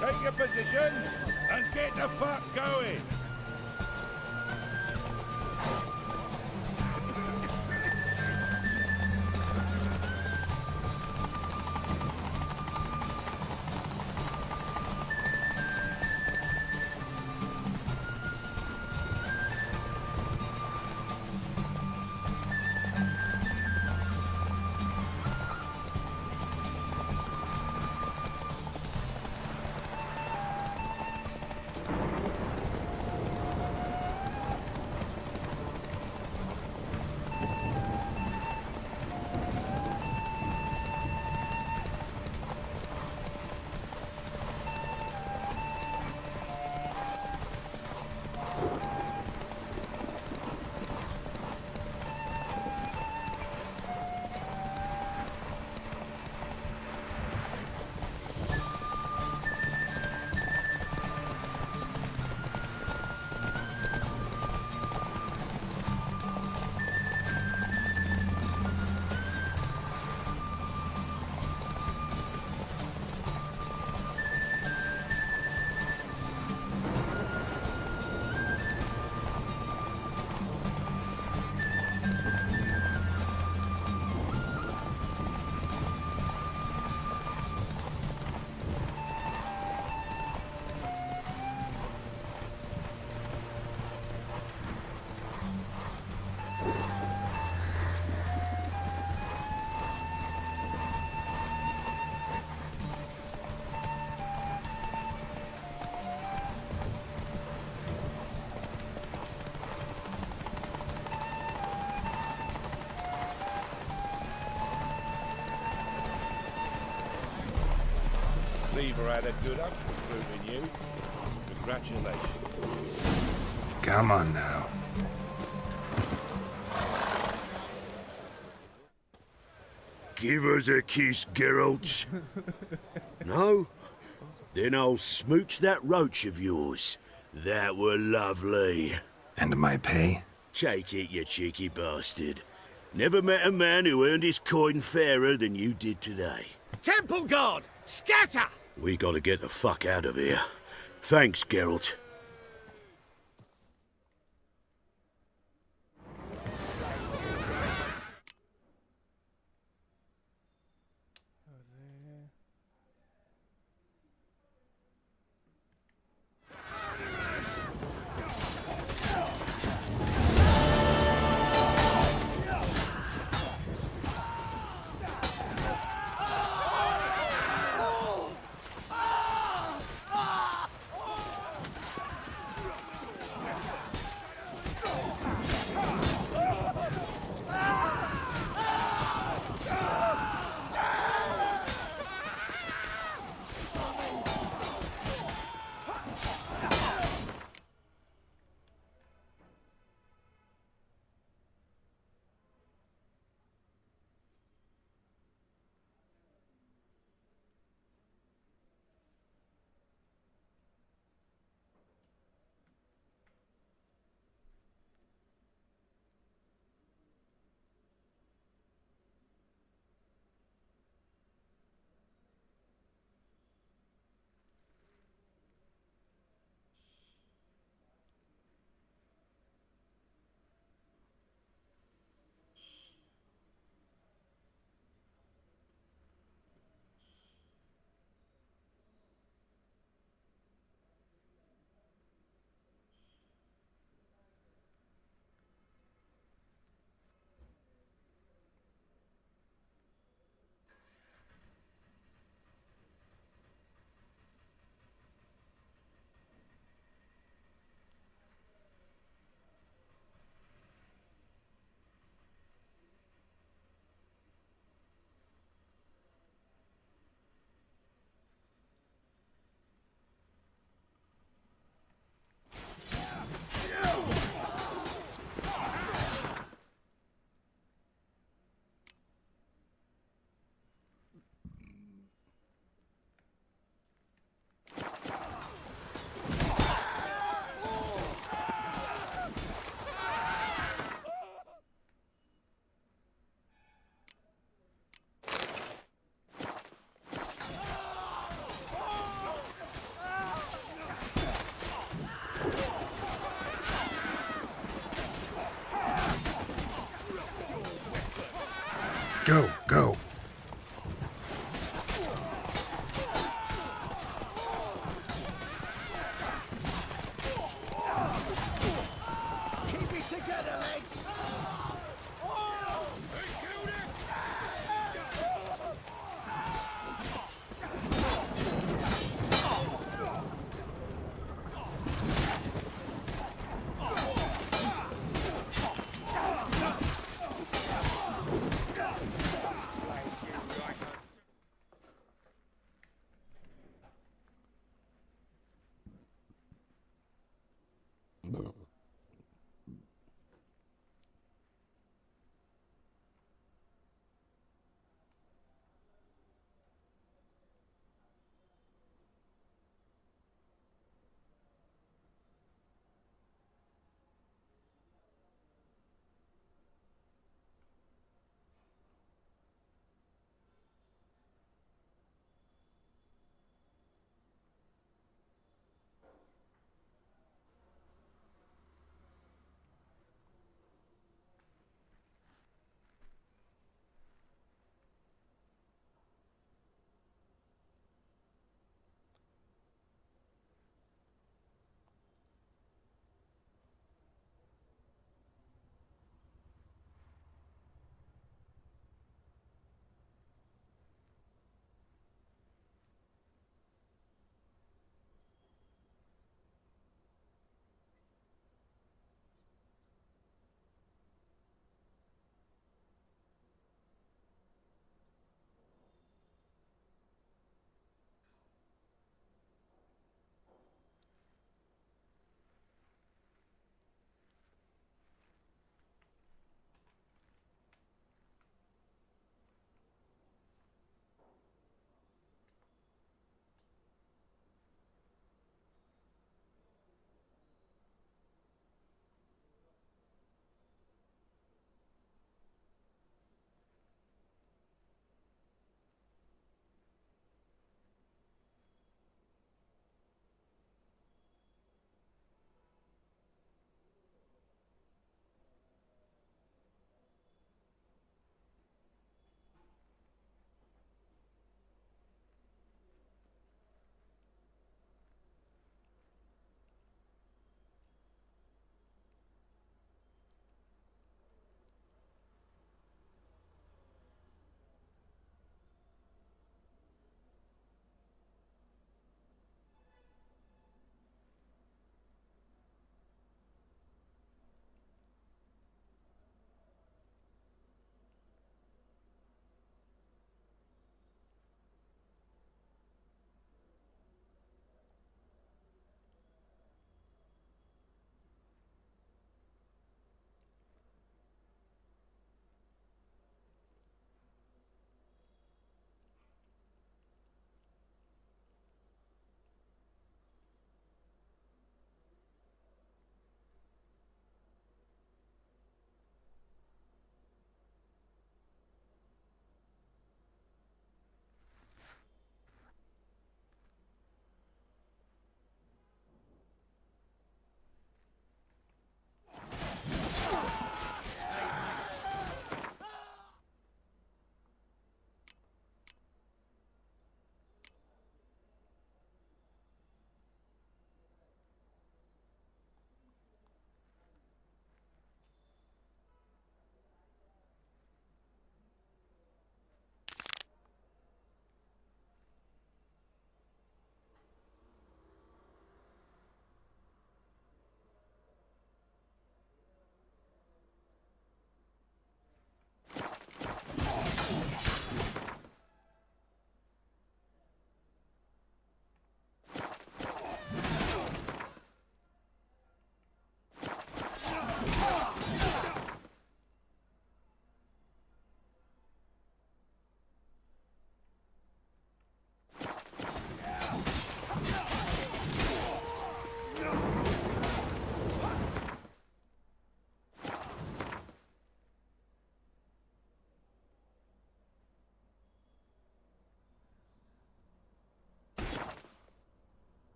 take your positions and get the fuck going. Beaver had a good up for proving you. Congratulations. Come on now. Give us a kiss, Geralt. No? Then I'll smooch that roach of yours. That were lovely. And my pay? Take it, you cheeky bastard. Never met a man who earned his coin fairer than you did today. Temple Guard, scatter! We gotta get the fuck out of here. Thanks, Geralt. Go, go. Keep it together, lads!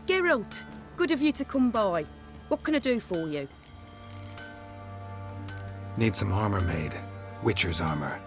Geralt, good of you to come by. What can I do for you? Need some armor made. Witcher's armor.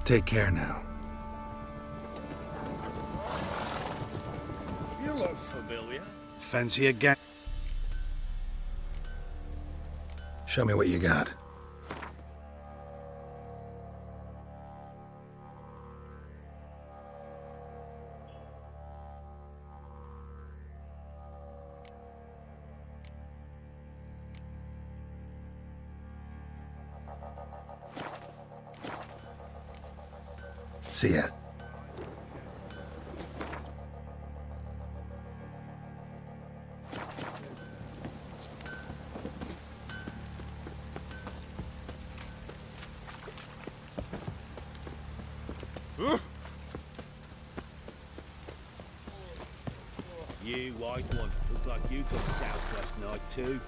Take care now. You look familiar. Fancy a gang? Show me what you got. See ya. You white one, look like you got soused last night too.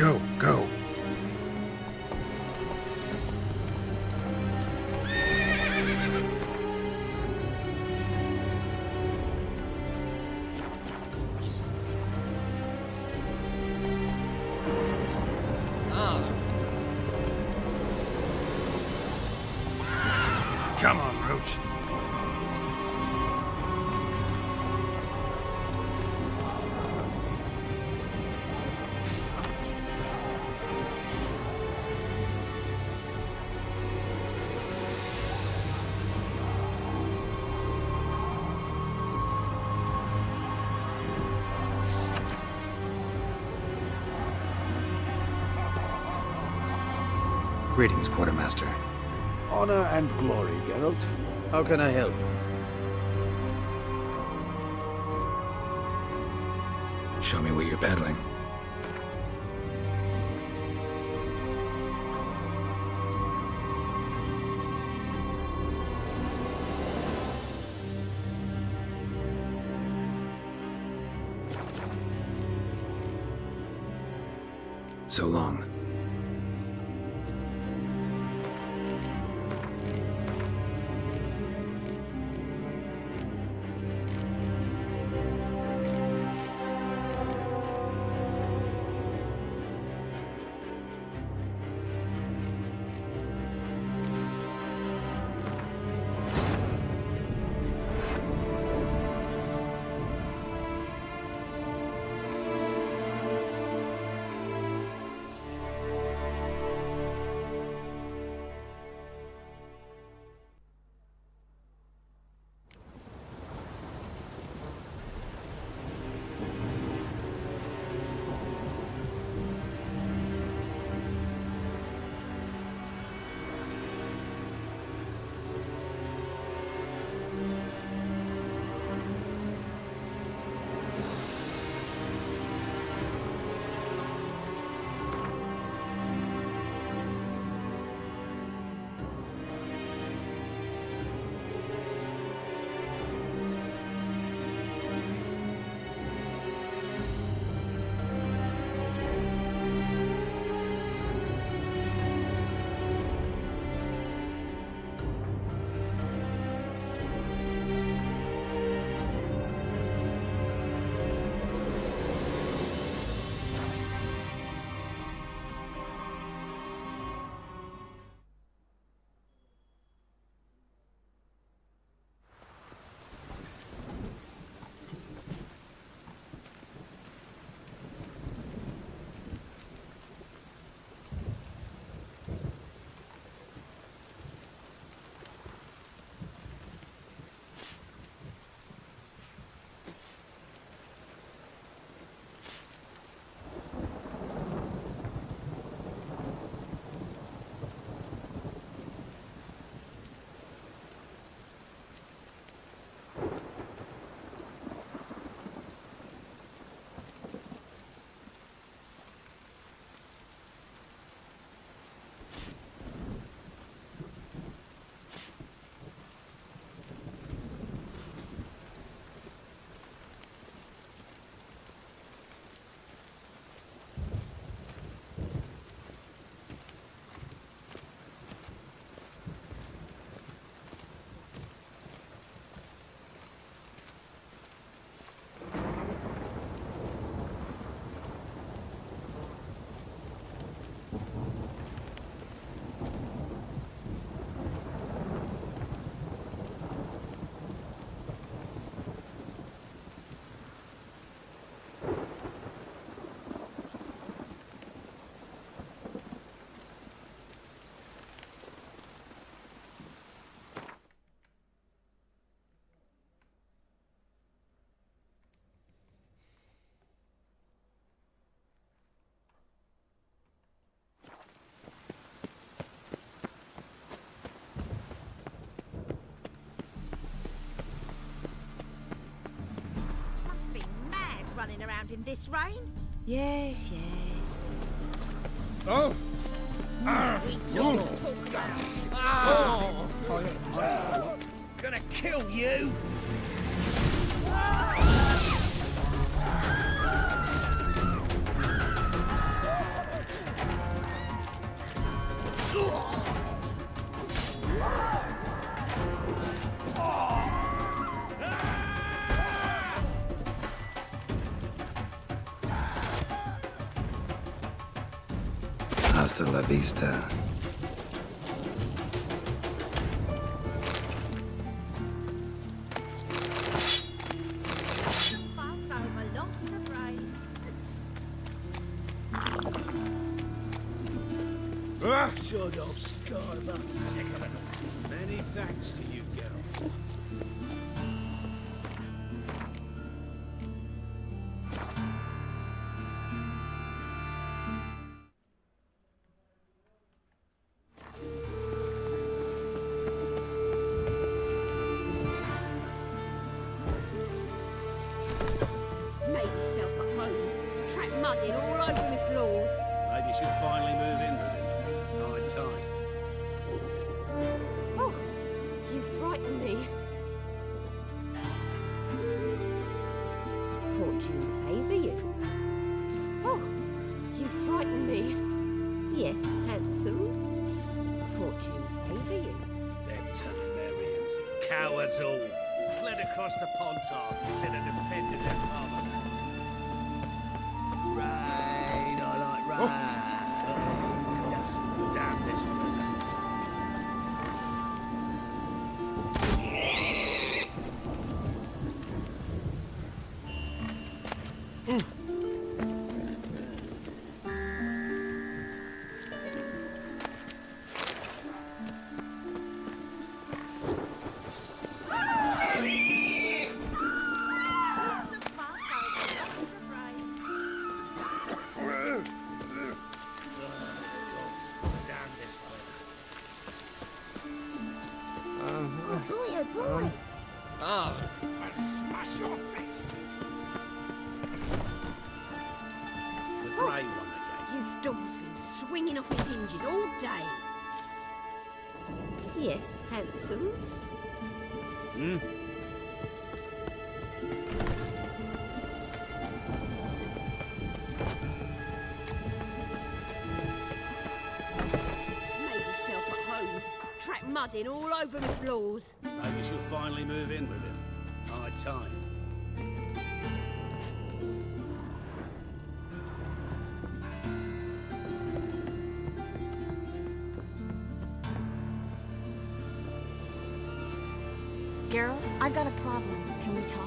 Go, go. Come on, Roach. Greetings, Quartermaster. Honor and glory, Geralt. How can I help? Show me what you're peddling. So long. Running around in this rain? Yes, yes. Oh! Gonna kill you! Hasta la vista. Pass over lots of rain. Shut up, Scarlet. Sick of it. Many thanks to you, Geralt. Made yourself at home. Track mudding all over my floors. Maybe she'll finally move in with him. High time. Oh, you frighten me. Fortune favour you. Oh, you frighten me. Yes, handsome. Fortune favour you. Them Templarians, cowards all, fled across the Pontar instead of defending their father. Rain, I like rain. Yes, damn this weather. Lots of fuss over lots of rain. Damn this weather. Oh boy, oh boy. I'll smash your face. The grey one again. You've dog been swinging off his hinges all day. Yes, handsome. Hmm? Made yourself at home. Track mudding all over my floors. Maybe she'll finally move in with him. High time. Geralt, I've got a problem. Can we talk?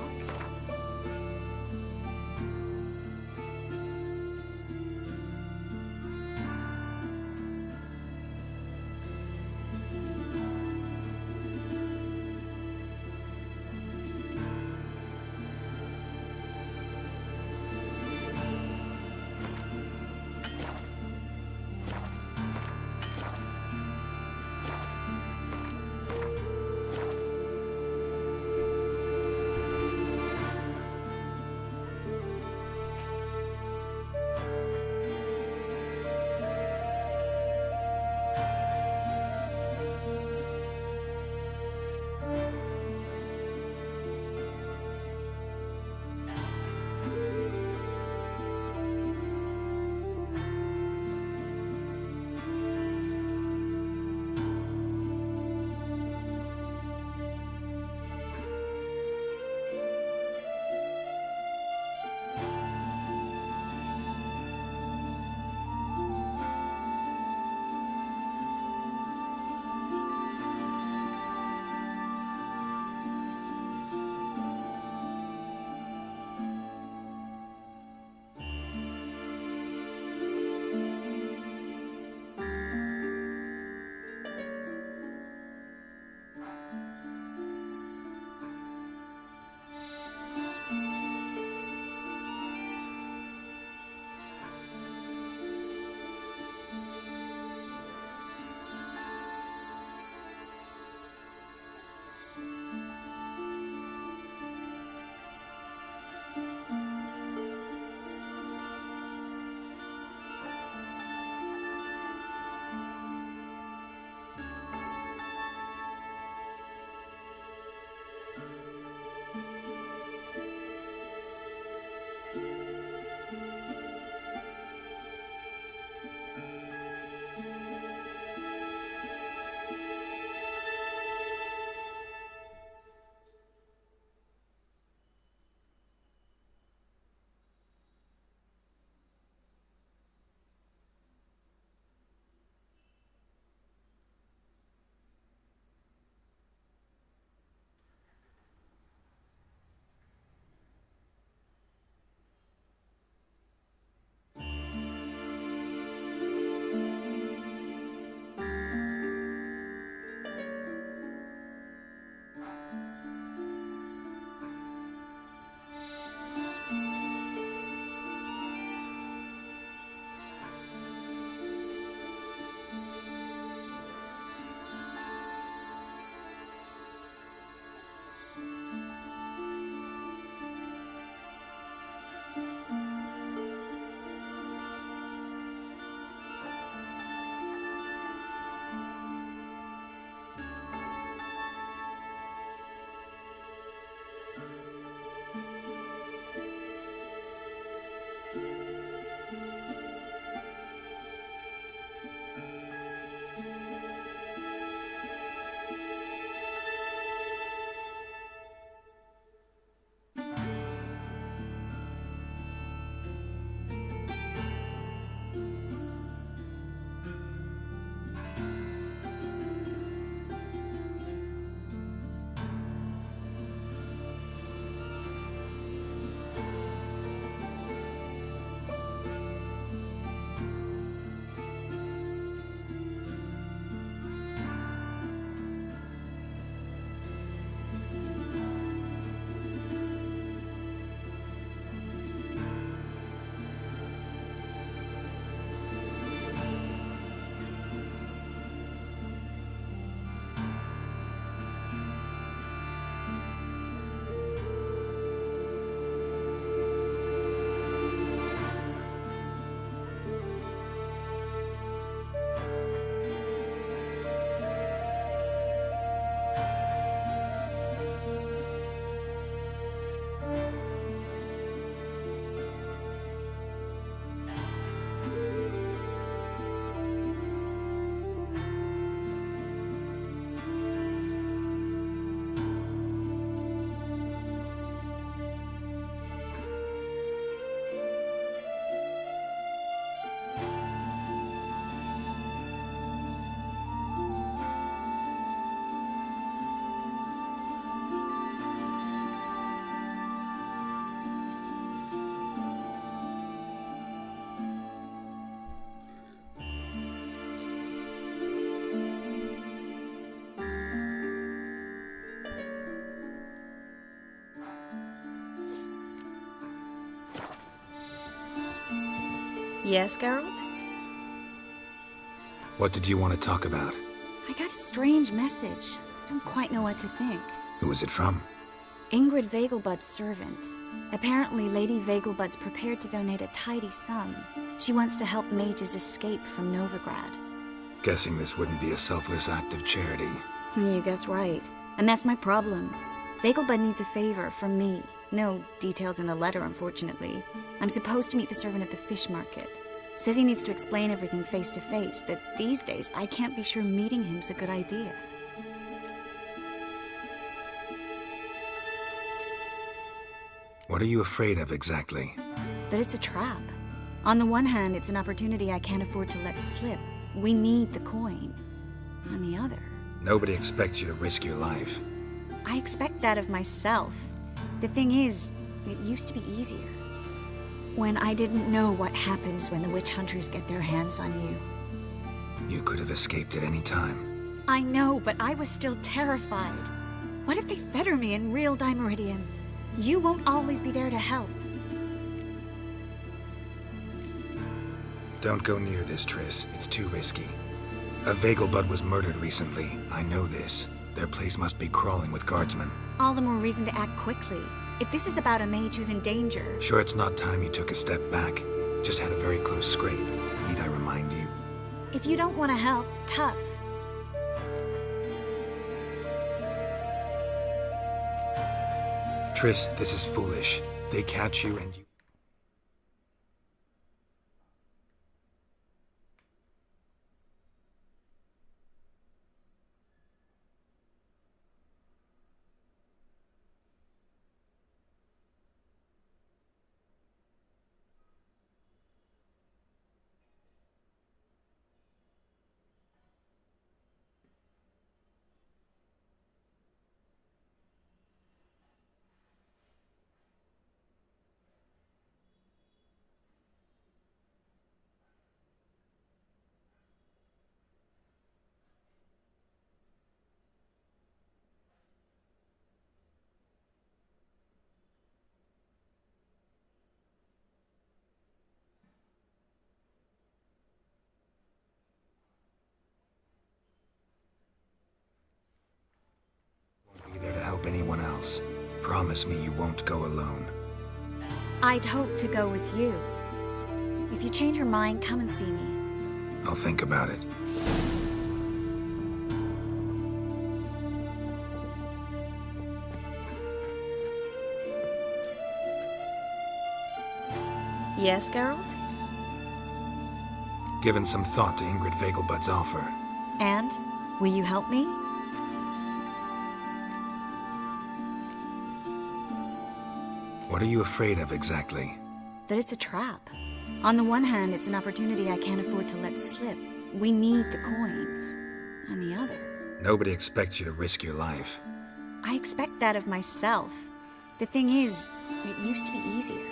Yes, Geralt? What did you want to talk about? I got a strange message. I don't quite know what to think. Who was it from? Ingrid Vegelbud's servant. Apparently, Lady Vegelbud's prepared to donate a tidy sum. She wants to help mages escape from Novigrad. Guessing this wouldn't be a selfless act of charity. You guess right. And that's my problem. Vegelbud needs a favor from me. No details in the letter, unfortunately. I'm supposed to meet the servant at the fish market. Says he needs to explain everything face to face, but these days I can't be sure meeting him's a good idea. What are you afraid of exactly? That it's a trap. On the one hand, it's an opportunity I can't afford to let slip. We need the coin. On the other... Nobody expects you to risk your life. I expect that of myself. The thing is, it used to be easier. When I didn't know what happens when the witch hunters get their hands on you. You could have escaped at any time. I know, but I was still terrified. What if they fetter me in real Dimeridium? You won't always be there to help. Don't go near this, Triss. It's too risky. A Vegelbud was murdered recently. I know this. Their place must be crawling with guardsmen. All the more reason to act quickly. If this is about a mage who's in danger... Sure, it's not time you took a step back. Just had a very close scrape. Need I remind you? If you don't want to help, tough. Triss, this is foolish. They catch you and you... anyone else. Promise me you won't go alone. I'd hope to go with you. If you change your mind, come and see me. I'll think about it. Yes, Geralt? Given some thought to Ingrid Vegelbud's offer. And? Will you help me? What are you afraid of exactly? That it's a trap. On the one hand, it's an opportunity I can't afford to let slip. We need the coin. On the other... Nobody expects you to risk your life. I expect that of myself. The thing is, it used to be easier.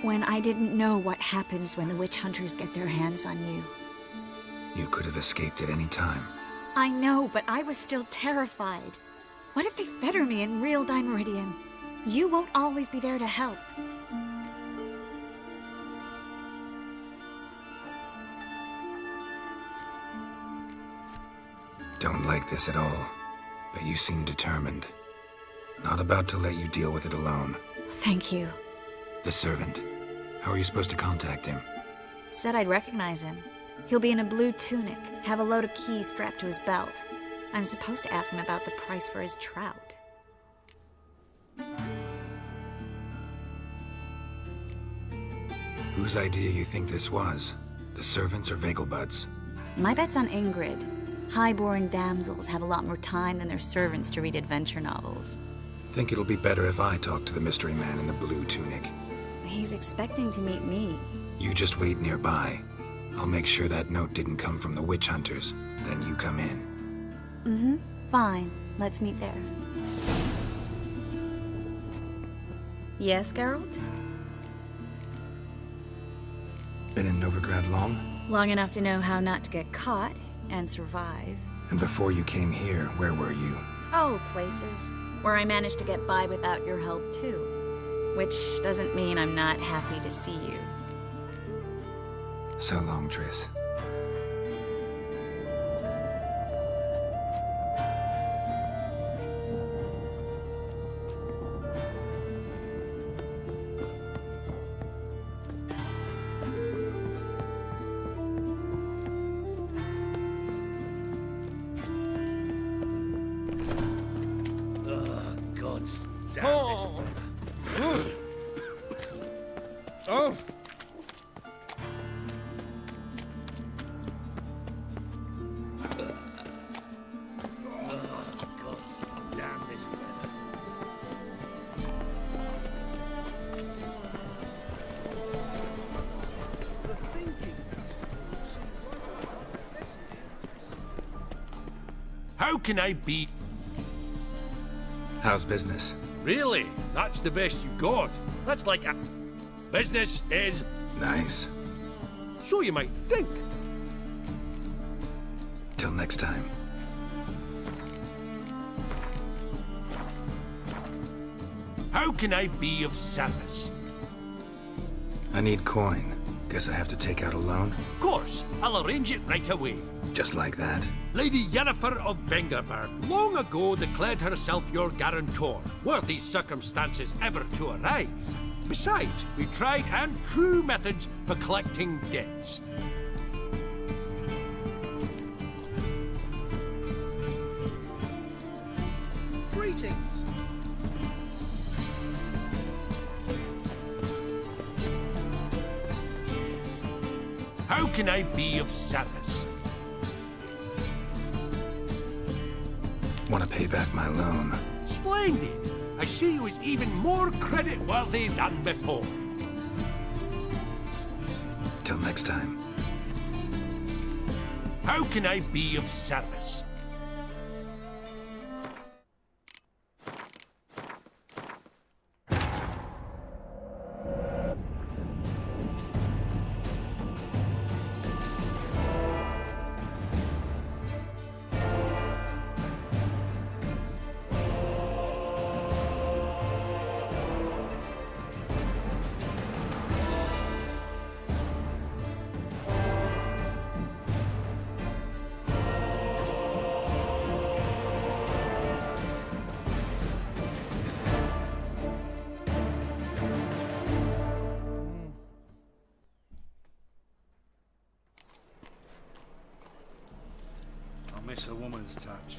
When I didn't know what happens when the witch hunters get their hands on you. You could have escaped at any time. I know, but I was still terrified. What if they fetter me in real Dimeridium? You won't always be there to help. Don't like this at all, but you seem determined. Not about to let you deal with it alone. Thank you. The servant. How are you supposed to contact him? Said I'd recognize him. He'll be in a blue tunic, have a load of keys strapped to his belt. I'm supposed to ask him about the price for his trout. Whose idea you think this was? The servants or Vegelbud's? My bet's on Ingrid. Highborn damsels have a lot more time than their servants to read adventure novels. Think it'll be better if I talk to the mystery man in the blue tunic. He's expecting to meet me. You just wait nearby. I'll make sure that note didn't come from the witch hunters. Then you come in. Mm-hmm. Fine. Let's meet there. Yes, Geralt? Been in Novigrad long? Long enough to know how not to get caught and survive. And before you came here, where were you? Oh, places where I managed to get by without your help, too. Which doesn't mean I'm not happy to see you. So long, Triss. Oh! How can I be? How's business? Really? That's the best you got? That's like a... Business is... Nice. So you might think. Till next time. How can I be of service? I need coin. Guess I have to take out a loan? Of course, I'll arrange it right away. Just like that? Lady Yennefer of Vengerberg long ago declared herself your guarantor, were these circumstances ever to arise. Besides, we tried and true methods for collecting debts. Greetings. How can I be of service? Want to pay back my loan? Splendid! I see you as even more credit-worthy than before. Till next time. How can I be of service? I miss a woman's touch.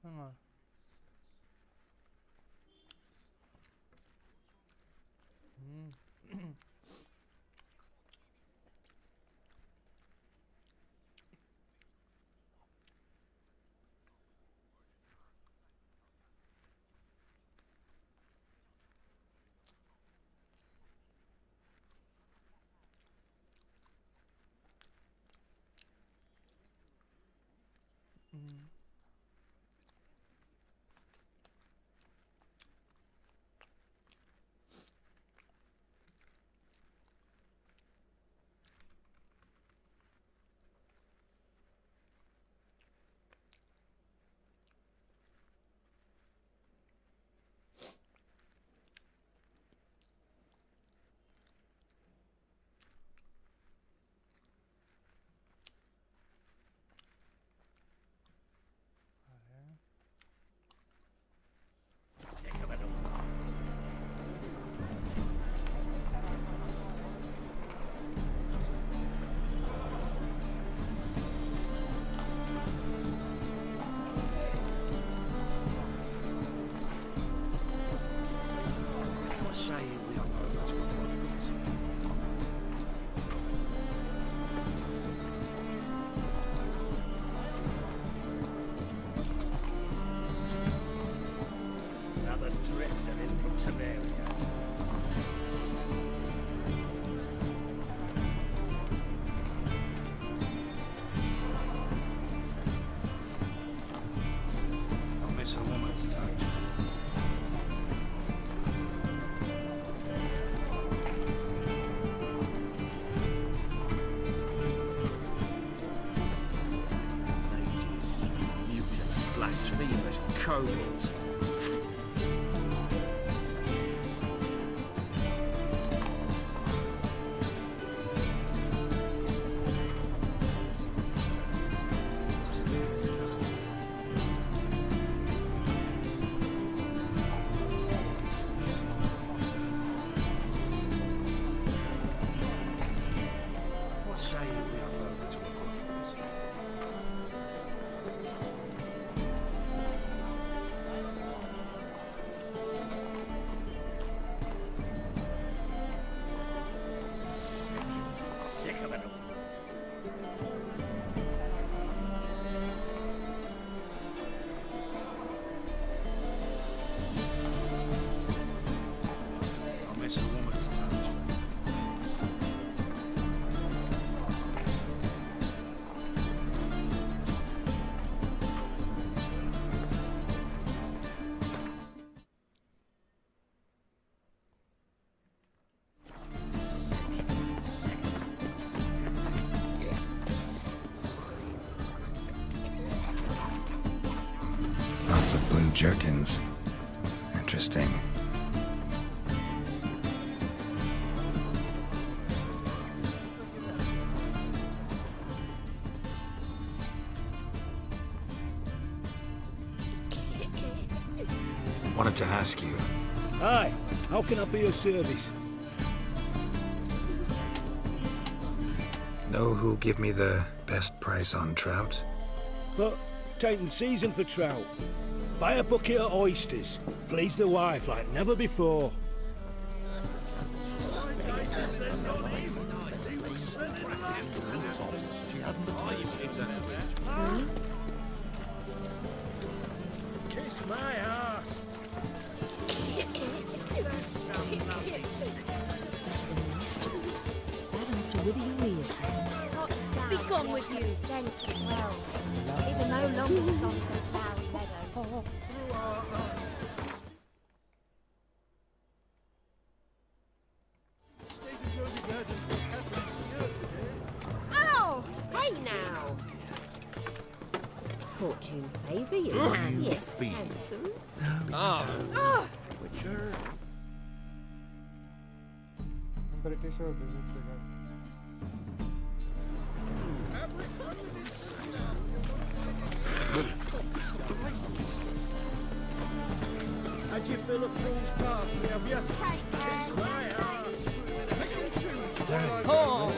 Hang on. What say we are over to a conference? Another drifter in from Temeria. I'll miss a woman's touch. Mages, mutants, blasphemers, kobolds. What say we are over to a conference? Sick of it all. I'll miss a woman's touch. Lots of blue jerkins. Interesting. Wanted to ask you, Aye, how can I be of service? know who'll give me the best price on trout? But taking season for trout. Buy a bucket of oysters. Please the wife like never before. Kiss my ass. To wither your ears then. Be gone with you. Sense as well. These are no longer songs of flowery meadows. Ow! Hey now! Fortune favour you. Yes, handsome. Oh! I'm pretty sure this is the guy. Had you fill of fool's parsley, have you? Kiss my ass. Oh!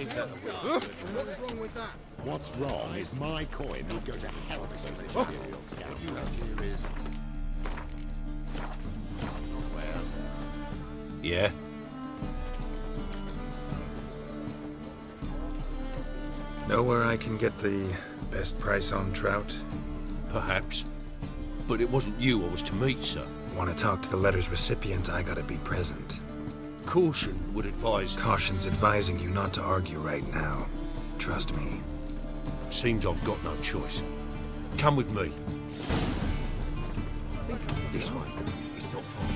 What's wrong with that? What's wrong is my coin will go to hell with those Imperial scouts. You have here is... Where's... Yeah? Know where I can get the best price on trout? Perhaps. But it wasn't you I was to meet, sir. Want to talk to the letter's recipient, I gotta be present. Caution would advise... Caution's advising you not to argue right now. Trust me. Seems I've got no choice. Come with me. This way. It's not far.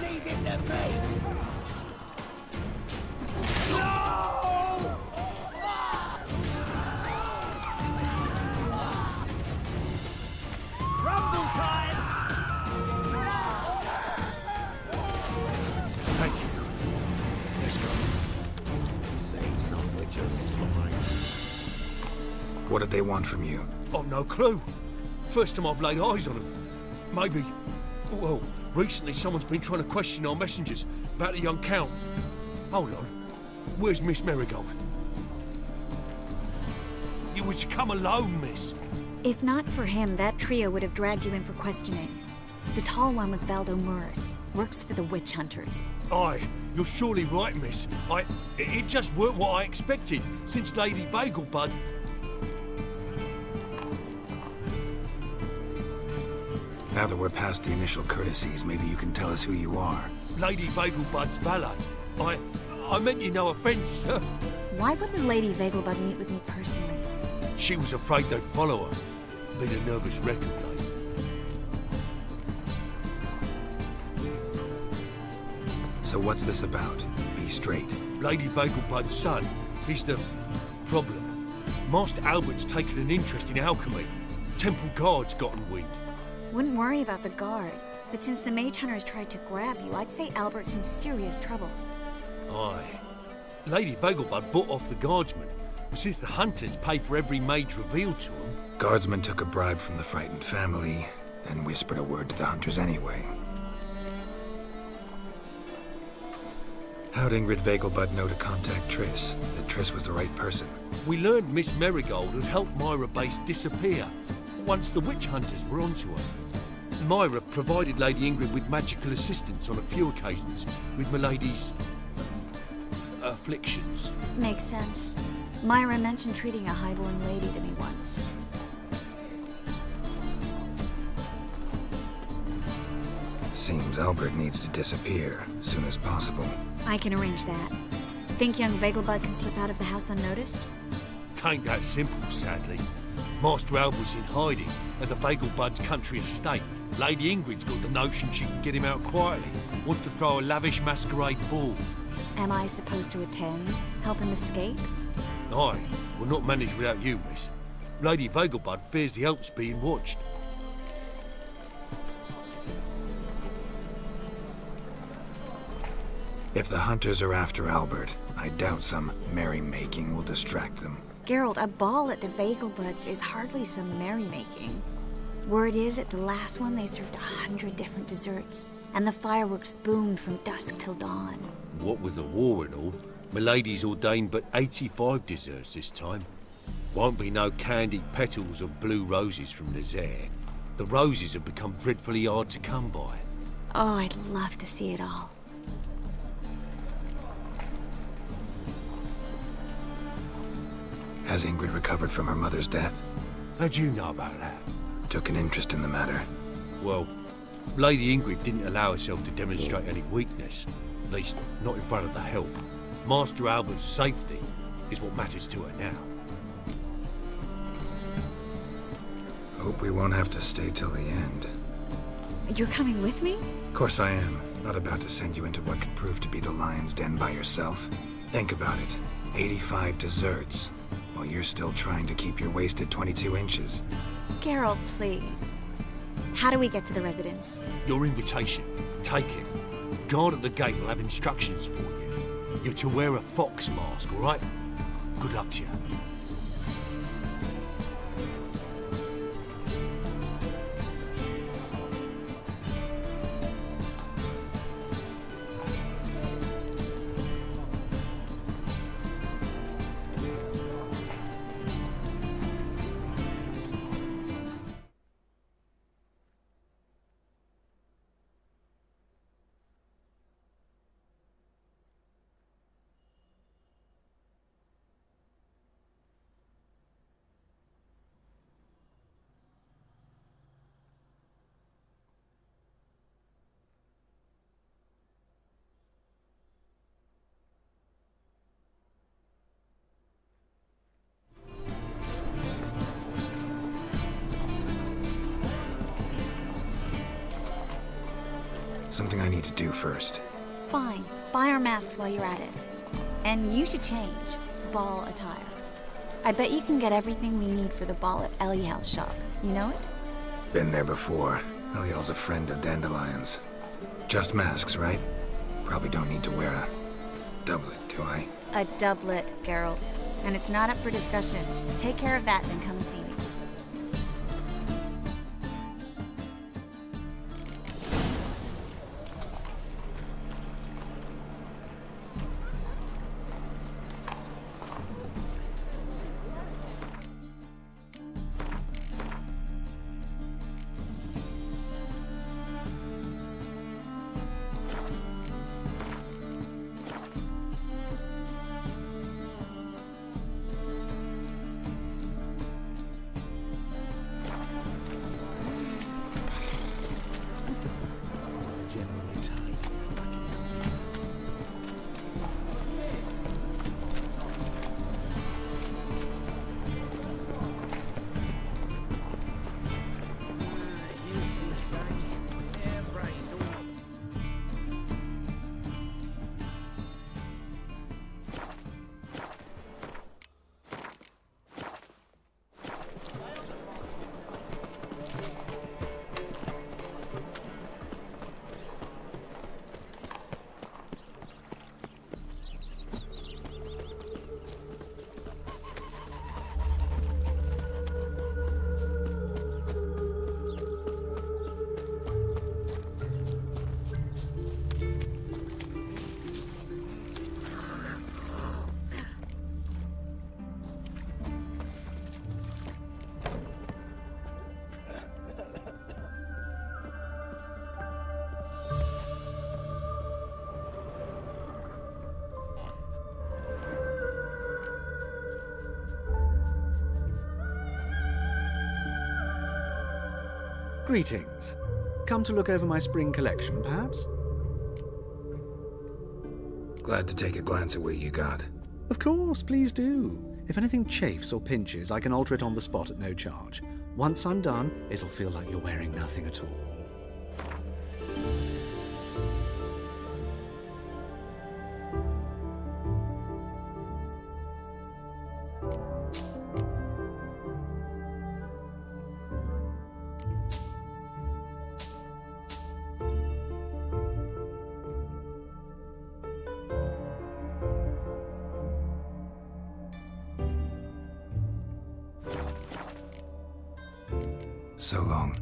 Leave it to me! Rumble time! Thank you. Let's go. Say something, just swine. What did they want from you? I've no clue. First time I've laid eyes on them. Maybe... Well, recently someone's been trying to question our messengers about the young Count. Hold on. Where's Miss Marigold? You was to come alone, miss. If not for him, that trio would have dragged you in for questioning. The tall one was Valdo Muris, works for the witch hunters. Aye, you're surely right, miss. It just weren't what I expected, since Lady Vegelbud... Now that we're past the initial courtesies, maybe you can tell us who you are. Lady Vegelbud's valet. I meant you no offence, sir. Why wouldn't Lady Vegelbud meet with me personally? She was afraid they'd follow her. Been a nervous wreck of late. So what's this about? Be straight. Lady Vegelbud's son, he's the problem. Master Albert's taken an interest in alchemy. Temple Guard's gotten wind. Wouldn't worry about the guard, but since the mage hunters tried to grab you, I'd say Albert's in serious trouble. Aye. Lady Vegelbud bought off the guardsmen, but since the hunters pay for every mage revealed to them... Guardsmen took a bribe from the frightened family, then whispered a word to the hunters anyway. How'd Ingrid Vegelbud know to contact Triss? That Triss was the right person? We learned Miss Marigold had helped Myra Base disappear once the witch hunters were onto her. Myra provided Lady Ingrid with magical assistance on a few occasions with Milady's... afflictions. Makes sense. Myra mentioned treating a highborn lady to me once. Seems Albert needs to disappear soon as possible. I can arrange that. Think young Vegelbud can slip out of the house unnoticed? Tain't that simple, sadly. Master Albert's in hiding at the Vegelbud's country estate. Lady Ingrid's got the notion she can get him out quietly. Wants to throw a lavish masquerade ball. Am I supposed to attend? Help him escape? Aye, we'll not manage without you, miss. Lady Vegelbud fears the help's being watched. If the hunters are after Albert, I doubt some merrymaking will distract them. Geralt, a ball at the Vegelbuds is hardly some merrymaking. Word is, at the last one they served 100 different desserts, and the fireworks boomed from dusk till dawn. What with the war and all, Milady's ordained but 85 desserts this time. Won't be no candied petals or blue roses from Nazaire. The roses have become dreadfully hard to come by. Oh, I'd love to see it all. Has Ingrid recovered from her mother's death? How'd you know about that? Took an interest in the matter. Well, Lady Ingrid didn't allow herself to demonstrate any weakness. At least, not in front of the help. Master Albert's safety is what matters to her now. Hope we won't have to stay till the end. You're coming with me? Of course I am. Not about to send you into what could prove to be the lion's den by yourself. Think about it. 85 desserts, while you're still trying to keep your waist at 22 inches. Geralt, please. How do we get to the residence? Your invitation. Take it. Guard at the gate will have instructions for you. You're to wear a fox mask, all right? Good luck to you. Something I need to do first. Fine. Buy our masks while you're at it. And you should change. Ball attire. I bet you can get everything we need for the ball at Eliel's shop. You know it? Been there before. Eliel's a friend of Dandelion's. Just masks, right? Probably don't need to wear a doublet, do I? A doublet, Geralt. And it's not up for discussion. Take care of that, then come see me. Greetings. Come to look over my spring collection, perhaps? Glad to take a glance at what you got. Of course, please do. If anything chafes or pinches, I can alter it on the spot at no charge. Once I'm done, it'll feel like you're wearing nothing at all. So long.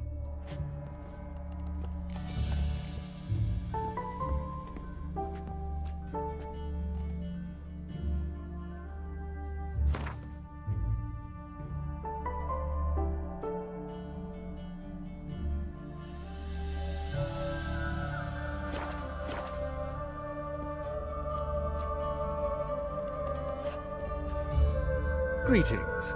Greetings.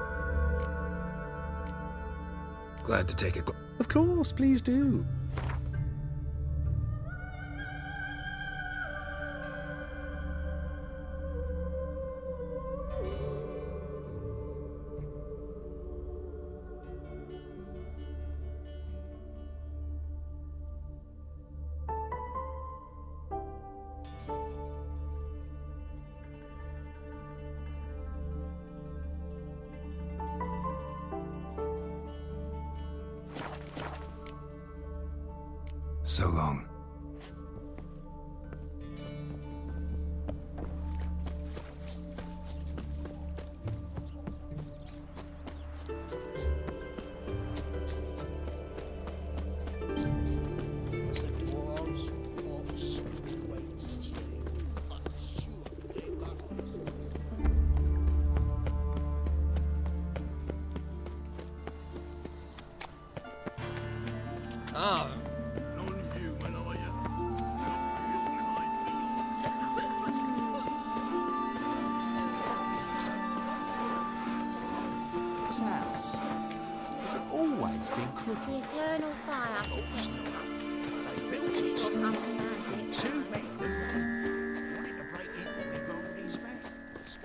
Glad to take a Of course, please do. So long. Ah. Non-human, are you? This house, has it always been crooked? The eternal fire. They built it. What comes around it? Too many people wanted to break into everybody's house.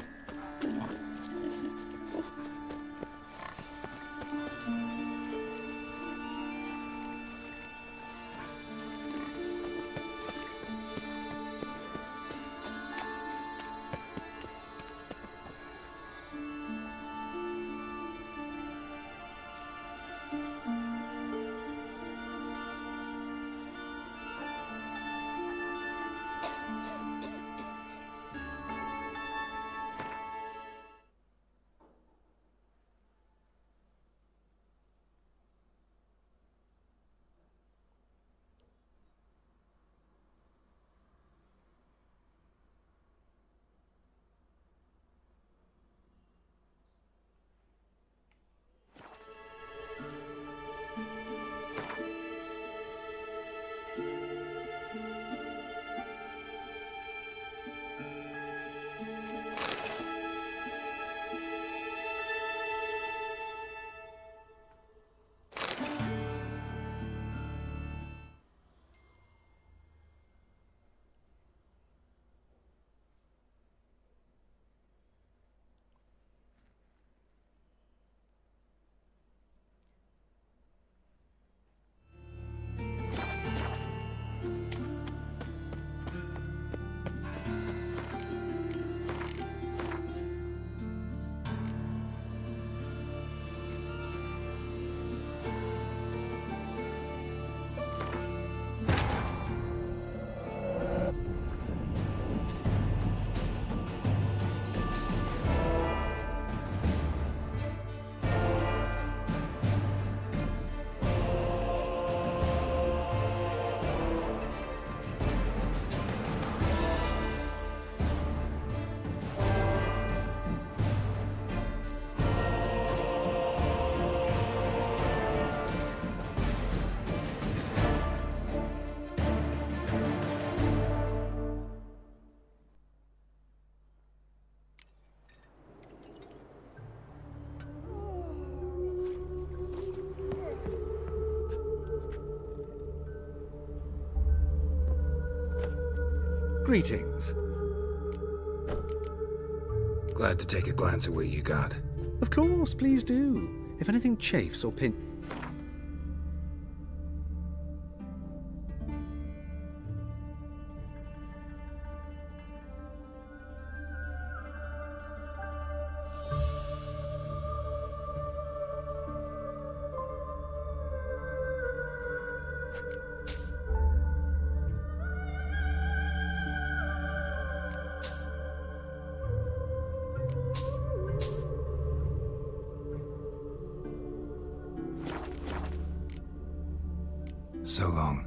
Greetings. Glad to take a glance at what you got. Of course, please do. If anything chafes or pin... So long.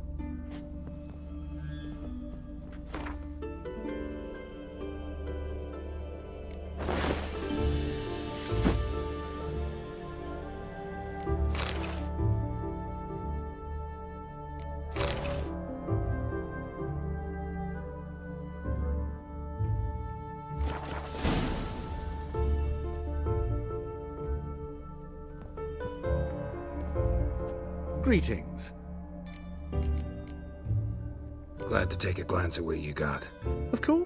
Greetings. Glad to take a glance at what you got. Of course.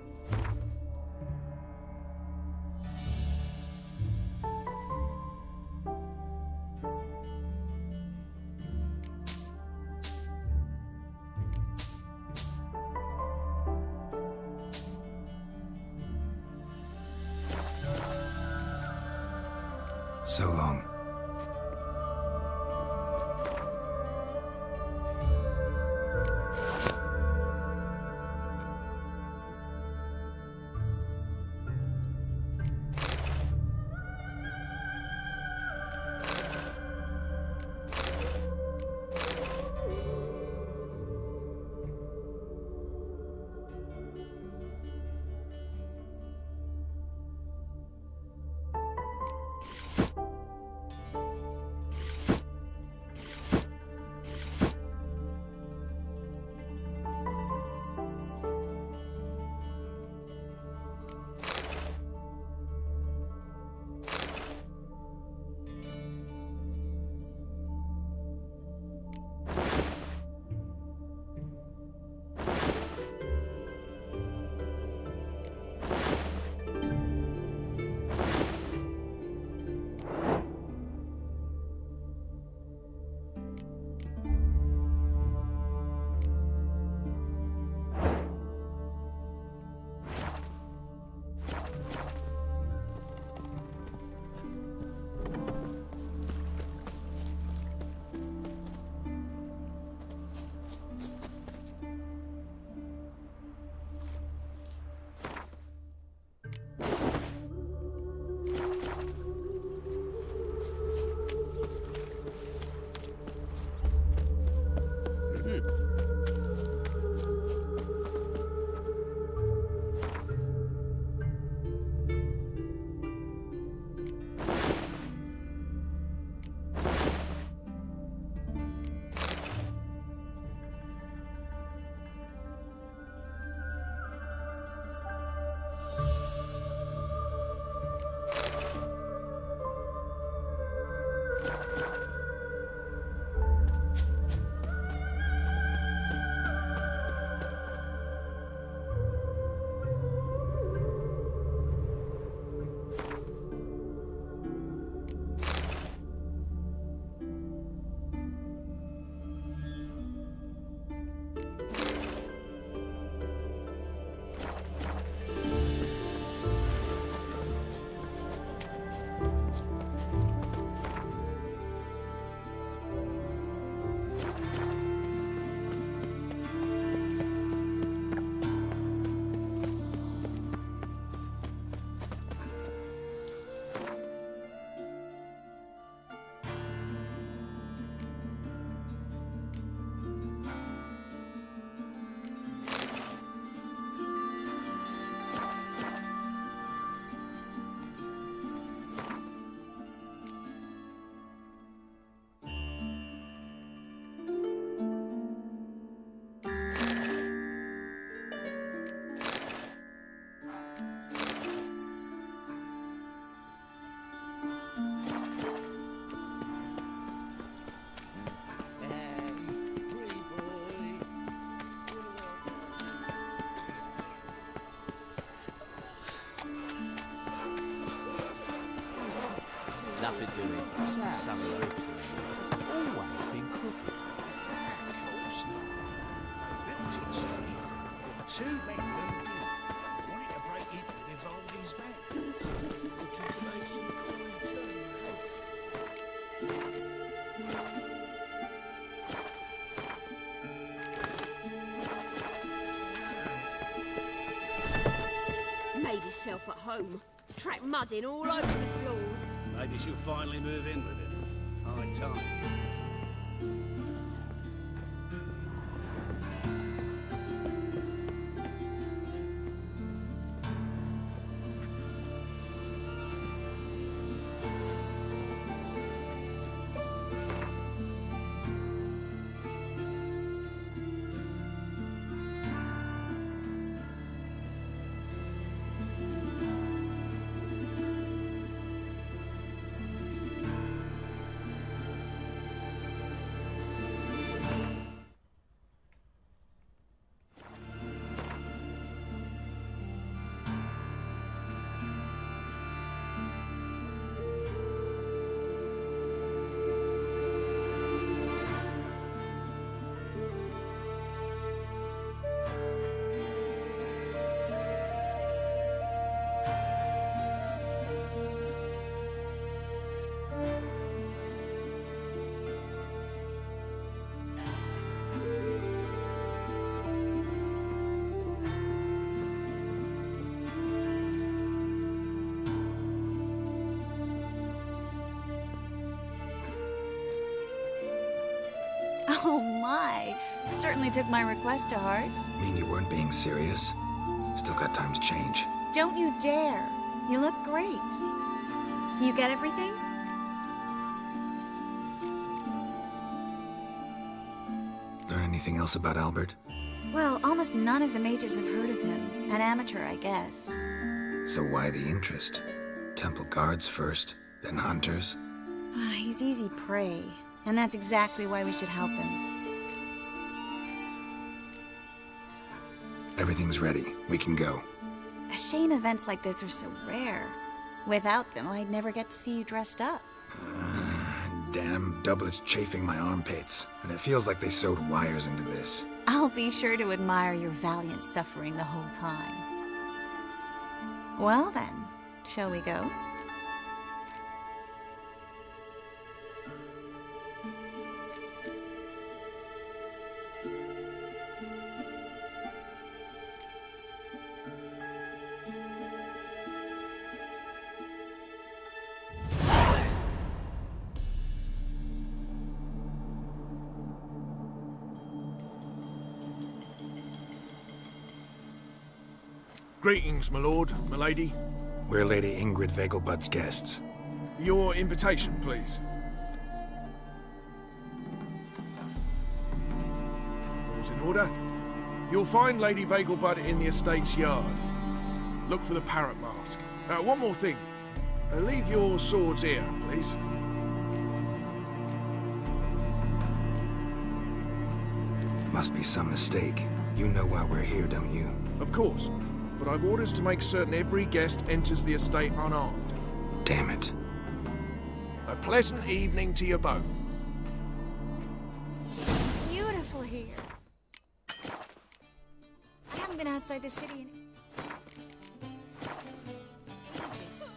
So long. Nothing doing. Some oaks. It's always been crooked. Of course not. They built it straight. Two men moved in. Wanted to break into Vivaldi's band. Looking to make some cool return. Made himself at home. Track mudding all over the floors. Maybe she'll finally move in with him. High time. Oh my, it certainly took my request to heart. Mean you weren't being serious? Still got time to change. Don't you dare. You look great. You get everything? Learn anything else about Albert? Well, almost none of the mages have heard of him. An amateur, I guess. So why the interest? Temple guards first, then hunters? He's easy prey, and that's exactly why we should help him. Everything's ready. We can go. A shame events like this are so rare. Without them, I'd never get to see you dressed up. Damn doublet's chafing my armpits, and it feels like they sewed wires into this. I'll be sure to admire your valiant suffering the whole time. Well then, shall we go? Greetings, my lord, my lady. We're Lady Ingrid Vegelbud's guests. Your invitation, please. All's in order. You'll find Lady Vegelbud in the estate's yard. Look for the parrot mask. One more thing. Leave your swords here, please. Must be some mistake. You know why we're here, don't you? Of course. But I've orders to make certain every guest enters the estate unarmed. Damn it. A pleasant evening to you both. Beautiful here. I haven't been outside the city in ages.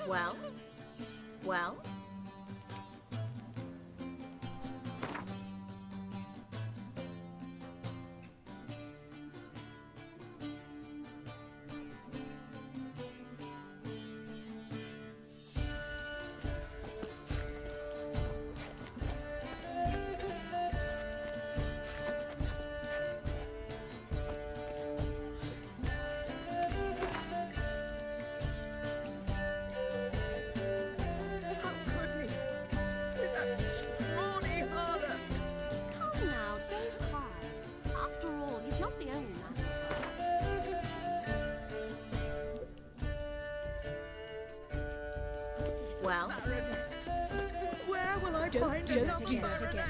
Well? Well? Well, Where will I find Don't another do that baronet? again.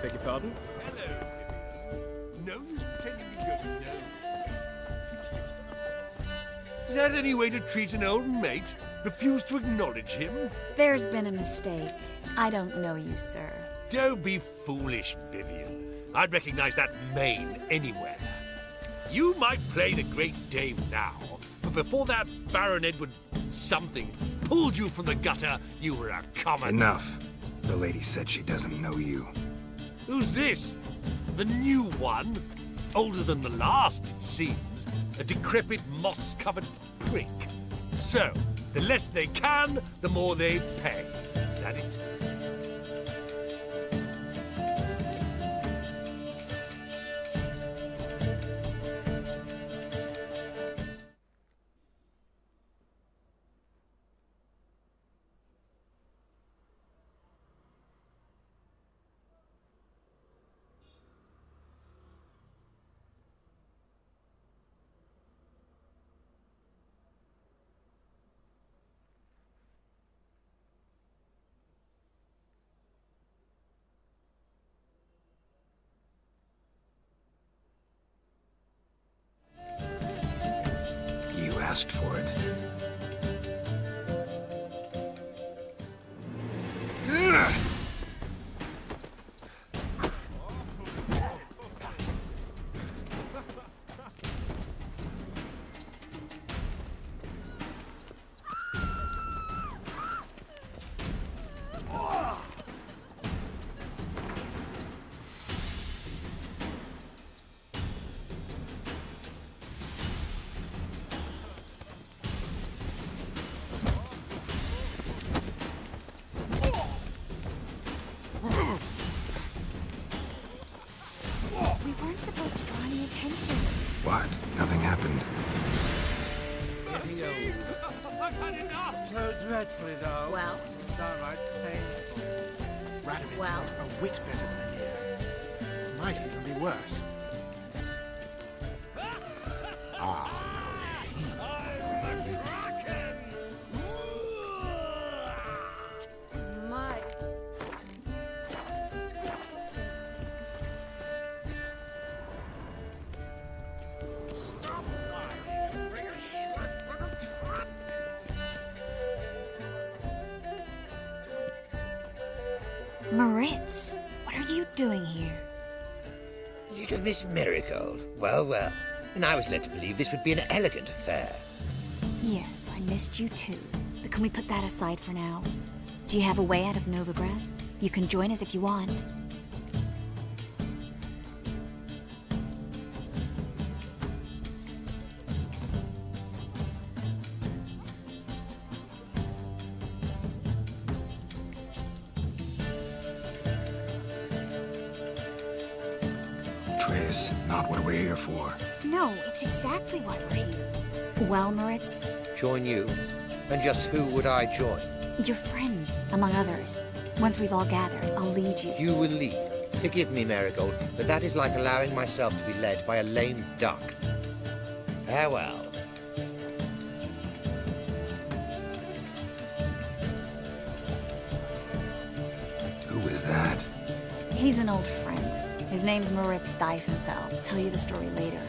Beg your pardon? Hello. No use pretending to go, no. Is that any way to treat an old mate? Refuse to acknowledge him? There's been a mistake. I don't know you, sir. Don't be foolish, Vivian. I'd recognize that mane anywhere. You might play the Great Dame now, but before that Baron Edward something pulled you from the gutter, you were a common... Enough. The lady said she doesn't know you. Who's this? The new one? Older than the last, it seems. A decrepit, moss-covered prick. So, the less they can, the more they pay. Is that it? You asked for it. We weren't supposed to draw any attention. What? Nothing happened. I've had enough! So dreadfully, though. Well? Downright painful. Radovid's Well? not a whit better than Emir. Might even be worse. Ah, My... Moritz, what are you doing here? Little Miss Marigold. Well, well. And I was led to believe this would be an elegant affair. Yes, I missed you too. But can we put that aside for now? Do you have a way out of Novigrad? You can join us if you want. Triss, not what we're here for. No, it's exactly why we're here. Well, Moritz? Join you? And just who would I join? Your friends, among others. Once we've all gathered, I'll lead you. You will lead. Forgive me, Marigold, but that is like allowing myself to be led by a lame duck. Farewell. Who is that? He's an old friend. His name's Moritz Diefenthal. I'll tell you the story later.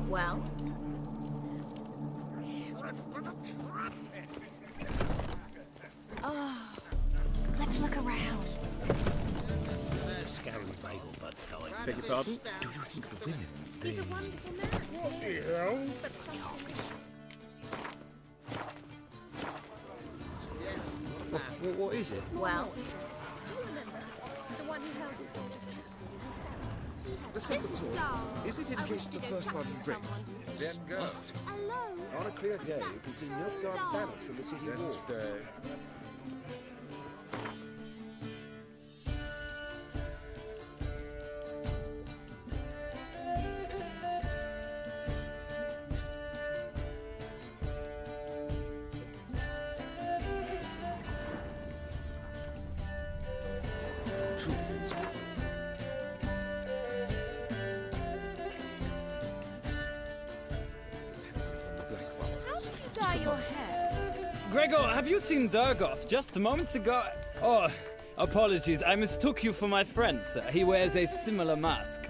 Well? Oh, let's look around. scary bagel butt died. Beg your pardon? Do you think the women... He's a wonderful man. But What is it? Well? do you remember the one who held his daughter's captive in his cellar? The second sword. Is it in case the first one breaks? Then go. Alone. On a clear day, you can see Nilfgaard's banners from the city Then walls. stay. How do you dye your hair? Gregor, have you seen Durgoth just moments ago? Oh, Apologies, I mistook you for my friend, sir. He wears a similar mask.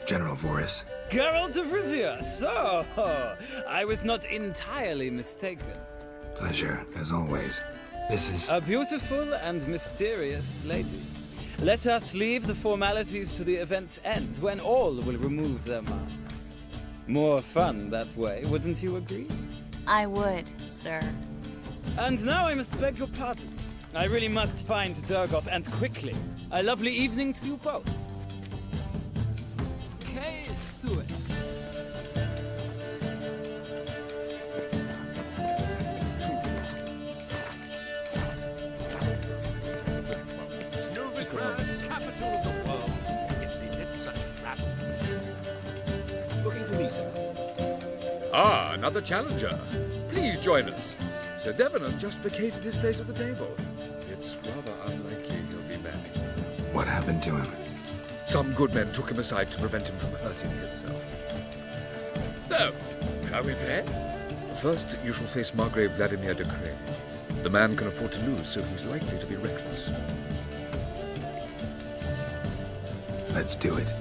General Voris. Geralt of Rivia, so I was not entirely mistaken. Pleasure, as always. This is... A beautiful and mysterious lady. Let us leave the formalities to the event's end, when all will remove their masks. More fun that way, wouldn't you agree? I would, sir. And now I must beg your pardon. I really must find Durgoff, and quickly. A lovely evening to you both. Kay Suet. Novigrad, capital of the world. Yet they did such rabble. Looking for me, sir. Ah, another challenger. Please join us. Sir Devon has just vacated his place at the table. It's rather unlikely he'll be back. What happened to him? Some good men took him aside to prevent him from hurting himself. So, shall we play? First, you shall face Margrave Vladimir de Cray. The man can afford to lose, so he's likely to be reckless. Let's do it.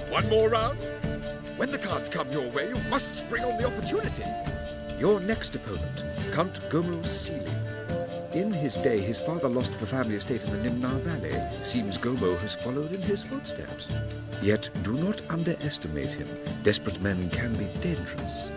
One more round? When the cards come your way, you must spring on the opportunity. Your next opponent, Count Gomo Seely. In his day, his father lost the family estate in the Nimnar Valley. Seems Gomo has followed in his footsteps. Yet do not underestimate him. Desperate men can be dangerous.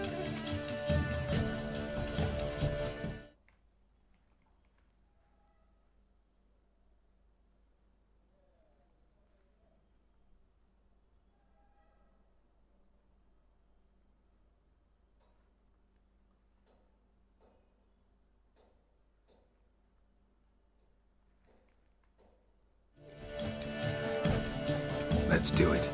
Let's do it.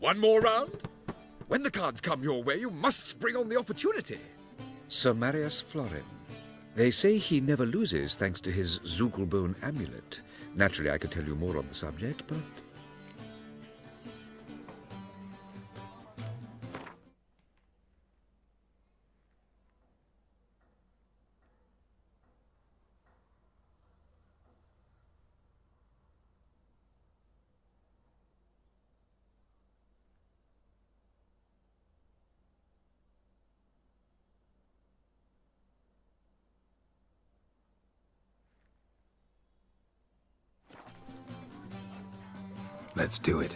One more round? When the cards come your way, you must spring on the opportunity. Sir Marius Florin. They say he never loses thanks to his Zugelbone amulet. Naturally, I could tell you more on the subject, but... Let's do it.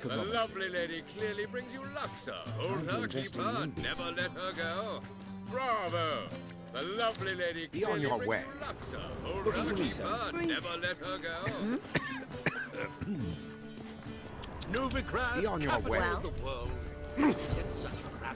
The lovely lady clearly brings you luck, sir. Hold her, keep her, never let her go. Bravo! The lovely lady Be on clearly your brings way. you luck, sir. Hold Looking her, to me, keep sir. her, Breathe. never let her go. Novigrad, Be on your capital way. of the world. It's such crap.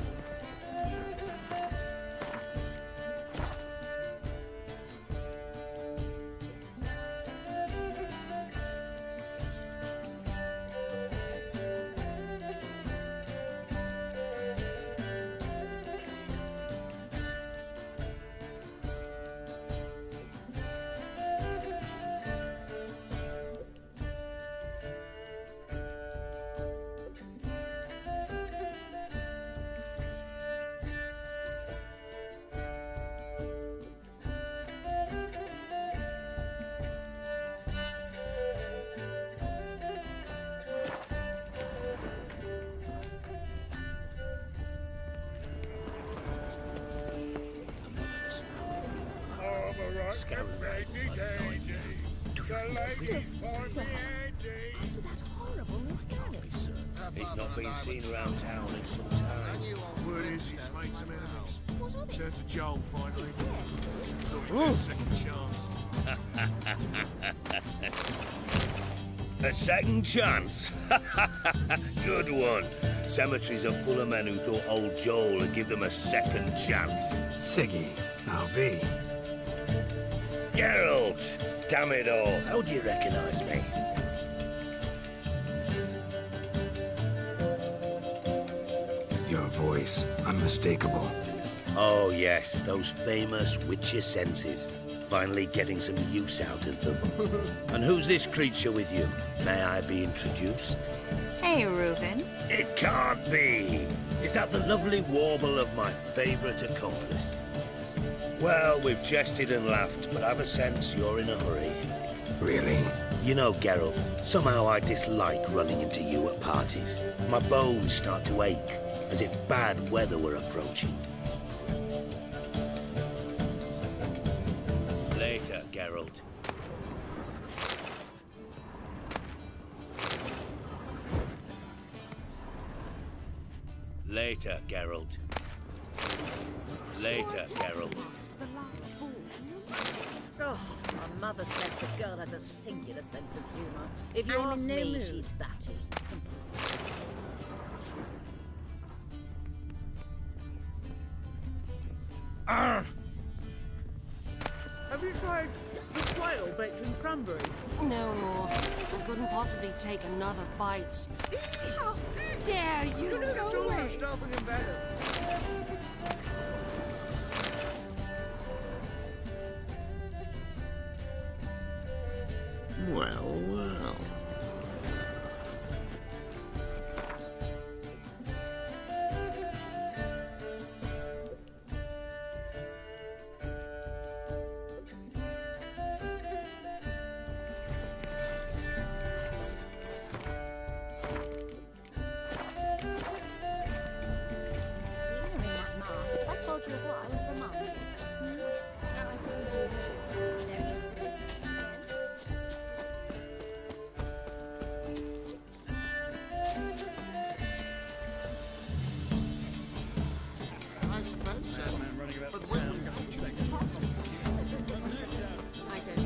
After that horrible miscarriage. He's not been seen around town in some time. Word is he's made some enemies. What of it? Turned to Joel finally. Thought he'd get a second chance. A second chance? Good one. Cemeteries are full of men who thought old Joel would give them a second chance. Siggy, I'll be. Geralt! Damn it all. How do you recognize me? Your voice, unmistakable. Oh yes, those famous witcher senses. Finally getting some use out of them. And who's this creature with you? May I be introduced? Hey, Reuben. It can't be! Is that the lovely warble of my favourite accomplice? Well, we've jested and laughed, but I've a sense you're in a hurry. Really? You know, Geralt, somehow I dislike running into you at parties. My bones start to ache, as if bad weather were approaching. Later, Geralt. Later, Geralt. Later, Geralt. Oh, my mother says the girl has a singular sense of humour. If you I'm in ask no me, mood. she's batty. Simple as that. Have you tried the quail baked in cranberry? No more. I couldn't possibly take another bite. How dare you go Children away? starving in bed. Well, well. I told you what I was the mum. I suppose so. But when we I don't.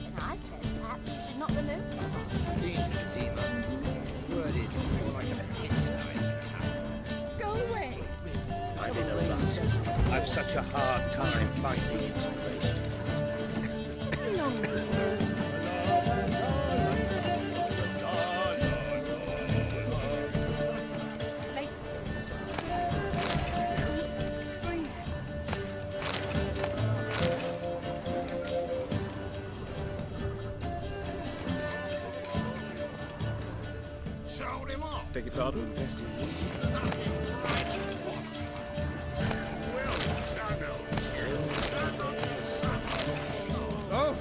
And I said perhaps you should not remove Go away. I'm in a rut. I've such a hard time finding inspiration. told him off. Beg your pardon, Infested. Oh!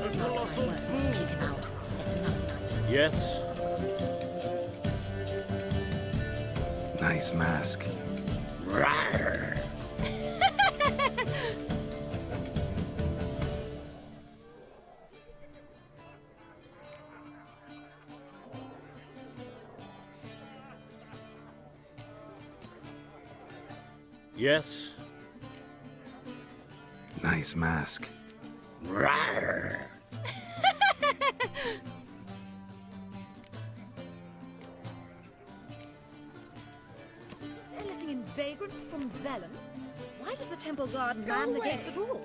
The colossal bull. Yes? Nice mask. Rawr. Yes? Nice mask. Rawr. They're letting in vagrants from Vellum? Why does the temple guard man the gates at all?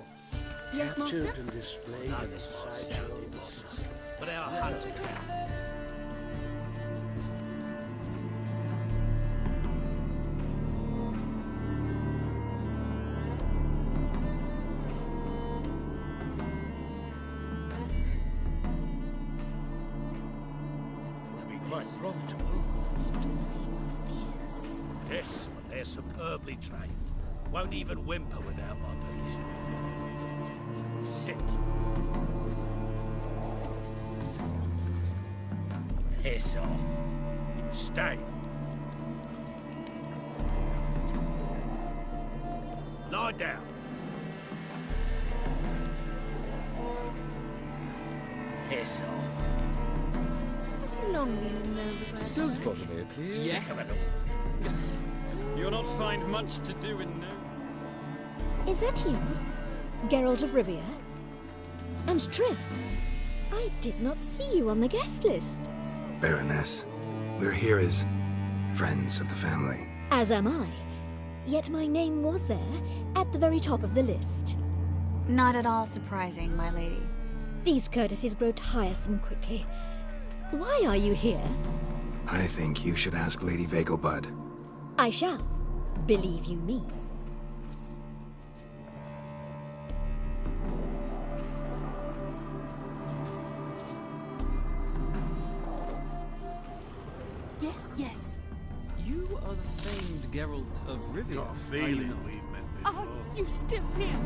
Yes, Master? Captured and displayed in a sideshow in Brussels. But our hunting. Quite profitable. It do seem fierce. Yes, but they're superbly trained. Won't even whimper without my permission. Sit. Piss off. Stay. Lie down. Piss off. Have you long been in Novigrad? Don't bother me, please. Yes. You'll not find much to do in no. Is that you? Geralt of Rivia? And Triss? I did not see you on the guest list. Baroness, we're here as friends of the family. As am I. Yet my name was there, at the very top of the list. Not at all surprising, my lady. These courtesies grow tiresome quickly. Why are you here? I think you should ask Lady Vegelbud. I shall. Believe you me. Yes, yes. You are the famed Geralt of Rivia. Got a feeling we've met before. Are you still here?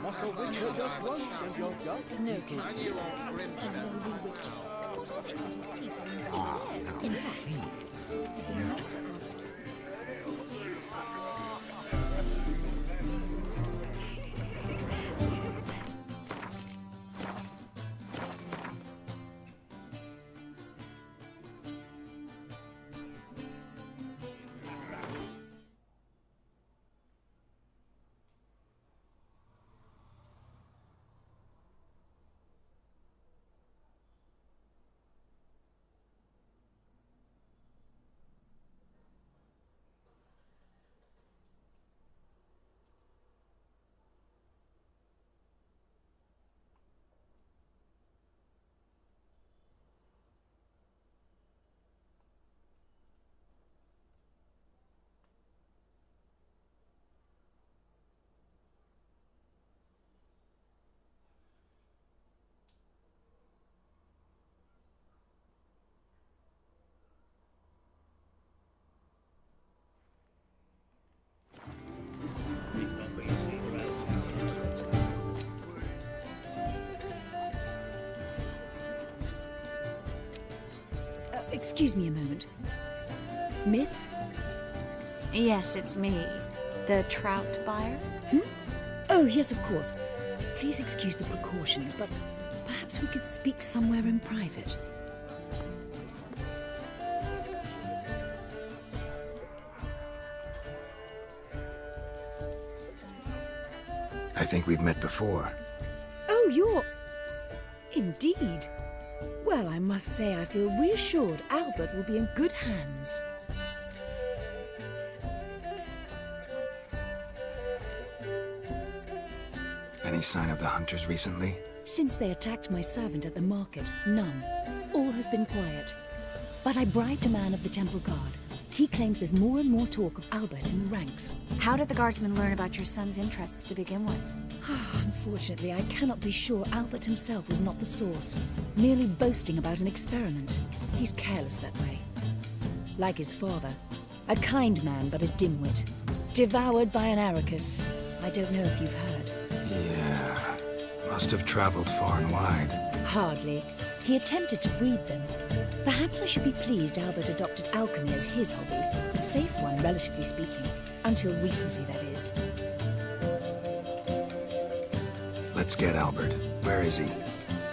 Must the witcher just once and you're done? No, Count. A lonely witcher. It his teeth are dead. In fact, he had to ask you. He's not been seen around town in some time. Excuse me a moment. Miss? Yes, it's me. The trout buyer? Oh, yes, of course. Please excuse the precautions, but perhaps we could speak somewhere in private. I think we've met before. Oh, you're... Indeed. Well, I must say I feel reassured Albert will be in good hands. Any sign of the hunters recently? Since they attacked my servant at the market, none. All has been quiet. But I bribed a man of the Temple Guard. He claims there's more and more talk of Albert in the ranks. How did the guardsmen learn about your son's interests to begin with? Unfortunately, I cannot be sure Albert himself was not the source, merely boasting about an experiment. He's careless that way. Like his father, a kind man but a dimwit. Devoured by an Arrakis. I don't know if you've heard. Yeah. Must have traveled far and wide. Hardly. He attempted to breed them. Perhaps I should be pleased Albert adopted alchemy as his hobby. A safe one, relatively speaking. Until recently, that is. Let's get Albert. Where is he?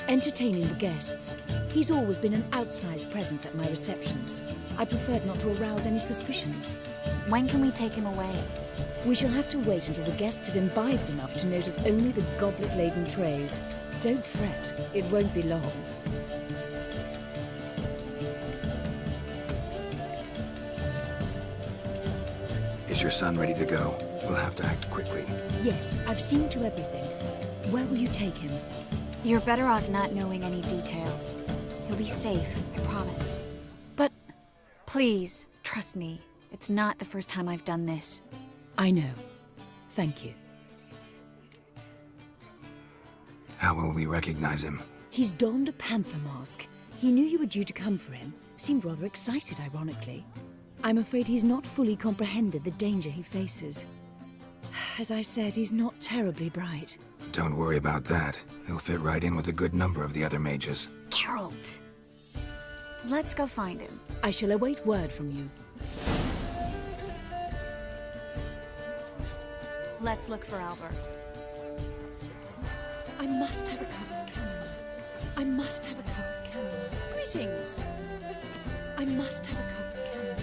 Entertaining the guests. He's always been an outsized presence at my receptions. I preferred not to arouse any suspicions. When can we take him away? We shall have to wait until the guests have imbibed enough to notice only the goblet-laden trays. Don't fret, it won't be long. Is your son ready to go? We'll have to act quickly. Yes, I've seen to everything. Where will you take him? You're better off not knowing any details. He'll be safe, I promise. But please, trust me. It's not the first time I've done this. I know. Thank you. How will we recognize him? He's donned a panther mask. He knew you were due to come for him. Seemed rather excited, ironically. I'm afraid he's not fully comprehended the danger he faces. As I said, he's not terribly bright. Don't worry about that. He'll fit right in with a good number of the other mages. Geralt! Let's go find him. I shall await word from you. Let's look for Albert. I must have a cup of chamomile. I must have a cup of chamomile. Greetings! I must have a cup of chamomile.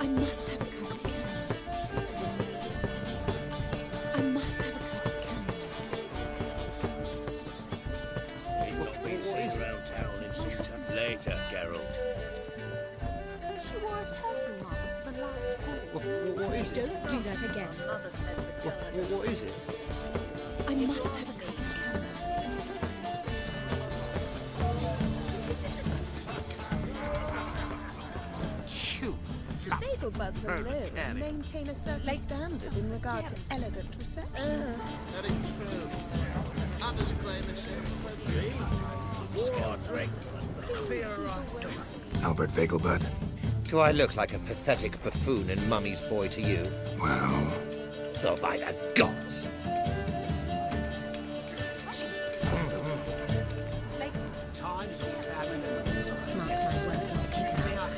I must have a cup of chamomile. I must have a cup of chamomile. He's not been seen round town in some time. Later, Geralt. She wore a turban mask to the last ball. What is it? Don't do that again. What is it? I must have a cup of chamomile. Fagelbuds alone maintain a certain standard in regard to elegant receptions. That is true. Others claim it's Albert Vegelbud? Do I look like a pathetic buffoon and Mummy's boy to you? Well... Oh, by the gods! times of famine and Mark my words, I'll kick him out.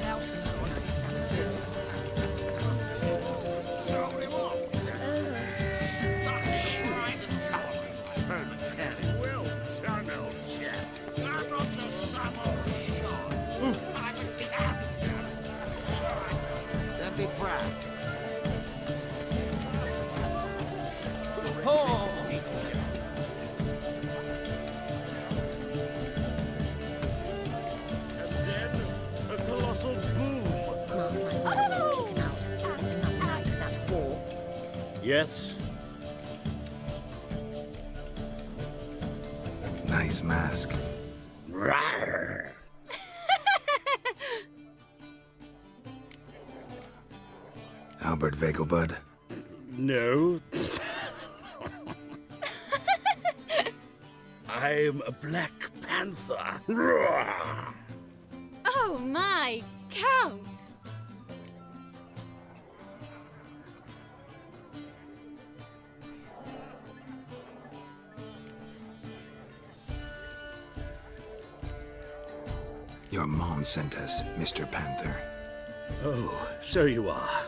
Well done, old chap. I'm not a son of shot. I'm a cat. Don't be proud. And then a colossal boom. Mark my words, I'll kick him out. It's enough like that whore. Yes? Nice mask. Rawr. Albert Vegelbud? No. I'm a Black Panther. Roar. Oh my, Count! Your mom sent us, Mr. Panther. Oh, so you are.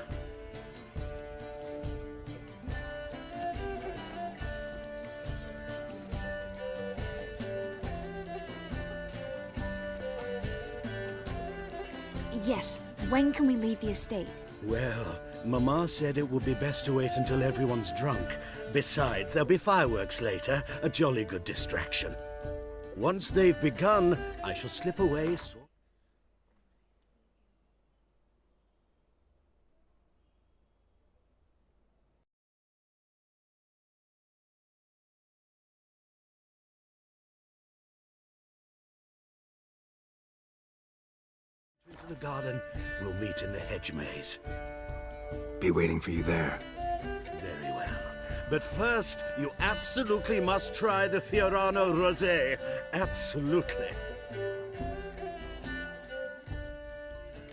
Yes. When can we leave the estate? Well, Mama said it would be best to wait until everyone's drunk. Besides, there'll be fireworks later, a jolly good distraction. Once they've begun, I shall slip away. Into the garden, we'll meet in the hedge maze. Be waiting for you there. Very well. But first, you absolutely must try the Fiorano Rosé. Absolutely.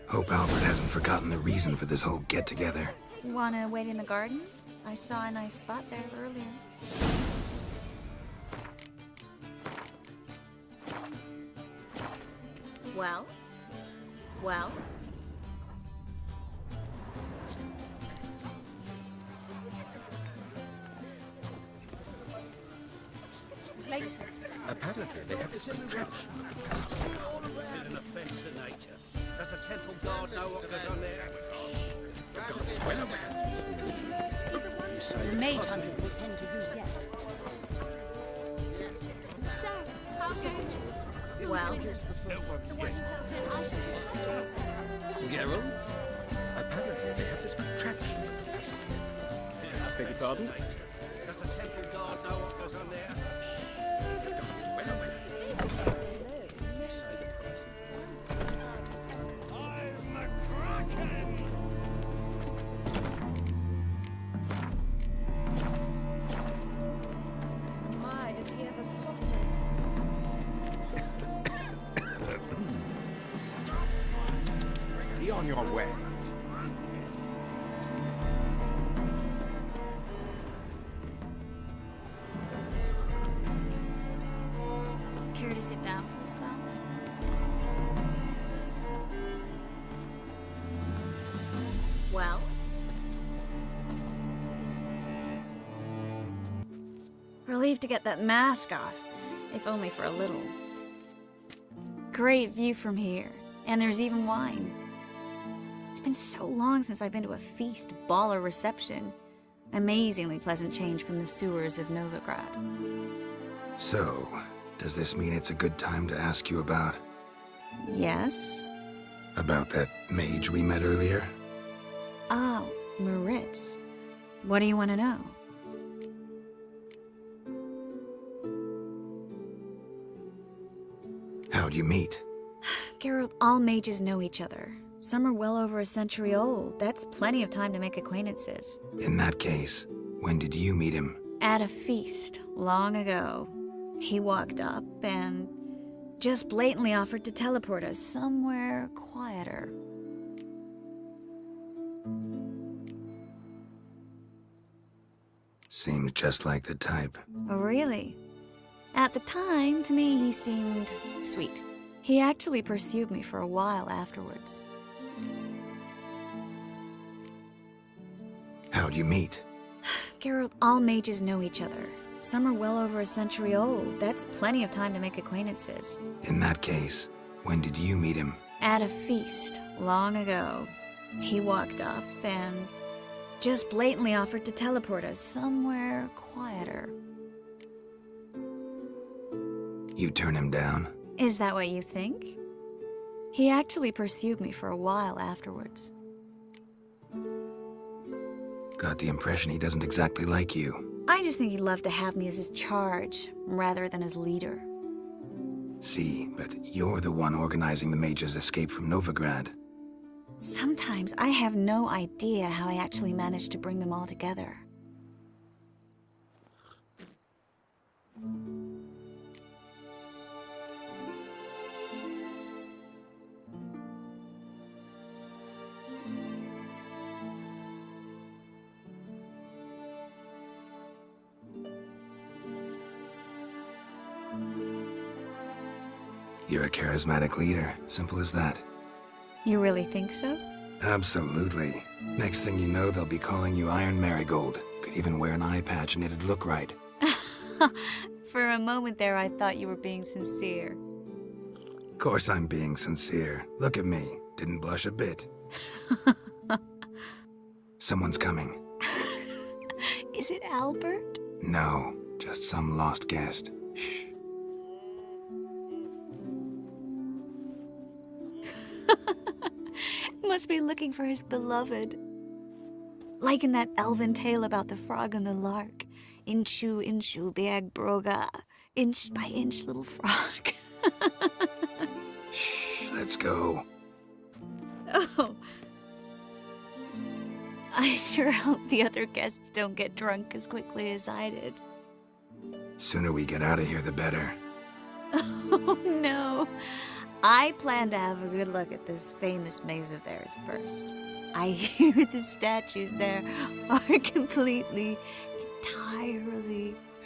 Hope Albert hasn't forgotten the reason for this whole get-together. Wanna wait in the garden? I saw a nice spot there earlier. Well? Well? Apparently, they have this contraption. Is an offence to nature. Does the temple guard know what goes on there? The mage hunters will tend to you yet. So, how goes it? Well? Geralt? Apparently, they have this contraption. Beg your pardon? Does the temple guard know what goes on there? My, is he ever sotted? Be on your way. Care to sit down for a spell? Well? Relieved to get that mask off, if only for a little. Great view from here, and there's even wine. It's been so long since I've been to a feast, ball, or reception. Amazingly pleasant change from the sewers of Novigrad. So, does this mean it's a good time to ask you about... Yes? about that mage we met earlier? Oh, Moritz. What do you want to know? How'd you meet? Geralt, all mages know each other. Some are well over a century old. That's plenty of time to make acquaintances. In that case, when did you meet him? At a feast, long ago. He walked up and just blatantly offered to teleport us somewhere quieter. Seems just like the type. Oh, really? At the time, to me, he seemed sweet. He actually pursued me for a while afterwards. How'd you meet? Geralt, all mages know each other. Some are well over a century old. That's plenty of time to make acquaintances. In that case, when did you meet him? At a feast, long ago. He walked up and just blatantly offered to teleport us somewhere quieter. You turn him down? Is that what you think? He actually pursued me for a while afterwards. Got the impression he doesn't exactly like you. I just think he'd love to have me as his charge, rather than his leader. See, but you're the one organizing the mage's escape from Novigrad. Sometimes I have no idea how I actually managed to bring them all together. You're a charismatic leader, simple as that. You really think so? Absolutely. Next thing you know, they'll be calling you Iron Marigold. Could even wear an eye patch and it'd look right. For a moment there, I thought you were being sincere. Of course I'm being sincere. Look at me. Didn't blush a bit. Someone's coming. Is it Albert? No, just some lost guest. Shh. Must be looking for his beloved. Like in that elven tale about the frog and the lark. Inchu, inchu, beag broga. Inch by inch, little frog. Shh, let's go. Oh. I sure hope the other guests don't get drunk as quickly as I did. Sooner we get out of here, the better. Oh, no. I plan to have a good look at this famous maze of theirs first. I hear the statues there are entirely...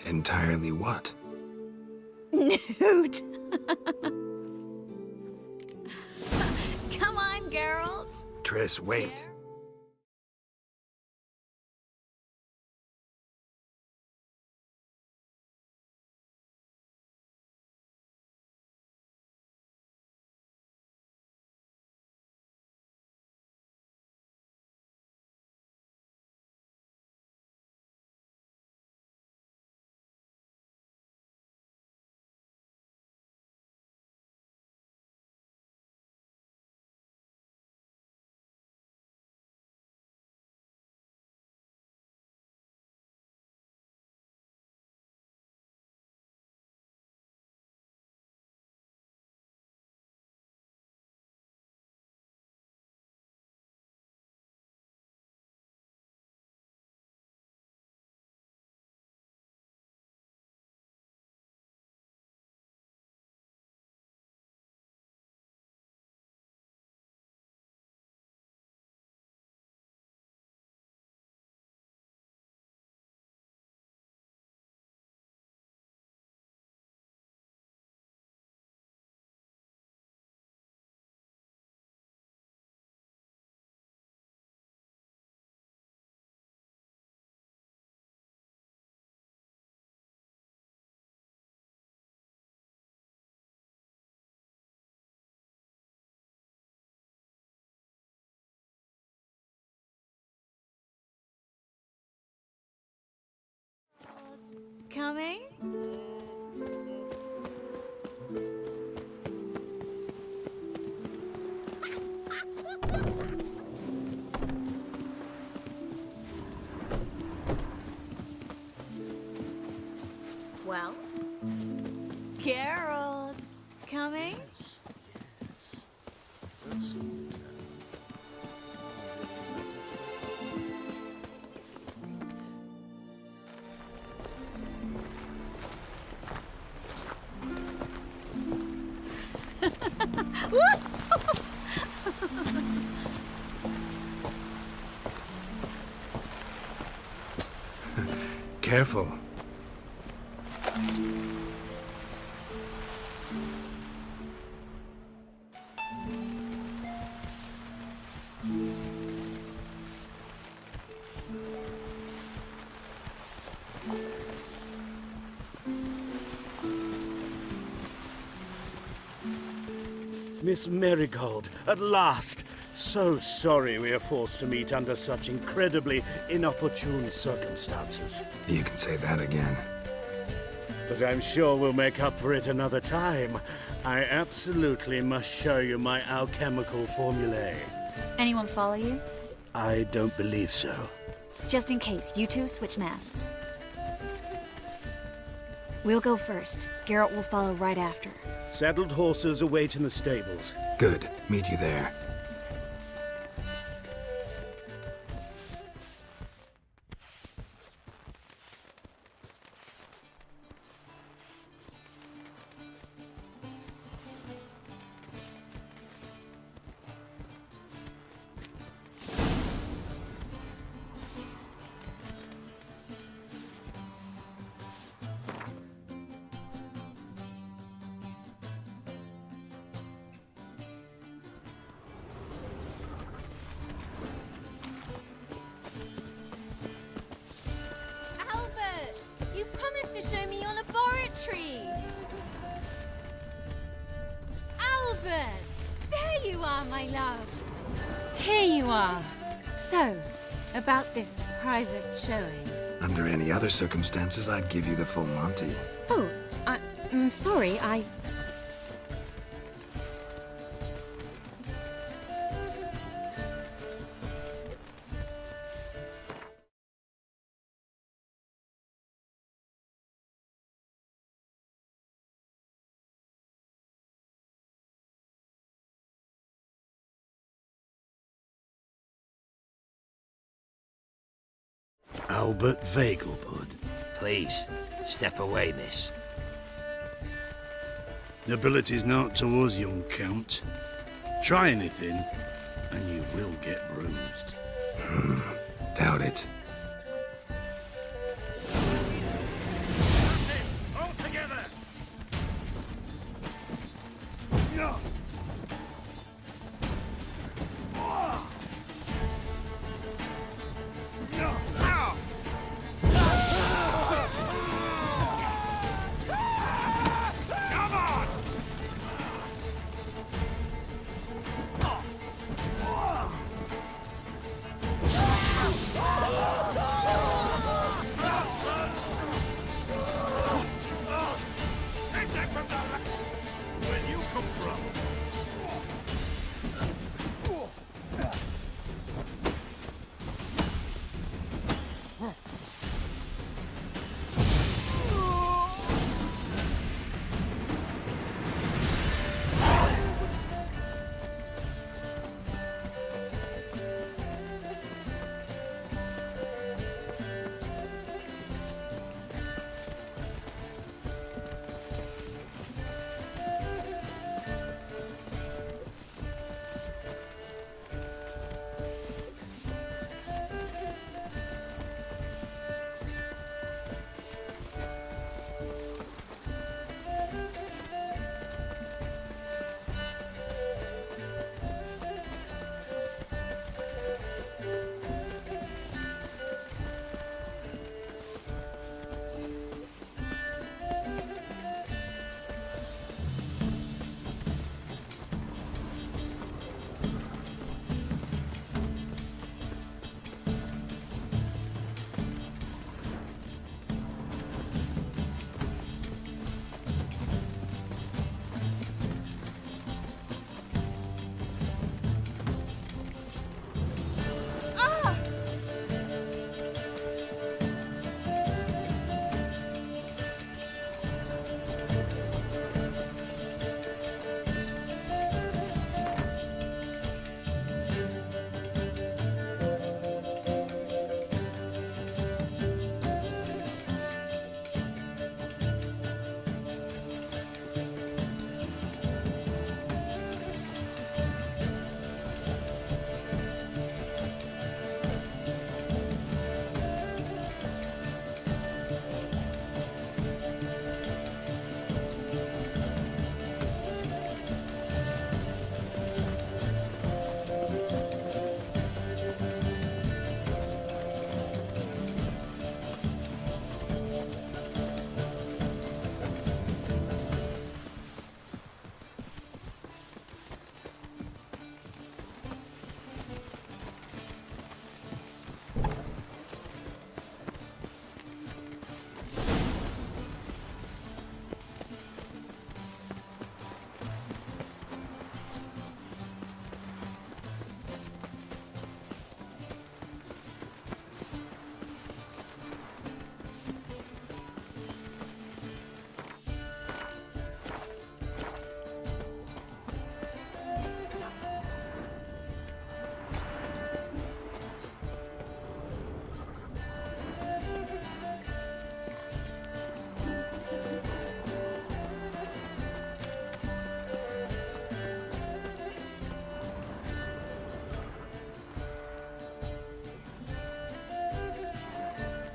Entirely what? nude. Come on, Geralt. Triss, wait. Coming? Well, Geralt, coming? Yes. That's sweet. Careful. Miss Marigold, at last! So sorry we are forced to meet under such incredibly inopportune circumstances. You can say that again. But I'm sure we'll make up for it another time. I absolutely must show you my alchemical formulae. Anyone follow you? I don't believe so. Just in case, you two switch masks. We'll go first. Geralt will follow right after. Saddled horses await in the stables. Good. Meet you there. Albert! You promised to show me your laboratory! Albert! There you are, my love! Here you are. So, about this private showing. Under any other circumstances, I'd give you the full Monty. Oh, I'm sorry, Albert Vegelbud. Please, step away, miss. Nobility's not towards young Count. Try anything, and you will get bruised. Doubt it. All together! Where you come from?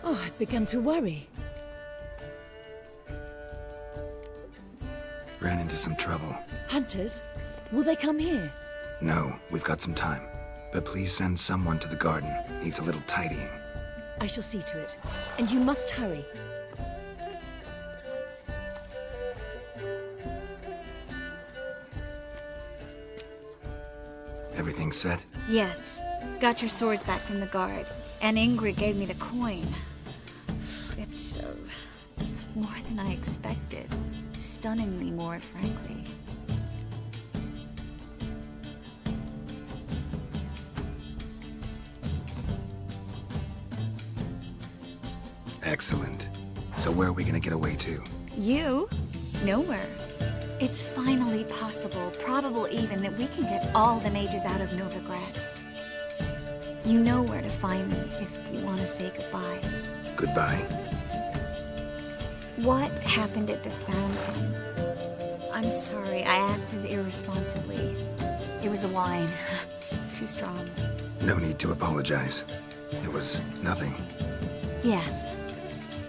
Oh, I'd begun to worry. Ran into some trouble. Hunters? Will they come here? No, we've got some time. But please send someone to the garden. Needs a little tidying. I shall see to it. And you must hurry. Everything set? Yes. Got your swords back from the guard. And Ingrid gave me the coin. It's more than I expected. Stunningly more, frankly. Excellent. So where are we gonna get away to? You? Nowhere. It's finally possible, probable even, that we can get all the mages out of Novigrad. You know where to find me if you want to say goodbye. Goodbye? What happened at the fountain? I'm sorry. I acted irresponsibly. It was the wine. Too strong. No need to apologize. It was nothing. Yes.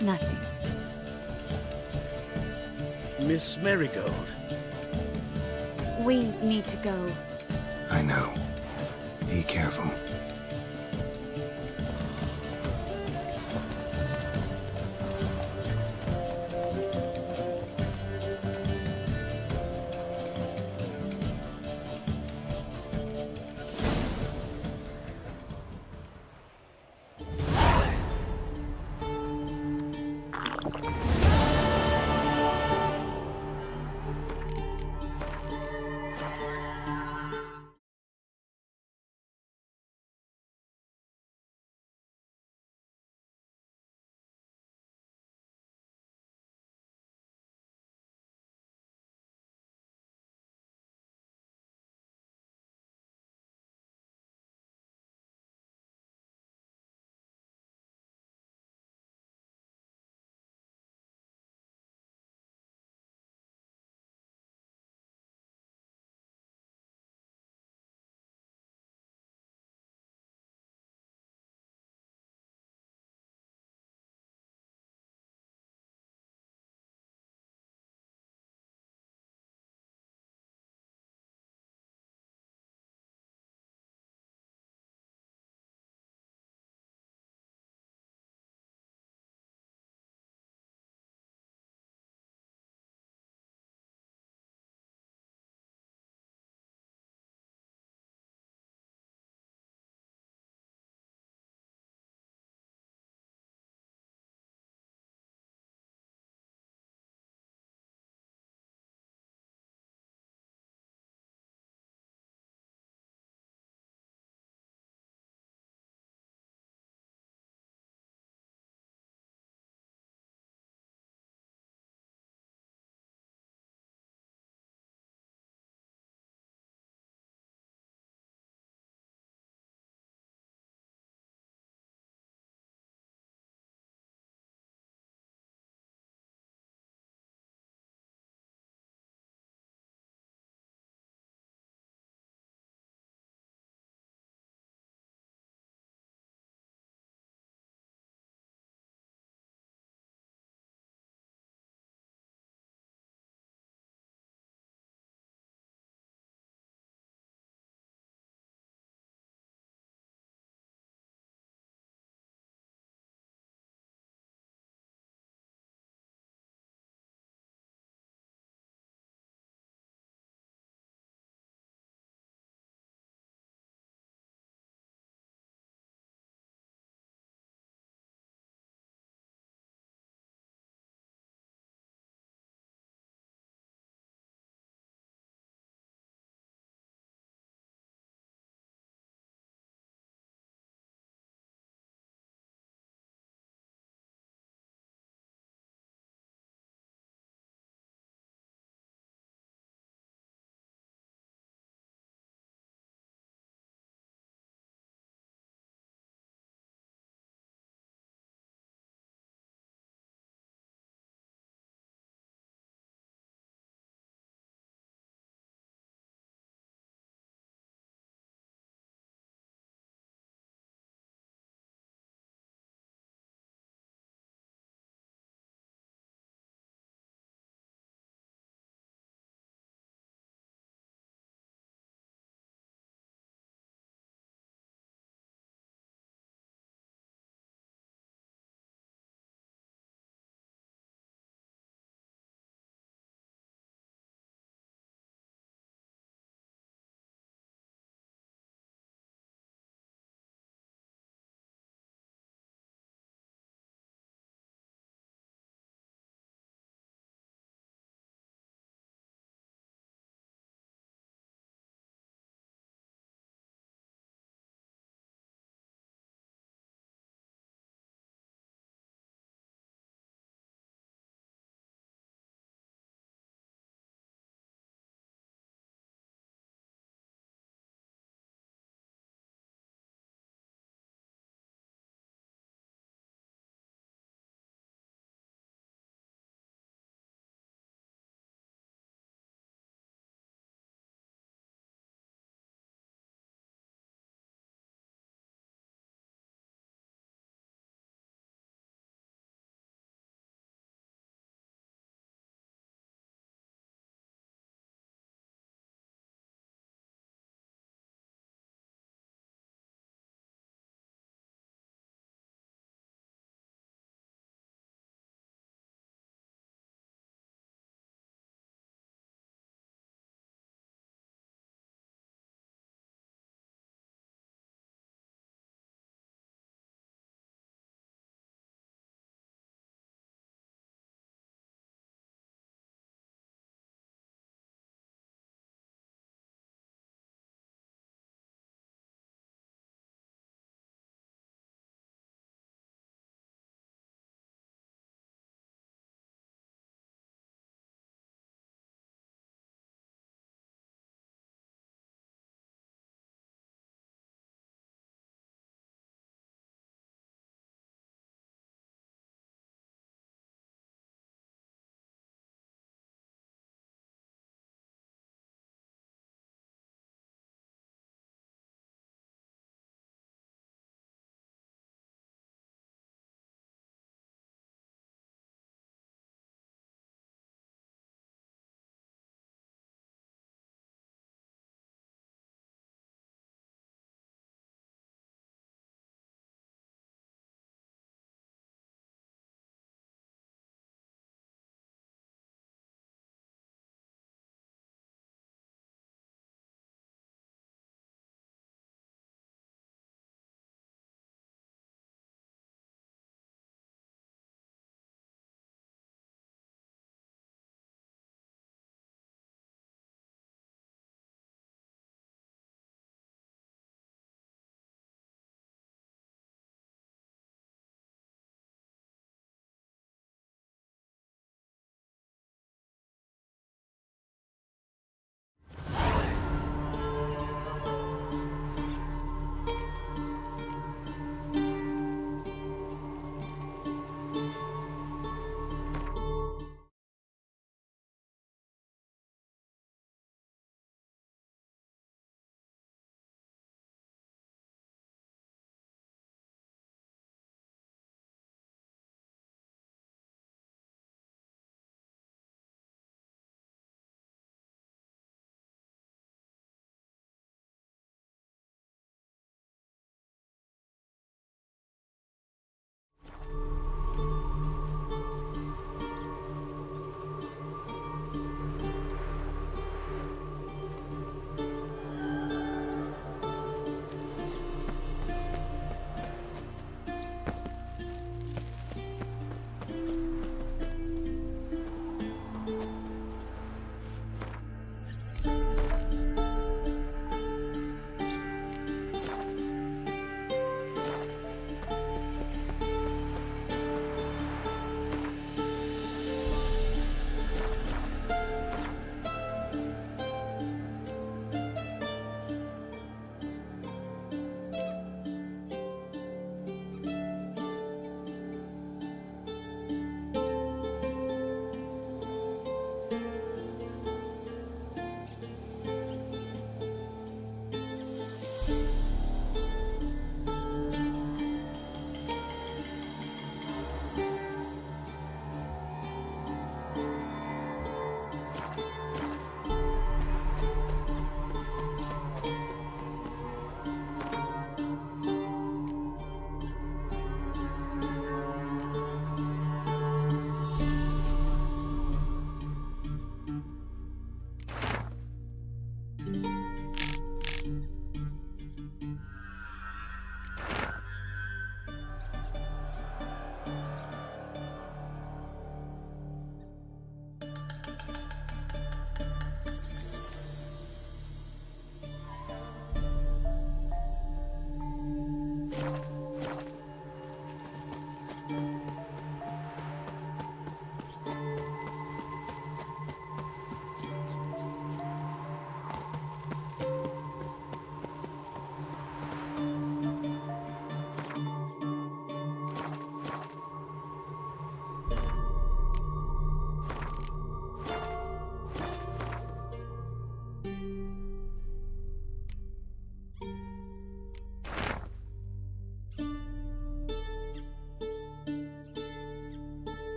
Nothing. Miss Marigold. We need to go. I know. Be careful.